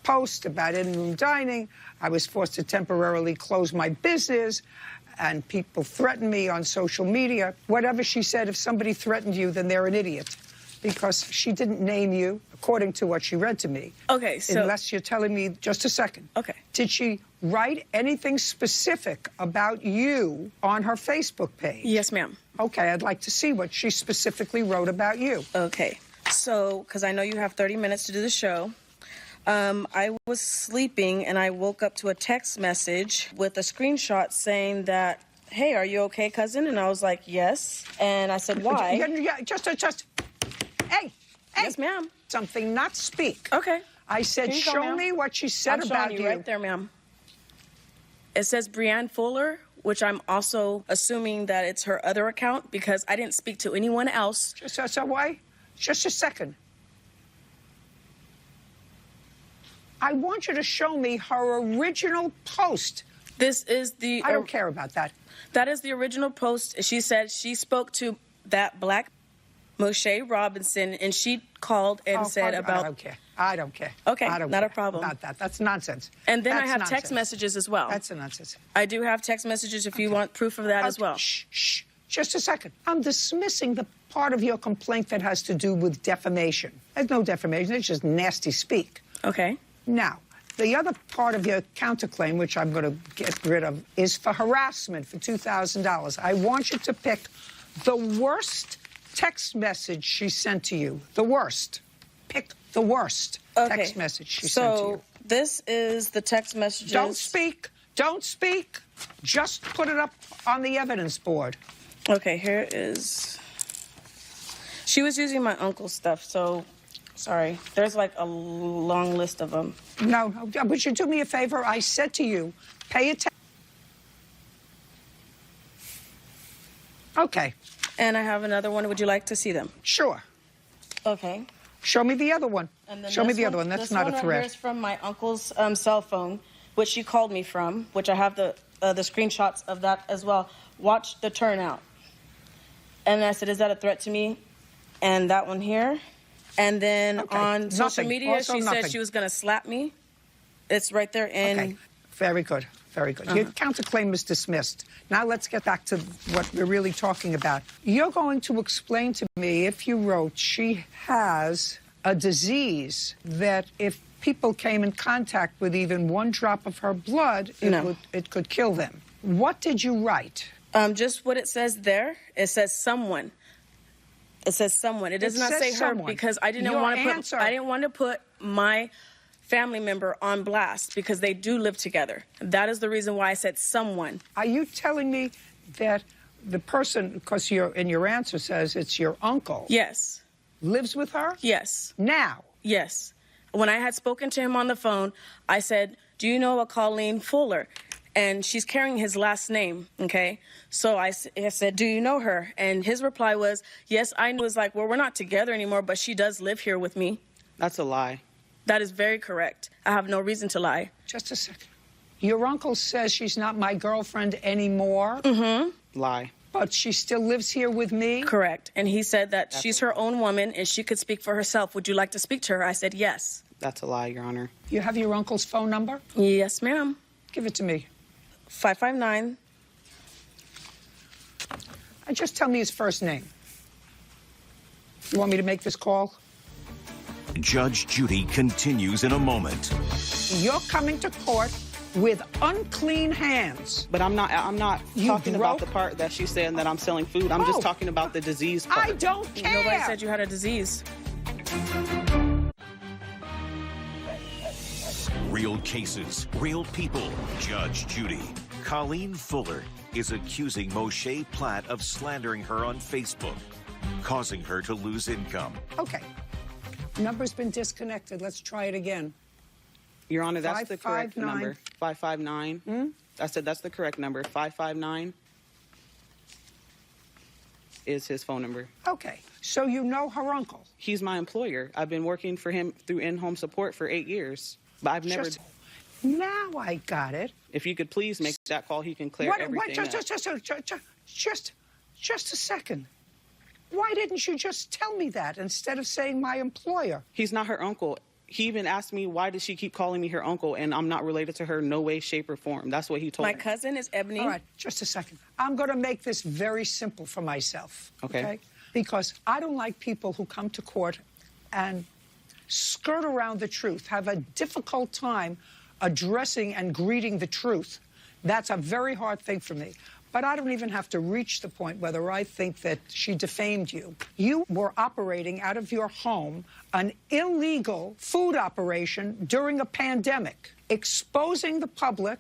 post about in-room dining, I was forced to temporarily close my business, and people threaten me on social media. Whatever she said, if somebody threatened you, then they're an idiot, because she didn't name you, according to what she read to me. Okay, so... Unless you're telling me, just a second. Okay. Did she write anything specific about you on her Facebook page? Yes, ma'am. Okay, I'd like to see what she specifically wrote about you. Okay, so, because I know you have 30 minutes to do the show, I was sleeping and I woke up to a text message with a screenshot saying that, hey, are you okay, cousin? And I was like, yes. And I said, why? Just, hey. Yes, ma'am. Something, not speak. Okay. I said, show me what she said about you. Right there, ma'am. It says Brianne Fuller, which I'm also assuming that it's her other account because I didn't speak to anyone else. So why? Just a second. I want you to show me her original post. This is the... I don't care about that. That is the original post. She said she spoke to that black Moshe Robinson, and she called and said about... I don't care. I don't care. Okay, I don't not care a problem. about that. That's nonsense. And then That's I have nonsense. text messages as well. That's a nonsense. I do have text messages if you want proof of that as well. Shh. Just a second. I'm dismissing the part of your complaint that has to do with defamation. There's no defamation. It's just nasty speak. Okay. Now, the other part of your counterclaim, which I'm going to get rid of, is for harassment for $2,000. I want you to pick the worst text message she sent to you. The worst. Pick the worst text message she sent to you. So this is the text messages. Don't speak. Don't speak. Just put it up on the evidence board. Okay, here is... She was using my uncle's stuff, so... Sorry. There's like a long list of them. No, would you do me a favor? I said to you, pay attention. Okay. And I have another one. Would you like to see them? Sure. Okay. Show me the other one. And then Show me the other one. That's not a threat. This one right here is from my uncle's cell phone, which she called me from, which I have the screenshots of that as well. Watch the turnout. And I said, is that a threat to me? And that one here. And then on social media, Also she nothing. said she was going to slap me. It's right there in... Okay. Very good. Very good. Your counterclaim is dismissed. Now let's get back to what we're really talking about. You're going to explain to me, if you wrote, she has a disease that if people came in contact with even one drop of her blood, it could kill them. What did you write? Just what it says there. It says someone. It says someone. It does not say her because I didn't want to put my family member on blast because they do live together. That is the reason why I said someone. Are you telling me that the person, because in your answer says it's your uncle? Yes. Lives with her? Yes. Now? Yes. When I had spoken to him on the phone, I said, do you know a Colleen Fuller? And she's carrying his last name, okay? So I said, do you know her? And his reply was, yes, I know. It was like, well, we're not together anymore, but she does live here with me. That's a lie. That is very correct. I have no reason to lie. Just a second. Your uncle says she's not my girlfriend anymore? Mm-hmm. Lie. But she still lives here with me? Correct. And he said that she's her own woman and she could speak for herself. Would you like to speak to her? I said yes. That's a lie, Your Honor. You have your uncle's phone number? Yes, ma'am. Give it to me. 559. And just tell me his first name. You want me to make this call? Judge Judy continues in a moment. You're coming to court with unclean hands. But I'm not talking about the part that she's saying that I'm selling food. I'm just talking about the disease part. I don't care. Nobody said you had a disease. cases, real people. Judge Judy. Colleen Fuller is accusing Moshe Platt of slandering her on Facebook, causing her to lose income. Okay. Number's been disconnected. Let's try it again. Your Honor, that's the correct number. 559. I said that's the correct number. 559 is his phone number. Okay. So you know her uncle? He's my employer. I've been working for him through in-home support for 8 years. But I've never... Now I got it. If you could please make that call, he can clear everything up. Just a second. Why didn't you just tell me that instead of saying my employer? He's not her uncle. He even asked me, why does she keep calling me her uncle, and I'm not related to her, no way, shape, or form. That's what he told me. My cousin is Ebony. All right, just a second. I'm going to make this very simple for myself. Okay? Because I don't like people who come to court and skirt around the truth, have a difficult time addressing and greeting the truth. That's a very hard thing for me. But I don't even have to reach the point whether I think that she defamed you. You were operating out of your home an illegal food operation during a pandemic, exposing the public.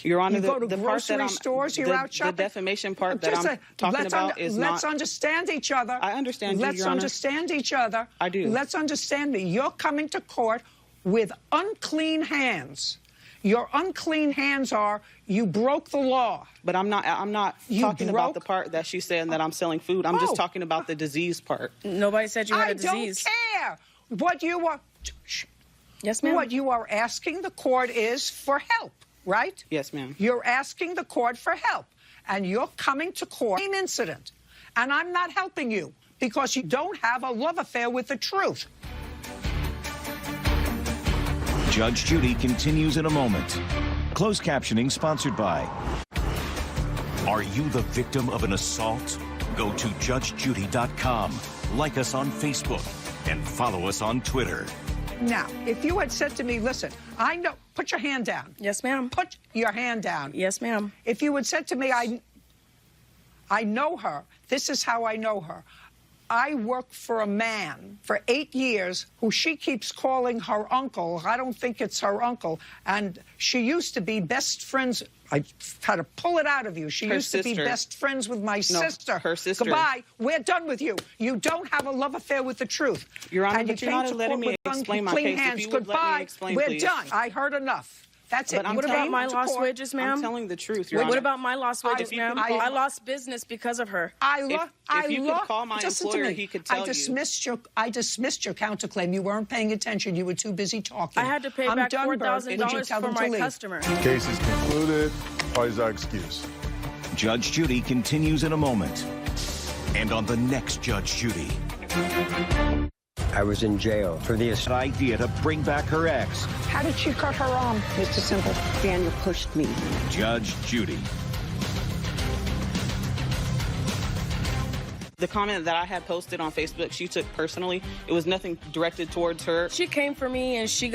Your Honor, you go to the grocery part that stores, you're out shopping. The defamation part that I'm talking about is not... Let's understand each other. I understand you, Let's Your Honor. understand each other. I do. Let's understand me. You're coming to court with unclean hands. Your unclean hands are you broke the law. But I'm not talking about the part that she's saying that I'm selling food. I'm just talking about the disease part. Nobody said you had a disease. I don't care. What you are... Yes, ma'am. What you are asking the court is for help, right? Yes, ma'am. You're asking the court for help. And you're coming to court. Same incident. And I'm not helping you because you don't have a love affair with the truth. Judge Judy continues in a moment. Closed captioning sponsored by... Are you the victim of an assault? Go to judgejudy.com, like us on Facebook, and follow us on Twitter. Now, if you had said to me, listen, I know... Put your hand down. Yes, ma'am. Put your hand down. Yes, ma'am. If you had said to me, I know her, this is how I know her. I worked for a man for 8 years who she keeps calling her uncle. I don't think it's her uncle. And she used to be best friends. I had to pull it out of you. She used to be best friends with my sister. Her sister. Goodbye. We're done with you. You don't have a love affair with the truth. Your Honor, and but you're not letting me explain my case. Hands. If you would let me explain, We're please. done. I heard enough. That's it. What about my lost wages, ma'am? I'm telling the truth, Your Honor. What about my lost wages, ma'am? I lost business because of her. If you could call my employer, he could tell you. I dismissed your counterclaim. You weren't paying attention. You were too busy talking. I had to pay back $4,000 for my customer. Case is concluded. Parties are excused. Judge Judy continues in a moment. And on the next Judge Judy. I was in jail for the idea to bring back her ex. How did she cut her arm, Mr. Simple? Daniel pushed me. Judge Judy. The comment that I had posted on Facebook, she took personally. It was nothing directed towards her. She came for me and she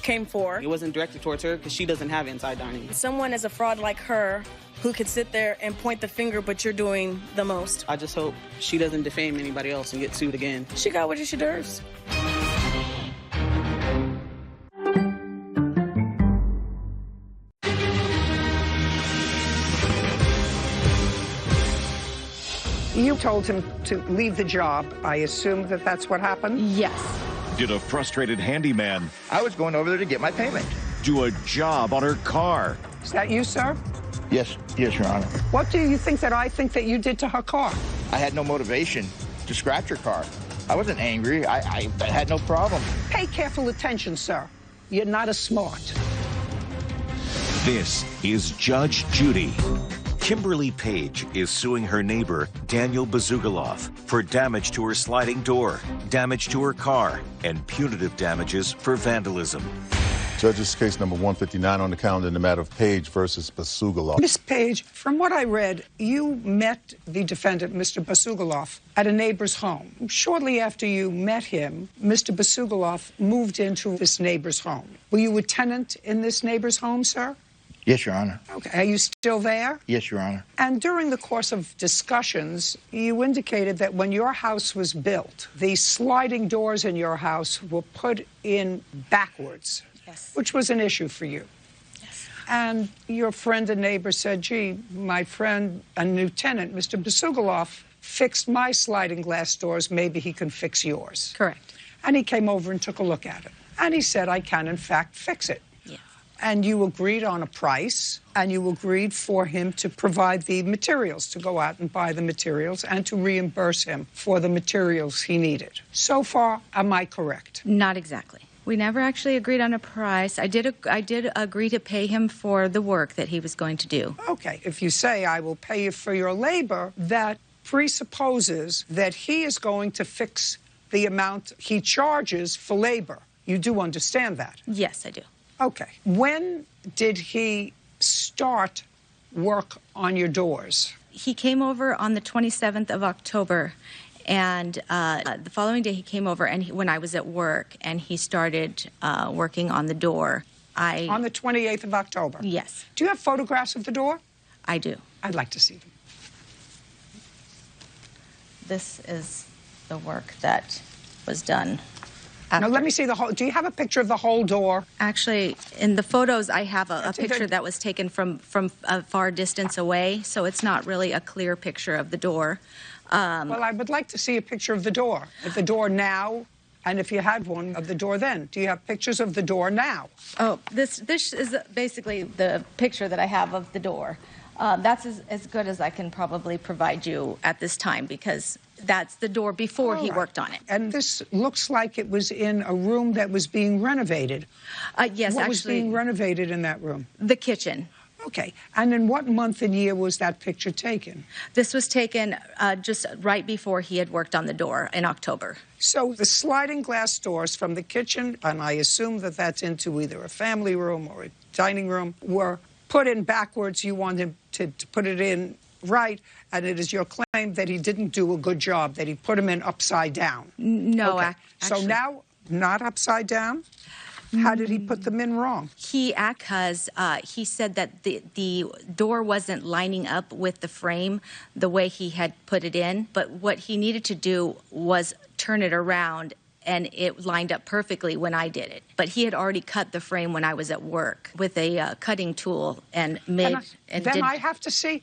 came for. It wasn't directed towards her because she doesn't have inside dining. Someone as a fraud like her who could sit there and point the finger, but you're doing the most. I just hope she doesn't defame anybody else and get sued again. She got what she deserves. You told him to leave the job. I assume that that's what happened? Yes. Did a frustrated handyman I was going over there to get my payment. do a job on her car? Is that you, sir? Yes, Your Honor. What do you think that I think that you did to her car? I had no motivation to scratch her car. I wasn't angry. I had no problem. Pay careful attention, sir. You're not as smart. This is Judge Judy. Kimberly Page is suing her neighbor, Daniel Bazugaloff, for damage to her sliding door, damage to her car, and punitive damages for vandalism. Judges, case number 159 on the calendar in the matter of Page versus Bazugaloff. Miss Page, from what I read, you met the defendant, Mr. Bazugaloff, at a neighbor's home. Shortly after you met him, Mr. Bazugaloff moved into this neighbor's home. Were you a tenant in this neighbor's home, sir? Yes, Your Honor. Okay. Are you still there? Yes, Your Honor. And during the course of discussions, you indicated that when your house was built, the sliding doors in your house were put in backwards. Yes. Which was an issue for you. Yes. And your friend and neighbor said, gee, my friend, a lieutenant, Mr. Basugalov, fixed my sliding glass doors. Maybe he can fix yours. Correct. And he came over and took a look at it. And he said, I can, in fact, fix it. Yes. And you agreed on a price, and you agreed for him to provide the materials, to go out and buy the materials, and to reimburse him for the materials he needed. So far, am I correct? Not exactly. We never actually agreed on a price. I did agree to pay him for the work that he was going to do. Okay. If you say, I will pay you for your labor, that presupposes that he is going to fix the amount he charges for labor. You do understand that? Yes, I do. Okay. When did he start work on your doors? He came over on the 27th of October, and the following day he came over, and when I was at work, and he started working on the door. On the 28th of October? Yes. Do you have photographs of the door? I do. I'd like to see them. This is the work that was done. Now, let me see the whole. Do you have a picture of the whole door? Actually, in the photos, I have a picture that was taken from a far distance away, so it's not really a clear picture of the door. Well, I would like to see a picture of the door now, and if you had one of the door then. Do you have pictures of the door now? Oh, this is basically the picture that I have of the door. That's as good as I can probably provide you at this time, because that's the door before he worked on it. And this looks like it was in a room that was being renovated. Yes, what was being renovated in that room? The kitchen. Okay. And in what month and year was that picture taken? This was taken just right before he had worked on the door in October. So the sliding glass doors from the kitchen, and I assume that that's into either a family room or a dining room, were put in backwards. You want him to put it in right, and it is your claim that he didn't do a good job, that he put them in upside down. No, okay. actually. So now, not upside down? How did he put them in wrong? Because he said that the door wasn't lining up with the frame the way he had put it in, but what he needed to do was turn it around, and it lined up perfectly when I did it. But he had already cut the frame when I was at work with a cutting tool and made. I have to see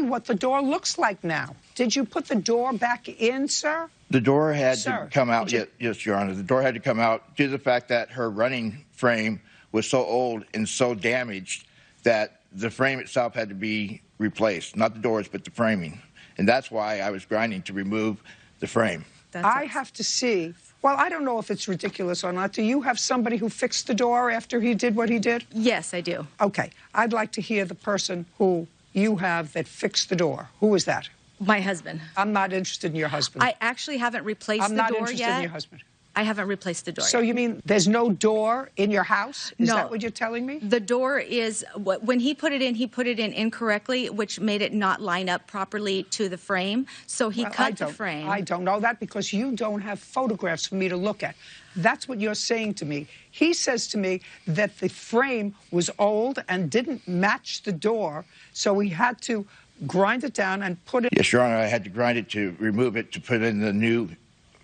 what the door looks like now. Did you put the door back in, sir? The door had to come out. Yes, Your Honor. The door had to come out due to the fact that her running frame was so old and so damaged that the frame itself had to be replaced. Not the doors, but the framing. And that's why I was grinding to remove the frame. I have to see. Well, I don't know if it's ridiculous or not. Do you have somebody who fixed the door after he did what he did? Yes, I do. Okay. I'd like to hear the person who you have that fixed the door. Who is that? My husband. I'm not interested in your husband. I actually haven't replaced the door yet. I'm not interested in your husband. I haven't replaced the door So yet. you mean there's no door in your house? Is No. that what you're telling me? The door is, when he put it in incorrectly, which made it not line up properly to the frame. So he cut the frame. I don't know that because you don't have photographs for me to look at. That's what you're saying to me. He says to me that the frame was old and didn't match the door, so he had to grind it down and put it... Yes, Your Honor, I had to grind it to remove it to put in the new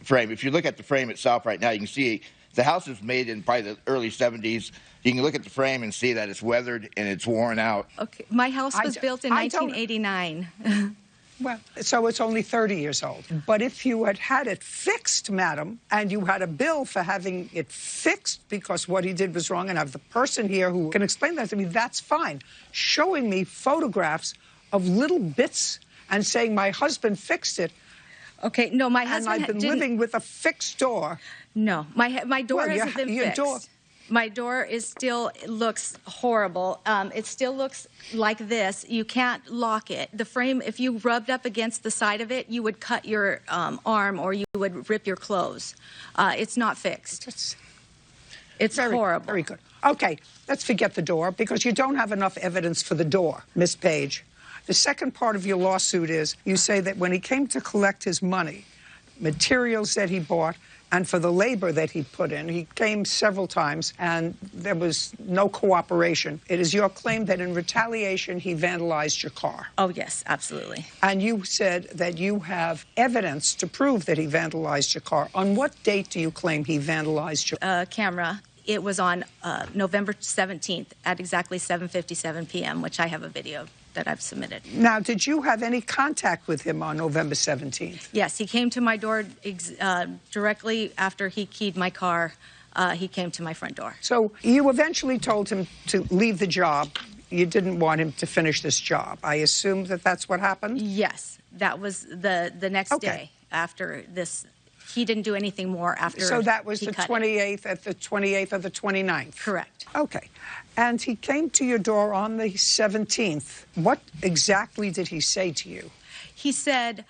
frame. If you look at the frame itself right now, you can see the house was made in probably the early 70s. You can look at the frame and see that it's weathered and it's worn out. Okay, my house was built in 1989. Well, so it's only 30 years old. But if you had had it fixed, madam, and you had a bill for having it fixed because what he did was wrong, and I have the person here who can explain that to me, that's fine. Showing me photographs of little bits and saying my husband fixed it. Okay, no, my husband And I've been living with a fixed door. No, my door hasn't been fixed. My door still looks horrible. It still looks like this. You can't lock it. The frame, if you rubbed up against the side of it, you would cut your arm or you would rip your clothes. It's not fixed. It's horrible. Very good. Okay, let's forget the door because you don't have enough evidence for the door, Miss Page. The second part of your lawsuit is you say that when he came to collect his money, materials that he bought, and for the labor that he put in, he came several times, and there was no cooperation. It is your claim that in retaliation, he vandalized your car. Oh, yes, absolutely. And you said that you have evidence to prove that he vandalized your car. On what date do you claim he vandalized your camera It was on November 17th at exactly 7:57 p.m., which I have a video that I've submitted. Now, did you have any contact with him on November 17th? Yes, he came to my door directly after he keyed my car. He came to my front door. So you eventually told him to leave the job. You didn't want him to finish this job. I assume that that's what happened? Yes, that was the next day after this. He didn't do anything more after. So that was the 28th, at the 28th or the 29th? Correct. Okay. And he came to your door on the 17th. What exactly did he say to you? He said,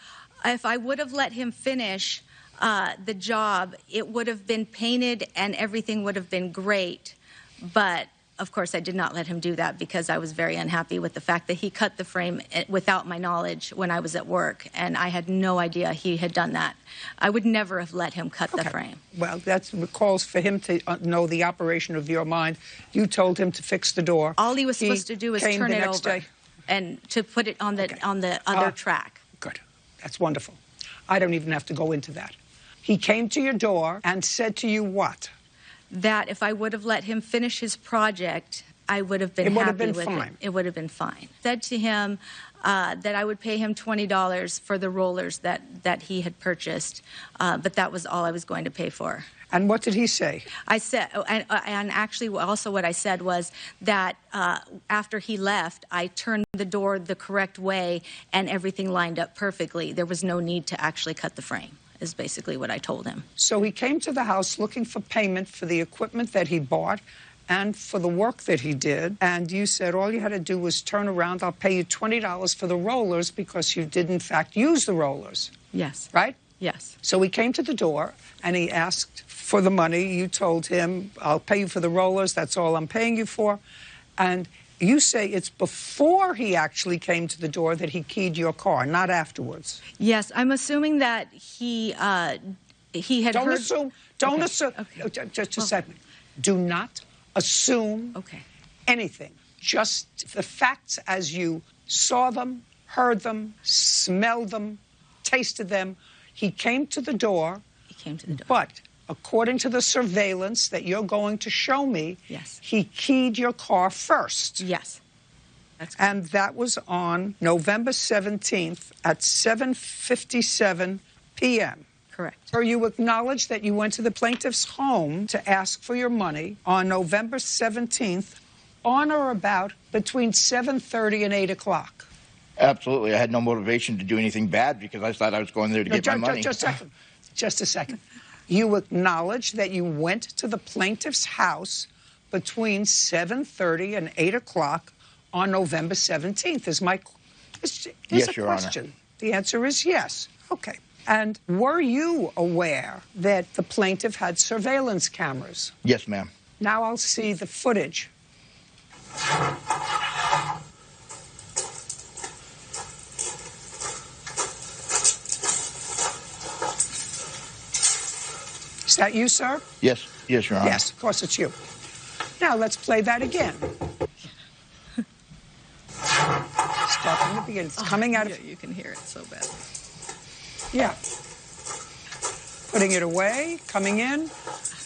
if I would have let him finish the job, it would have been painted and everything would have been great. But of course, I did not let him do that because I was very unhappy with the fact that he cut the frame without my knowledge when I was at work, and I had no idea he had done that. I would never have let him cut the frame. Well, that calls for him to know the operation of your mind. You told him to fix the door. All he was supposed to do was turn it over and to put it on the other track. Good. That's wonderful. I don't even have to go into that. He came to your door and said to you what? That if I would have let him finish his project, I would have been happy with it. It would have been fine. Said to him that I would pay him $20 for the rollers that he had purchased, but that was all I was going to pay for. And what did he say? I said, and actually also what I said was that after he left, I turned the door the correct way and everything lined up perfectly. There was no need to actually cut the frame, is basically what I told him. So he came to the house looking for payment for the equipment that he bought and for the work that he did. And you said all you had to do was turn around. I'll pay you $20 for the rollers because you did, in fact, use the rollers. Yes. Right? Yes. So he came to the door and he asked for the money. You told him, I'll pay you for the rollers. That's all I'm paying you for. And you say it's before he actually came to the door that he keyed your car, not afterwards. Yes, I'm assuming that he had Don't heard... assume. Don't assume. Okay. Just a second. Do not assume anything. Just the facts as you saw them, heard them, smelled them, tasted them. He came to the door. He came to the door. But according to the surveillance that you're going to show me, he keyed your car first. Yes. And that was on November 17th at 7:57 p.m. Correct. Or you acknowledge that you went to the plaintiff's home to ask for your money on November 17th on or about between 7:30 and 8 o'clock. Absolutely. I had no motivation to do anything bad because I thought I was going there to get my money. Just a second. Just a second. You acknowledge that you went to the plaintiff's house between 7:30 and 8 o'clock on November 17th. Is Yes, Your question. Honor. The answer is yes. Okay. And were you aware that the plaintiff had surveillance cameras? Yes, ma'am. Now I'll see the footage. Is that you, sir? Yes, Your Honor. Yes, of course it's you. Now let's play that again. Start from the beginning. It's coming out of... You can hear it so badly. Yeah. Putting it away, coming in.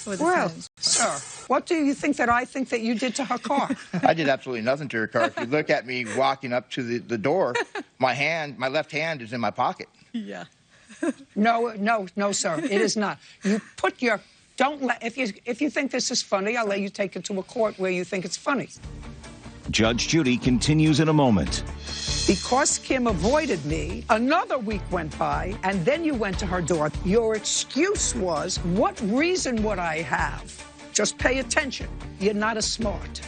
Well, sir, what do you think that I think that you did to her car? I did absolutely nothing to her car. If you look at me walking up to the door, my left hand is in my pocket. Yeah. No, sir. It is not. You put your... Don't let... If you think this is funny, I'll let you take it to a court where you think it's funny. Judge Judy continues in a moment. Because Kim avoided me, another week went by, and then you went to her door. Your excuse was, what reason would I have? Just pay attention. You're not as smart.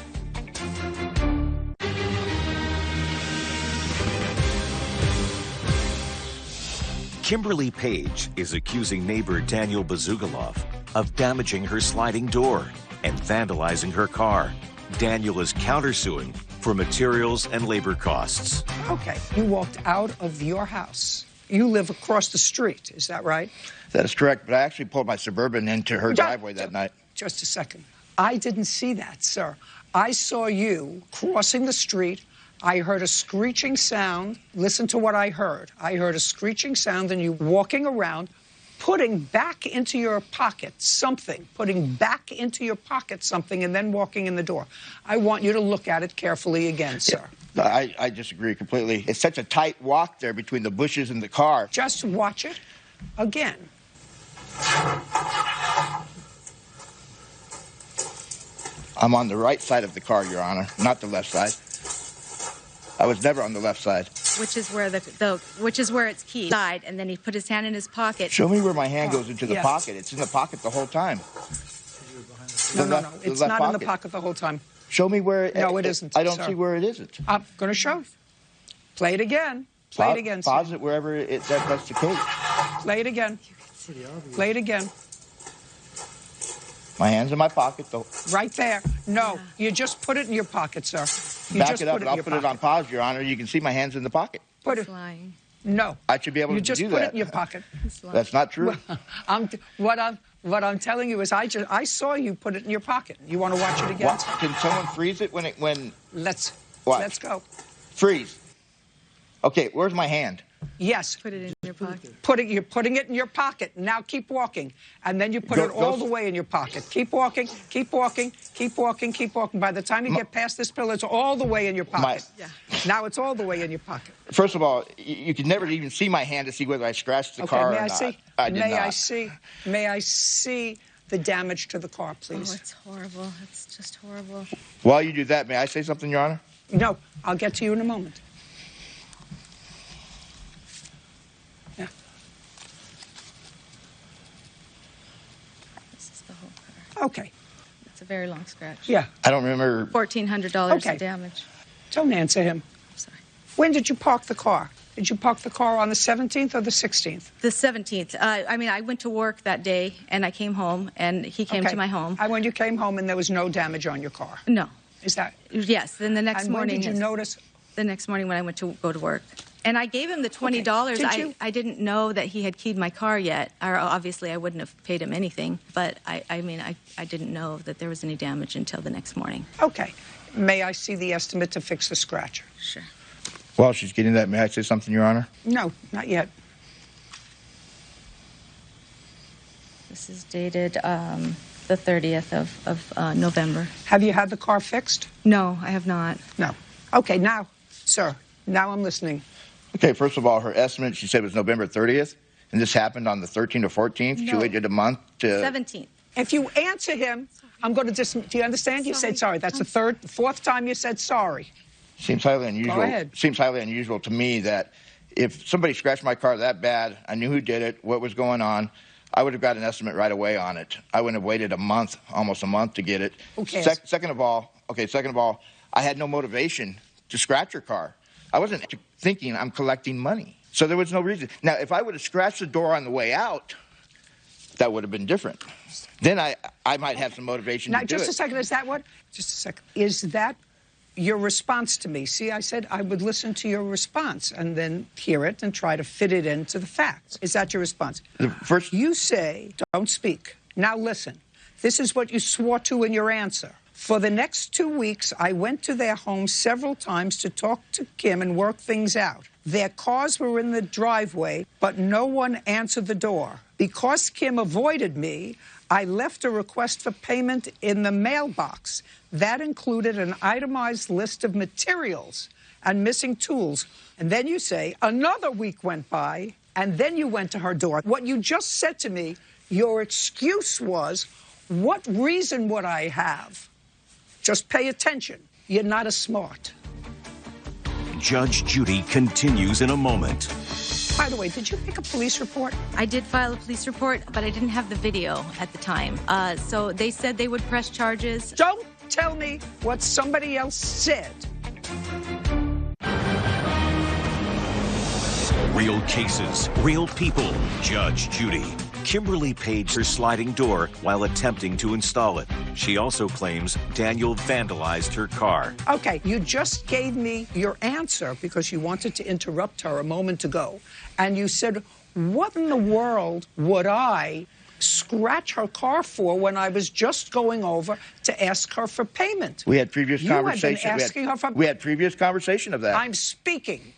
Kimberly Page is accusing neighbor Daniel Bazugalov of damaging her sliding door and vandalizing her car. Daniel is countersuing for materials and labor costs. Okay, you walked out of your house. You live across the street, is that right? That is correct, but I actually pulled my Suburban into her driveway that night. Just a second. I didn't see that, sir. I saw you crossing the street. I heard a screeching sound. Listen to what I heard. I heard a screeching sound and you walking around. putting back into your pocket something, and then walking in the door. I want you to look at it carefully again, sir. I disagree completely. It's such a tight walk there between the bushes and the car. Just watch it again. I'm on the right side of the car, Your Honor, not the left side. I was never on the left side. Which is where which is where it's keyed. And then he put his hand in his pocket. Show me where my hand goes into the pocket. It's in the pocket the whole time. No. It's not in the pocket the whole time. Show me where. No, it isn't. I don't see where it isn't. I'm going to show you. Play it again. Pause it wherever that's the case. Play it again. Play it again. My hand's in my pocket, though. Right there. No, you just put it in your pocket, sir. Back it up, and I'll put it on pause, Your Honor. You can see my hand's in the pocket. Put it. No. I should be able to do that. You just put it in your pocket. That's not true. What I'm telling you is I saw you put it in your pocket. You want to watch it again? Can someone freeze it when? Let's go. Freeze. Okay, where's my hand? Yes. Put it in your pocket. You're putting it in your pocket. Now keep walking. And then you put it all the way in your pocket. Keep walking, keep walking, keep walking, keep walking. By the time you get past this pillar, it's all the way in your pocket. Now it's all the way in your pocket. First of all, you can never even see my hand to see whether I scratched the car or not. May I see the damage to the car, please? Oh, it's horrible. It's just horrible. While you do that, may I say something, Your Honor? No, I'll get to you in a moment. Okay. It's a very long scratch. Yeah. I don't remember. $1,400 in damage. Don't answer him. I'm sorry. When did you park the car? Did you park the car on the 17th or the 16th? The 17th. I went to work that day, and I came home, and he came to my home. When you came home, and there was no damage on your car? No. Is that? Yes. Then the next morning. When did you notice? The next morning when I went to go to work. And I gave him the $20. Did you? I didn't know that he had keyed my car yet. Or obviously, I wouldn't have paid him anything. But I didn't know that there was any damage until the next morning. Okay. May I see the estimate to fix the scratch? Sure. While she's getting that, may I say something, Your Honor? No, not yet. This is dated the 30th of November. Have you had the car fixed? No, I have not. No. Okay, now, sir, now I'm listening. Okay, first of all, her estimate, she said, was November 30th, and this happened on the 13th or 14th. No. She waited a month to... 17th. If you answer him, I'm going to do you understand? Sorry. You said sorry. That's the fourth time you said sorry. Seems highly unusual. Go ahead. Seems highly unusual to me that if somebody scratched my car that bad, I knew who did it, what was going on, I would have got an estimate right away on it. I wouldn't have waited a month, almost a month, to get it. Who cares? Second of all, I had no motivation to scratch her car. I wasn't thinking I'm collecting money. So there was no reason. Now, if I would have scratched the door on the way out, that would have been different. Then I might have some motivation to do it. Now, just a second. Is that what? Just a second. Is that your response to me? See, I said I would listen to your response and then hear it and try to fit it into the facts. Is that your response? First, you say, don't speak. Now listen. This is what you swore to in your answer. For the next 2 weeks, I went to their home several times to talk to Kim and work things out. Their cars were in the driveway, but no one answered the door. Because Kim avoided me, I left a request for payment in the mailbox. That included an itemized list of materials and missing tools. And then you say, another week went by, and then you went to her door. What you just said to me, your excuse was, what reason would I have? Just pay attention. You're not as smart. Judge Judy continues in a moment. By the way, did you make a police report? I did file a police report, but I didn't have the video at the time. So they said they would press charges. Don't tell me what somebody else said. Real cases, real people. Judge Judy. Kimberly paged her sliding door while attempting to install it. She also claims Daniel vandalized her car. Okay, you just gave me your answer because you wanted to interrupt her a moment ago. And you said, what in the world would I scratch her car for when I was just going over to ask her for payment? We had previous conversation. You had been asking her for... We had previous conversation of that. I'm speaking.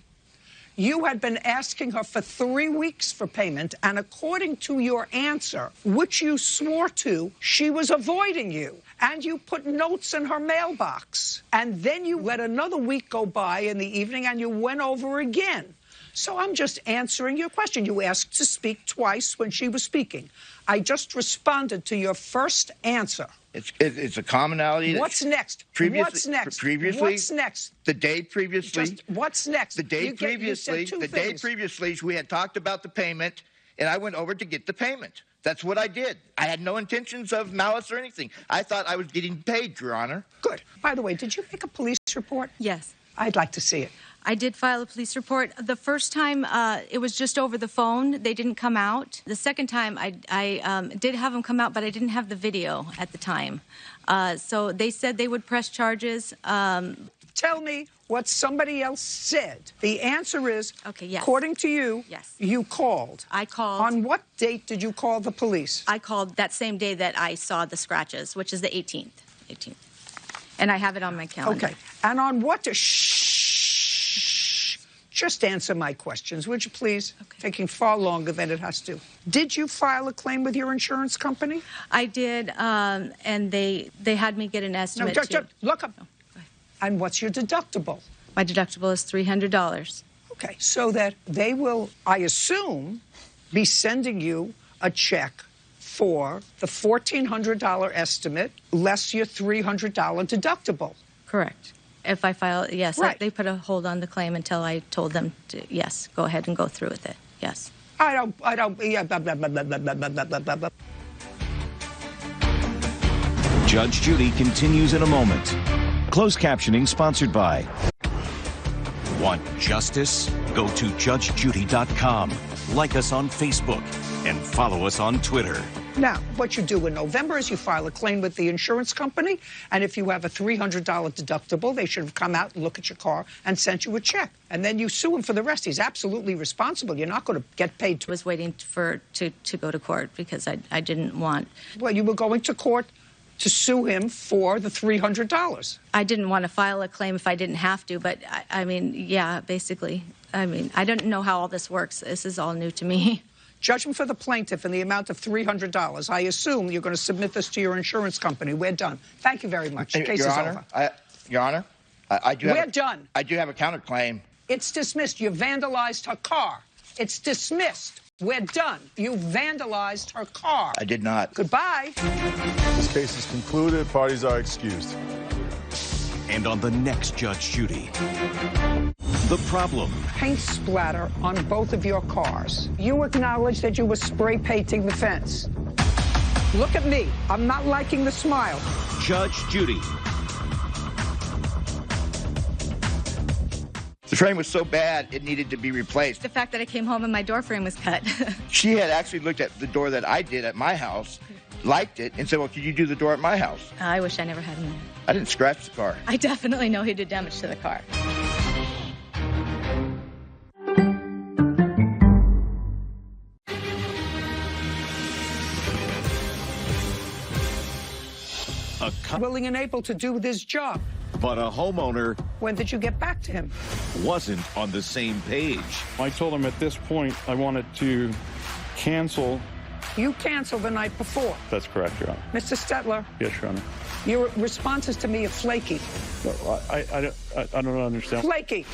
You had been asking her for 3 weeks for payment, and according to your answer, which you swore to, she was avoiding you. And you put notes in her mailbox. And then you let another week go by in the evening, and you went over again. So I'm just answering your question. You asked to speak twice when she was speaking. I just responded to your first answer. It's a commonality. What's next? What's next? Previously? What's next? The day previously. Just what's next? The day previously. Day previously, we had talked about the payment, and I went over to get the payment. That's what I did. I had no intentions of malice or anything. I thought I was getting paid, Your Honor. Good. By the way, did you make a police report? Yes. I'd like to see it. I did file a police report. The first time, it was just over the phone. They didn't come out. The second time, I did have them come out, but I didn't have the video at the time. So they said they would press charges. Tell me what somebody else said. The answer is, okay, yes. According to you, yes. You called. I called. On what date did you call the police? I called that same day that I saw the scratches, which is the 18th. And I have it on my calendar. Okay. And on what? Just answer my questions, would you please? Okay. Taking far longer than it has to. Did you file a claim with your insurance company? I did, and they had me get an estimate. No, just look up. And what's your deductible? My deductible is $300. Okay, so that they will, I assume, be sending you a check for the $1,400 estimate less your $300 deductible. Correct. If I file, yes, right. They put a hold on the claim until I told them to, yes, go ahead and go through with it. Yes. I don't, yeah, blah, blah, blah, blah, blah, blah, blah, blah, blah. Judge Judy continues in a moment. Closed captioning sponsored by. Want justice? Go to judgejudy.com. Like us on Facebook and follow us on Twitter. Now, what you do in November is you file a claim with the insurance company, and if you have a $300 deductible, they should have come out and looked at your car and sent you a check. And then you sue him for the rest. He's absolutely responsible. You're not going to get paid. I was waiting to go to court because I didn't want. Well, you were going to court to sue him for the $300. I didn't want to file a claim if I didn't have to, but I mean, yeah, basically. I mean, I don't know how all this works. This is all new to me. Judgment for the plaintiff in the amount of $300. I assume you're going to submit this to your insurance company. We're done. Thank you very much. Case is over. Your Honor, I do We're done. I do have a counterclaim. It's dismissed. You vandalized her car. It's dismissed. We're done. You vandalized her car. I did not. Goodbye. This case is concluded. Parties are excused. And on the next Judge Judy. The problem. Paint splatter on both of your cars. You acknowledge that you were spray painting the fence. Look at me. I'm not liking the smile. Judge Judy. The frame was so bad, it needed to be replaced. The fact that I came home and my door frame was cut. She had actually looked at the door that I did at my house, liked it, and said, well, could you do the door at my house? I wish I never had him. I didn't scratch the car. I definitely know he did damage to the car. Willing and able to do this job. But a homeowner. When did you get back to him? Wasn't on the same page. I told him at this point I wanted to cancel. You canceled the night before. That's correct, Your Honor. Mr. Stetler. Yes, Your Honor. Your responses to me are flaky. No, I don't understand. Flaky.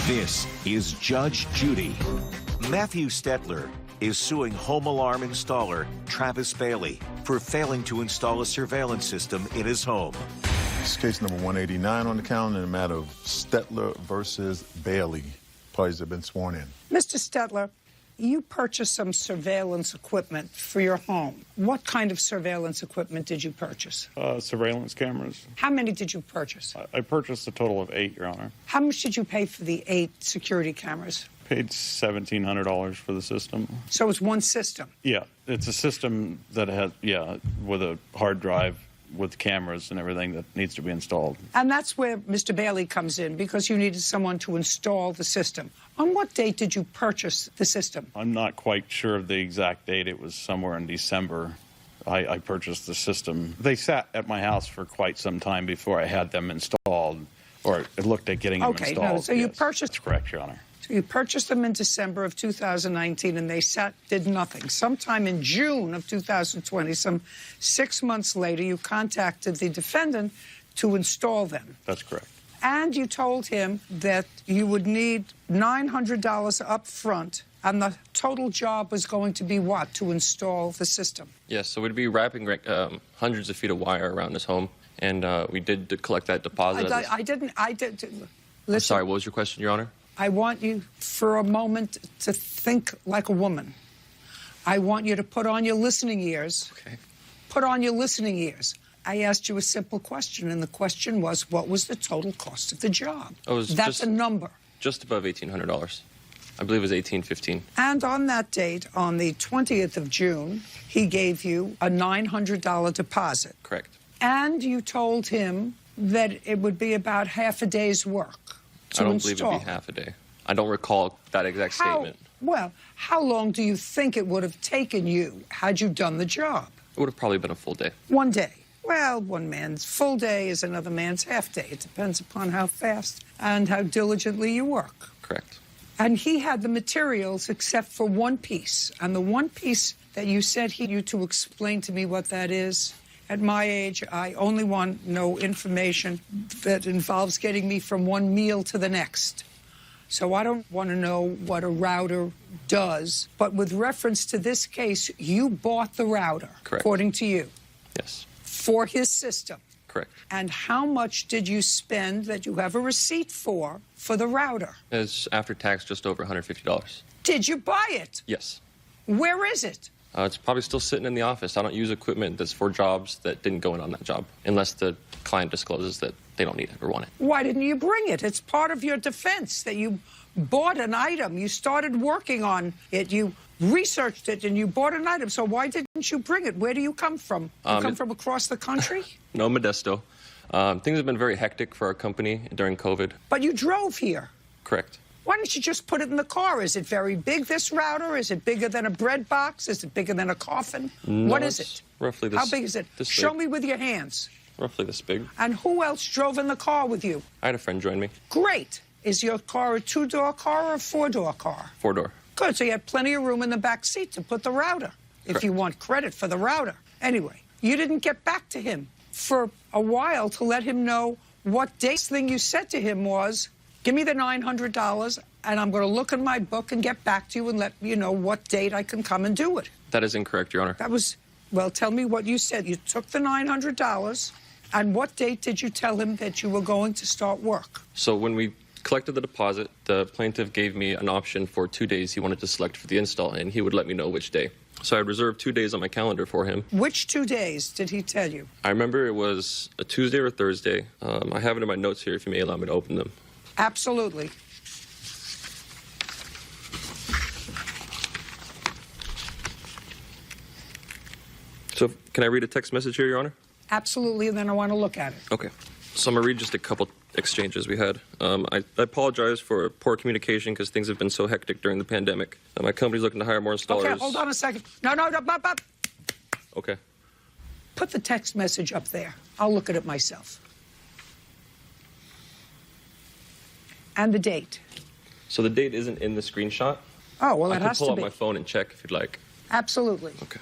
This is Judge Judy. Matthew Stetler is suing home alarm installer Travis Bailey for failing to install a surveillance system in his home. This is case number 189 on the calendar in the matter of Stetler versus Bailey. Parties have been sworn in. Mr. Stetler, you purchased some surveillance equipment for your home. What kind of surveillance equipment did you purchase? Surveillance cameras. How many did you purchase? I purchased a total of 8, Your Honor. How much did you pay for the 8 security cameras? Paid $1,700 for the system. So it's one system? Yeah, it's a system that has, with a hard drive with cameras and everything that needs to be installed. And that's where Mr. Bailey comes in, because you needed someone to install the system. On what date did you purchase the system? I'm not quite sure of the exact date. It was somewhere in December. I purchased the system. They sat at my house for quite some time before I had them installed. Or it looked at getting them installed. Okay, no, so you yes. purchased... That's correct, Your Honor. So you purchased them in December of 2019, and they did nothing. Sometime in June of 2020, some 6 months later, you contacted the defendant to install them. That's correct. And you told him that you would need $900 up front, and the total job was going to be what, to install the system? Yes, so we'd be wrapping hundreds of feet of wire around his home, and we did collect that deposit. Listen, I'm sorry, what was your question, Your Honor? I want you for a moment to think like a woman. I want you to put on your listening ears. Okay. Put on your listening ears. I asked you a simple question, and the question was, what was the total cost of the job? That's a number. Just above $1,800. I believe it was $1,815. And on that date, on the 20th of June, he gave you a $900 deposit. Correct. And you told him that it would be about half a day's work to I don't install. believe it'd be half a day. I don't recall that exact statement. Well, how long do you think it would have taken you had you done the job? It would have probably been a full day. 1 day. Well, one man's full day is another man's half day. It depends upon how fast and how diligently you work. Correct. And he had the materials except for one piece. And the one piece that you said he you to explain to me what that is. At my age, I only want no information that involves getting me from one meal to the next. So I don't want to know what a router does. But with reference to this case, you bought the router, correct, according to you. Yes. For his system. Correct. And how much did you spend that you have a receipt for the router? It's after tax just over $150. Did you buy it? Yes. Where is it? It's probably still sitting in the office. I don't use equipment that's for jobs that didn't go in on that job, unless the client discloses that they don't need it or want it. Why didn't you bring it? It's part of your defense that you bought an item. You started working on it. You researched it, and you bought an item. So why didn't you bring it? Where do you come from? You come from across the country? No, Modesto. Things have been very hectic for our company during COVID. But you drove here. Correct. Why don't you just put it in the car? Is it very big, this router? Is it bigger than a bread box? Is it bigger than a coffin? No, what is it? Roughly this. How big is it? Show me with your hands. Roughly this big. And who else drove in the car with you? I had a friend join me. Great. Is your car a two-door car or a four-door car? Four-door. Good. So you had plenty of room in the back seat to put the router, if you want credit for the router. Anyway, you didn't get back to him for a while to let him know what date. Thing you said to him was, give me the $900, and I'm going to look in my book and get back to you and let you know what date I can come and do it. That is incorrect, Your Honor. That was, well, tell me what you said. You took the $900, and what date did you tell him that you were going to start work? So when we collected the deposit, the plaintiff gave me an option for 2 days he wanted to select for the install, and he would let me know which day. So I reserved 2 days on my calendar for him. Which 2 days did he tell you? I remember it was a Tuesday or a Thursday. I have it in my notes here if you may allow me to open them. Absolutely. So can I read a text message here, Your Honor? Absolutely, and then I want to look at it. Okay. So I'm going to read just a couple exchanges we had. I apologize for poor communication because things have been so hectic during the pandemic. My company's looking to hire more installers. Okay, hold on a second. No. Okay. Put the text message up there. I'll look at it myself. And the date. So the date isn't in the screenshot? Oh, well, it has to be. I can pull out my phone and check if you'd like. Absolutely. Okay.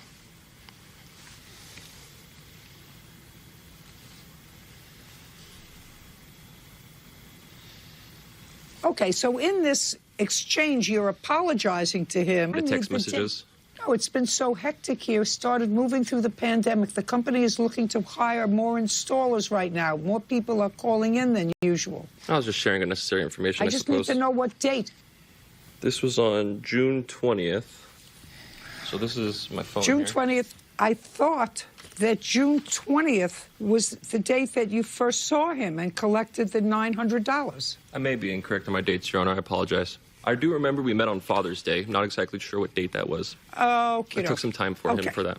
Okay, so in this exchange, you're apologizing to him. The text messages? No, it's been so hectic here. Started moving through the pandemic. The company is looking to hire more installers right now. More people are calling in than usual. I was just sharing unnecessary information, I just suppose. need to know what date. This was on June 20th. So this is my phone June here. 20th. I thought that June 20th was the date that you first saw him and collected the $900. I may be incorrect on my dates, Your Honor. I apologize. I do remember we met on Father's Day. I'm not exactly sure what date that was. Okay. I took some time for him for that.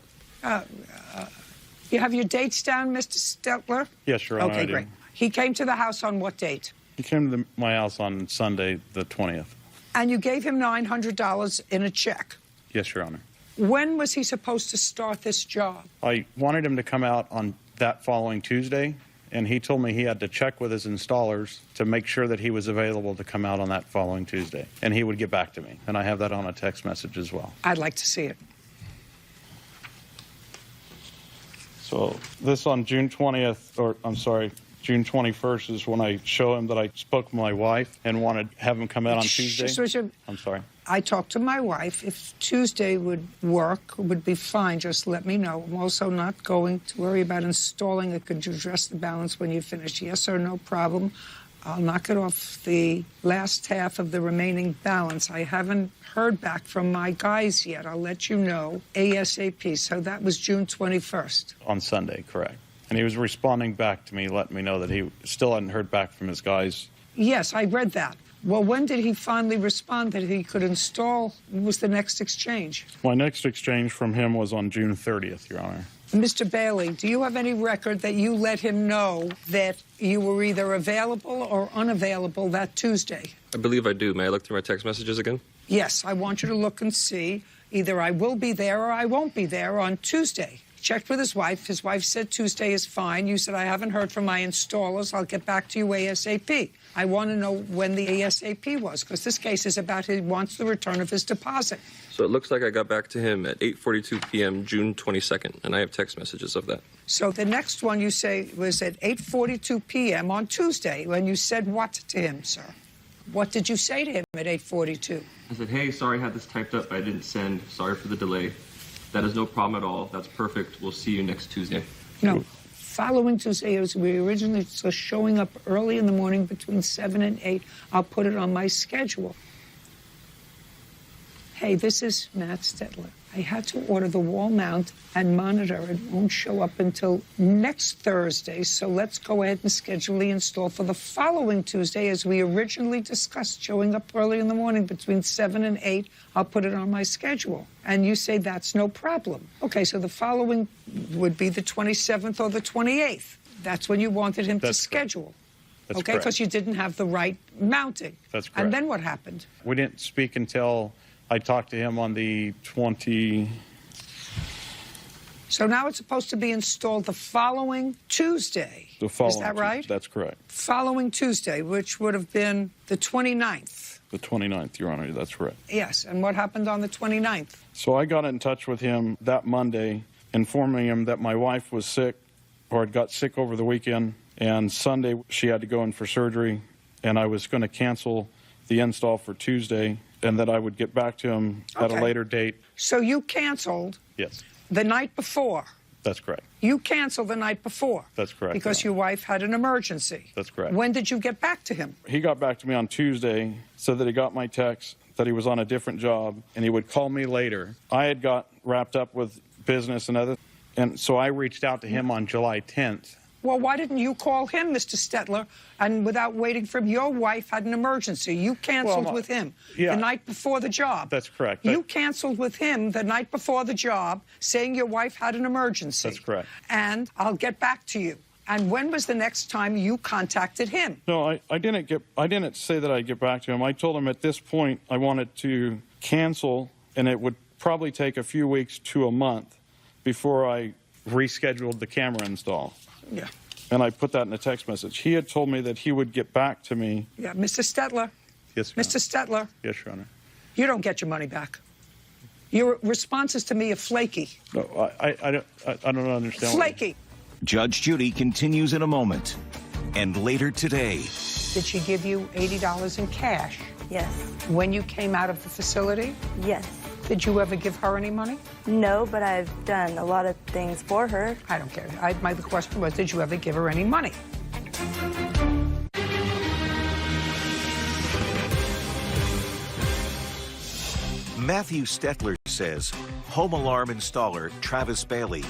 You have your dates down, Mr. Stetler? Yes, Your Honor, Okay, I do. great. He came to the house on what date? He came to my house on Sunday, the 20th. And you gave him $900 in a check. Yes, Your Honor. When was he supposed to start this job? I wanted him to come out on that following Tuesday and he told me he had to check with his installers to make sure that he was available to come out on that following Tuesday, and he would get back to me. And I have that on a text message as well. I'd like to see it. So this on June 20th, or I'm sorry, June 21st is when I show him that I spoke with my wife and wanted to have him come out on Tuesday. I'm sorry. I talked to my wife. If Tuesday would work, would be fine, just let me know. I'm also not going to worry about installing it. Could you address the balance when you finish? Yes or no problem. I'll knock it off the last half of the remaining balance. I haven't heard back from my guys yet. I'll let you know ASAP. So that was June 21st. On Sunday, correct. And he was responding back to me, letting me know that he still hadn't heard back from his guys. Yes, I read that. Well, when did he finally respond that he could install? What was the next exchange? My next exchange from him was on June 30th, Your Honor. Mr. Bailey, do you have any record that you let him know that you were either available or unavailable that Tuesday? I believe I do. May I look through my text messages again? Yes, I want you to look and see. Either I will be there or I won't be there on Tuesday. Checked with his wife. His wife said Tuesday is fine. You said, I haven't heard from my installers. I'll get back to you ASAP. I want to know when the ASAP was, because this case is about he wants the return of his deposit. So it looks like I got back to him at 8:42 p.m. June 22nd, and I have text messages of that. So the next one you say was at 8:42 p.m. on Tuesday, when you said what to him, sir? What did you say to him at 8:42? I said, hey, sorry I had this typed up, but I didn't send. Sorry for the delay. That is no problem at all. That's perfect. We'll see you next Tuesday. No. Following Tuesday, as we originally saw, showing up early in the morning between 7 and 8. I'll put it on my schedule. Hey, this is Matt Stetler. I had to order the wall mount and monitor. It won't show up until next Thursday, so let's go ahead and schedule the install for the following Tuesday, as we originally discussed, showing up early in the morning between 7 and 8. I'll put it on my schedule. And you say that's no problem. Okay, so the following would be the 27th or the 28th. That's when you wanted him to schedule. That's okay, correct. because you didn't have the right mounting. That's correct. And then what happened? We didn't speak until I talked to him on the 20... So now it's supposed to be installed the following Tuesday. The following Is that right? Tuesday. That's correct. Following Tuesday, which would have been the 29th. The 29th, Your Honor, that's correct. Yes, and what happened on the 29th? So I got in touch with him that Monday, informing him that my wife was sick, or had got sick over the weekend, and Sunday she had to go in for surgery, and I was going to cancel the install for Tuesday, and that I would get back to him at a later date. So you canceled Yes, the night before. that's correct. You canceled the night before. That's correct. Because your wife had an emergency. That's correct. When did you get back to him? He got back to me on Tuesday, said that he got my text, that he was on a different job, and he would call me later. I had got wrapped up with business and other, and so I reached out to him on July 10th. Well, why didn't you call him, Mr. Stetler, and without waiting for him? Your wife had an emergency. You canceled with him the night before the job. That's correct. You canceled with him the night before the job, saying your wife had an emergency. That's correct. And I'll get back to you. And when was the next time you contacted him? No, I didn't say that I'd get back to him. I told him at this point I wanted to cancel, and it would probably take a few weeks to a month before I rescheduled the camera install. Yeah. And I put that in a text message. He had told me that he would get back to me. Yeah, Mr. Stetler. Yes, Your Mr. Stetler. Yes, Your Honor. You don't get your money back. Your responses to me are flaky. No, I don't understand. Flaky. Judge Judy continues in a moment. And later today. Did she give you $80 in cash? Yes. When you came out of the facility? Yes. Did you ever give her any money? No, but I've done a lot of things for her. I don't care. My question was, did you ever give her any money? Matthew Stetler says home alarm installer Travis Bailey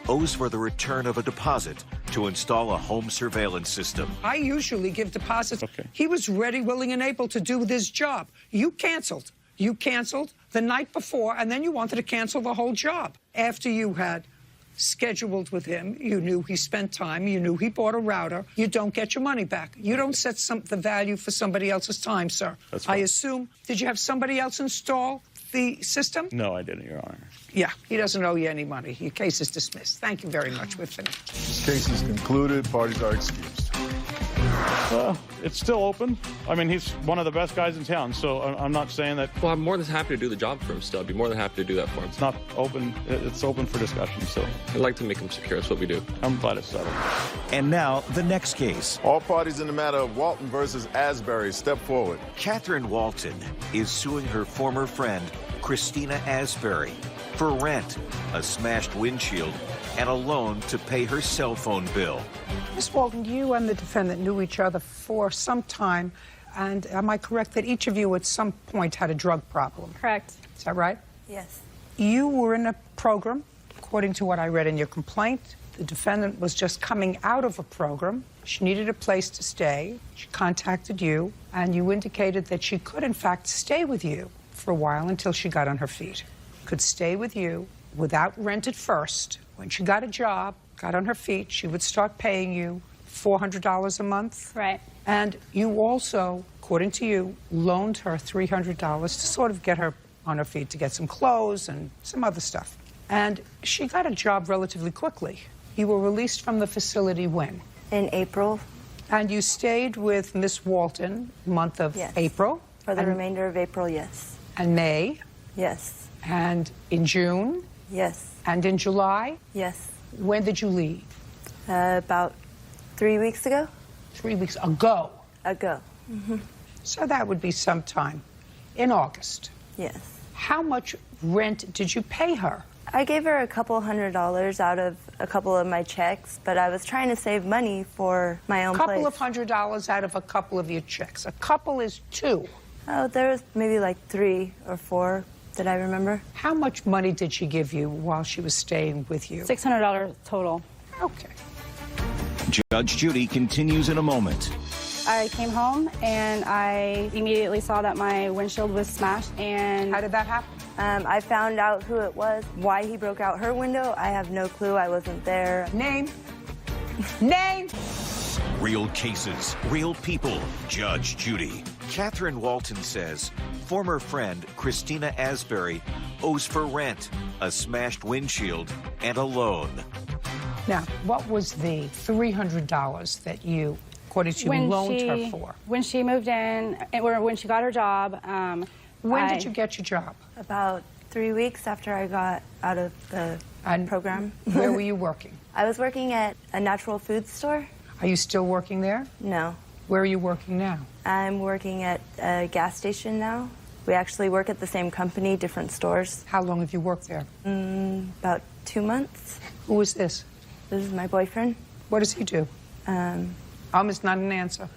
owes for the return of a deposit to install a home surveillance system. I usually give deposits. Okay. He was ready, willing, and able to do this job. You canceled. You canceled the night before, and then you wanted to cancel the whole job. After you had scheduled with him, you knew he spent time, you knew he bought a router, you don't get your money back. You don't set the value for somebody else's time, sir. That's right. I assume, did you have somebody else install the system? No, I didn't, Your Honor. Yeah, he doesn't owe you any money. Your case is dismissed. Thank you very much. We're finished. This case is concluded. Parties are excused. It's still open. I mean, he's one of the best guys in town, so I'm not saying that... Well, I'm more than happy to do the job for him still. I'd be more than happy to do that for him. It's not open. It's open for discussion, so... I'd like to make him secure. That's what we do. I'm glad it's settled. And now, the next case. All parties in the matter of Walton versus Asbury, step forward. Catherine Walton is suing her former friend, Christina Asbury, for rent, a smashed windshield, and a loan to pay her cell phone bill. Ms. Walton, you and the defendant knew each other for some time, and am I correct that each of you at some point had a drug problem? Correct. Is that right? Yes. You were in a program, according to what I read in your complaint. The defendant was just coming out of a program. She needed a place to stay. She contacted you, and you indicated that she could, in fact, stay with you for a while until she got on her feet. Could stay with you without rent at first. When she got a job, got on her feet, she would start paying you $400 a month. Right. And you also, according to you, loaned her $300 to sort of get her on her feet, to get some clothes and some other stuff. And she got a job relatively quickly. You were released from the facility when? In April. And you stayed with Miss Walton month of April? For the remainder of April, yes. And May? Yes. And in June? Yes. And in July? Yes. When did you leave? About 3 weeks ago. 3 weeks ago? Ago. Mm-hmm. So that would be sometime in August. Yes. How much rent did you pay her? I gave her a couple $100 out of a couple of my checks, but I was trying to save money for my own place. A couple of $100 out of a couple of your checks. A couple is two. Oh, there was maybe like 3 or 4 that I remember. How much money did she give you while she was staying with you? $600 total. Okay. Judge Judy continues in a moment. I came home and I immediately saw that my windshield was smashed. And how did that happen? I found out who it was, why he broke out her window. I have no clue. I wasn't there. Name? Name? Real cases, real people. Judge Judy. Catherine Walton says former friend Christina Asbury owes for rent, a smashed windshield, and a loan. Now, what was the $300 that you, according to you, loaned her for? When she moved in, or when she got her job. When did you get your job? About 3 weeks after I got out of the program. Where were you working? I was working at a natural food store. Are you still working there? No. Where are you working now? I'm working at a gas station now. We actually work at the same company, different stores. How long have you worked there? About 2 months. Who is this? This is my boyfriend. What does he do? Is not an answer.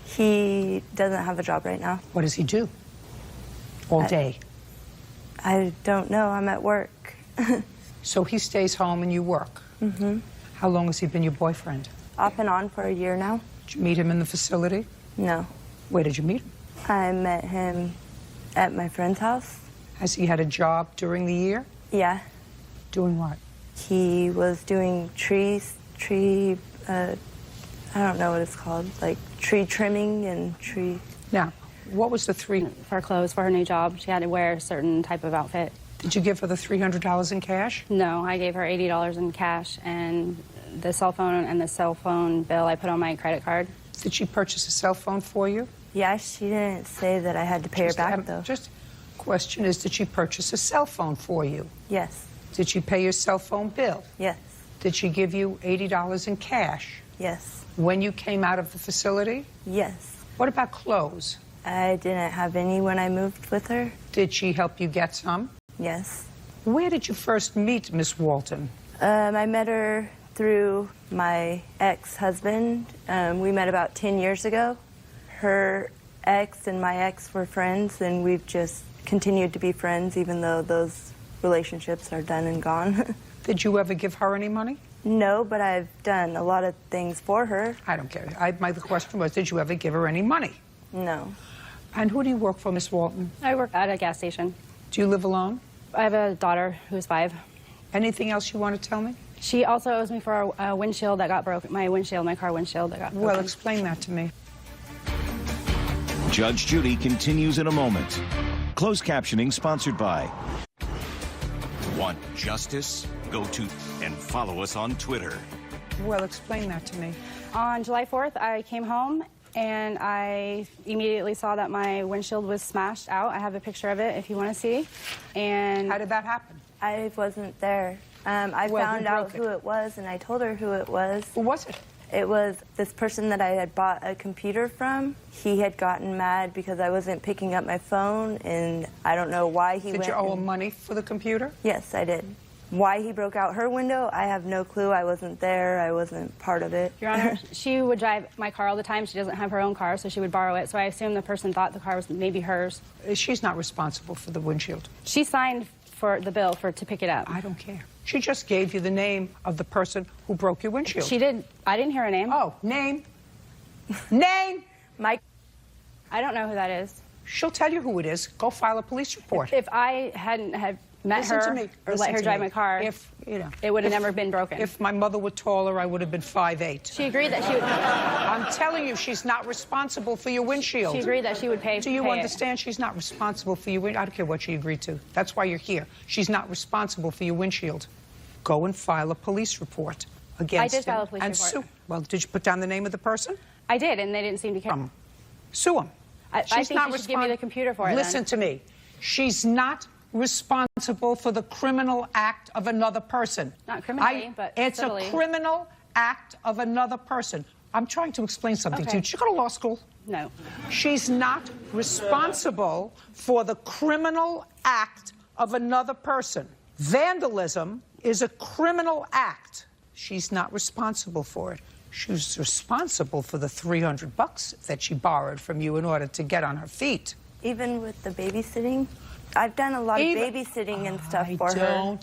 He doesn't have a job right now. What does he do? All day? I don't know. I'm at work. So he stays home and you work? Mm-hmm. How long has he been your boyfriend? Off and on for a year now. Did you meet him in the facility? No. Where did you meet him? I met him at my friend's house. Has he had a job during the year? Yeah. Doing what? He was doing I don't know what it's called, like tree trimming and tree... Now, what was the for her clothes, for her new job? She had to wear a certain type of outfit. Did you give her the $300 in cash? No, I gave her $80 in cash, and the cell phone and the cell phone bill I put on my credit card. Did she purchase a cell phone for you? Yeah, she didn't say that I had to pay her back, though. Just question is, did she purchase a cell phone for you? Yes. Did she pay your cell phone bill? Yes. Did she give you $80 in cash? Yes. When you came out of the facility? Yes. What about clothes? I didn't have any when I moved with her. Did she help you get some? Yes. Where did you first meet Miss Walton? I met her through my ex-husband. We met about 10 years ago. Her ex and my ex were friends, and we've just continued to be friends even though those relationships are done and gone. Did you ever give her any money? No, but I've done a lot of things for her. I don't care. My question was, did you ever give her any money? No. And who do you work for, Miss Walton? I work at a gas station. Do you live alone? I have a daughter who's 5. Anything else you want to tell me? She also owes me for a windshield that got broken. My car windshield that got broken. Well, explain that to me. Judge Judy continues in a moment. Closed captioning sponsored by. Want justice? Go to and follow us on Twitter. Well, explain that to me. On July 4th, I came home and I immediately saw that my windshield was smashed out. I have a picture of it if you want to see. And how did that happen? I wasn't there. I found out who it was, and I told her who it was. Who was it? It was this person that I had bought a computer from. He had gotten mad because I wasn't picking up my phone, and I don't know why he went. Did you owe him money for the computer? Yes, I did. Why he broke out her window, I have no clue. I wasn't there. I wasn't part of it. Your Honor, she would drive my car all the time. She doesn't have her own car, so she would borrow it. So I assume the person thought the car was maybe hers. She's not responsible for the windshield. She signed for the bill to pick it up. I don't care. She just gave you the name of the person who broke your windshield. She did. I didn't hear a name. Oh, name. Name. Mike. I don't know who that is. She'll tell you who it is. Go file a police report. If I hadn't had met Listen her to me. or Listen let her to drive me. my car, it would have never been broken. If my mother were taller, I would have been 5'8". She agreed that she would. I'm telling you, she's not responsible for your windshield. She agreed that she would pay. Do you pay understand? She's not responsible for your windshield. I don't care what she agreed to. That's why you're here. She's not responsible for your windshield. Go and file a police report against him. I did file a police and report. Sue. Well, did you put down the name of the person? I did, and they didn't seem to care. Sue him. I think you should give me the computer for it. Listen to me. She's not responsible for the criminal act of another person. Not criminally, but it's civilly. a criminal act of another person. I'm trying to explain something to you. Did you go to law school? No. She's not responsible for the criminal act of another person. Vandalism is a criminal act. She's not responsible for it. She's responsible for the $300 that she borrowed from you in order to get on her feet. Even with the babysitting, I've done a lot of babysitting and stuff for her.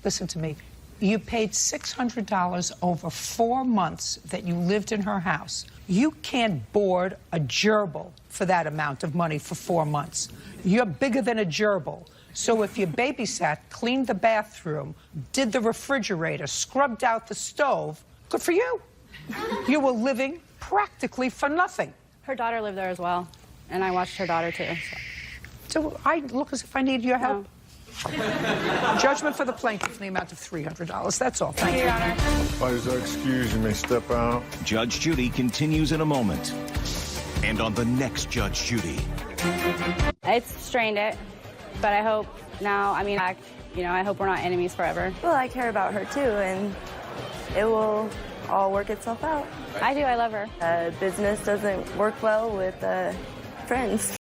Listen to me. You paid $600 over 4 months that you lived in her house. You can't board a gerbil for that amount of money for 4 months. You're bigger than a gerbil. So if you babysat, cleaned the bathroom, did the refrigerator, scrubbed out the stove, good for you. You were living practically for nothing. Her daughter lived there as well, and I watched her daughter too. So I look as if I need your help. Judgment for the plaintiff in the amount of $300. That's all. Thank you, Your Honor. Parties are excused. You may step out. Judge Judy continues in a moment. And on the next Judge Judy. It's strained it, but I hope now, I hope we're not enemies forever. Well, I care about her too, and it will all work itself out. I do. I love her. Business doesn't work well with friends.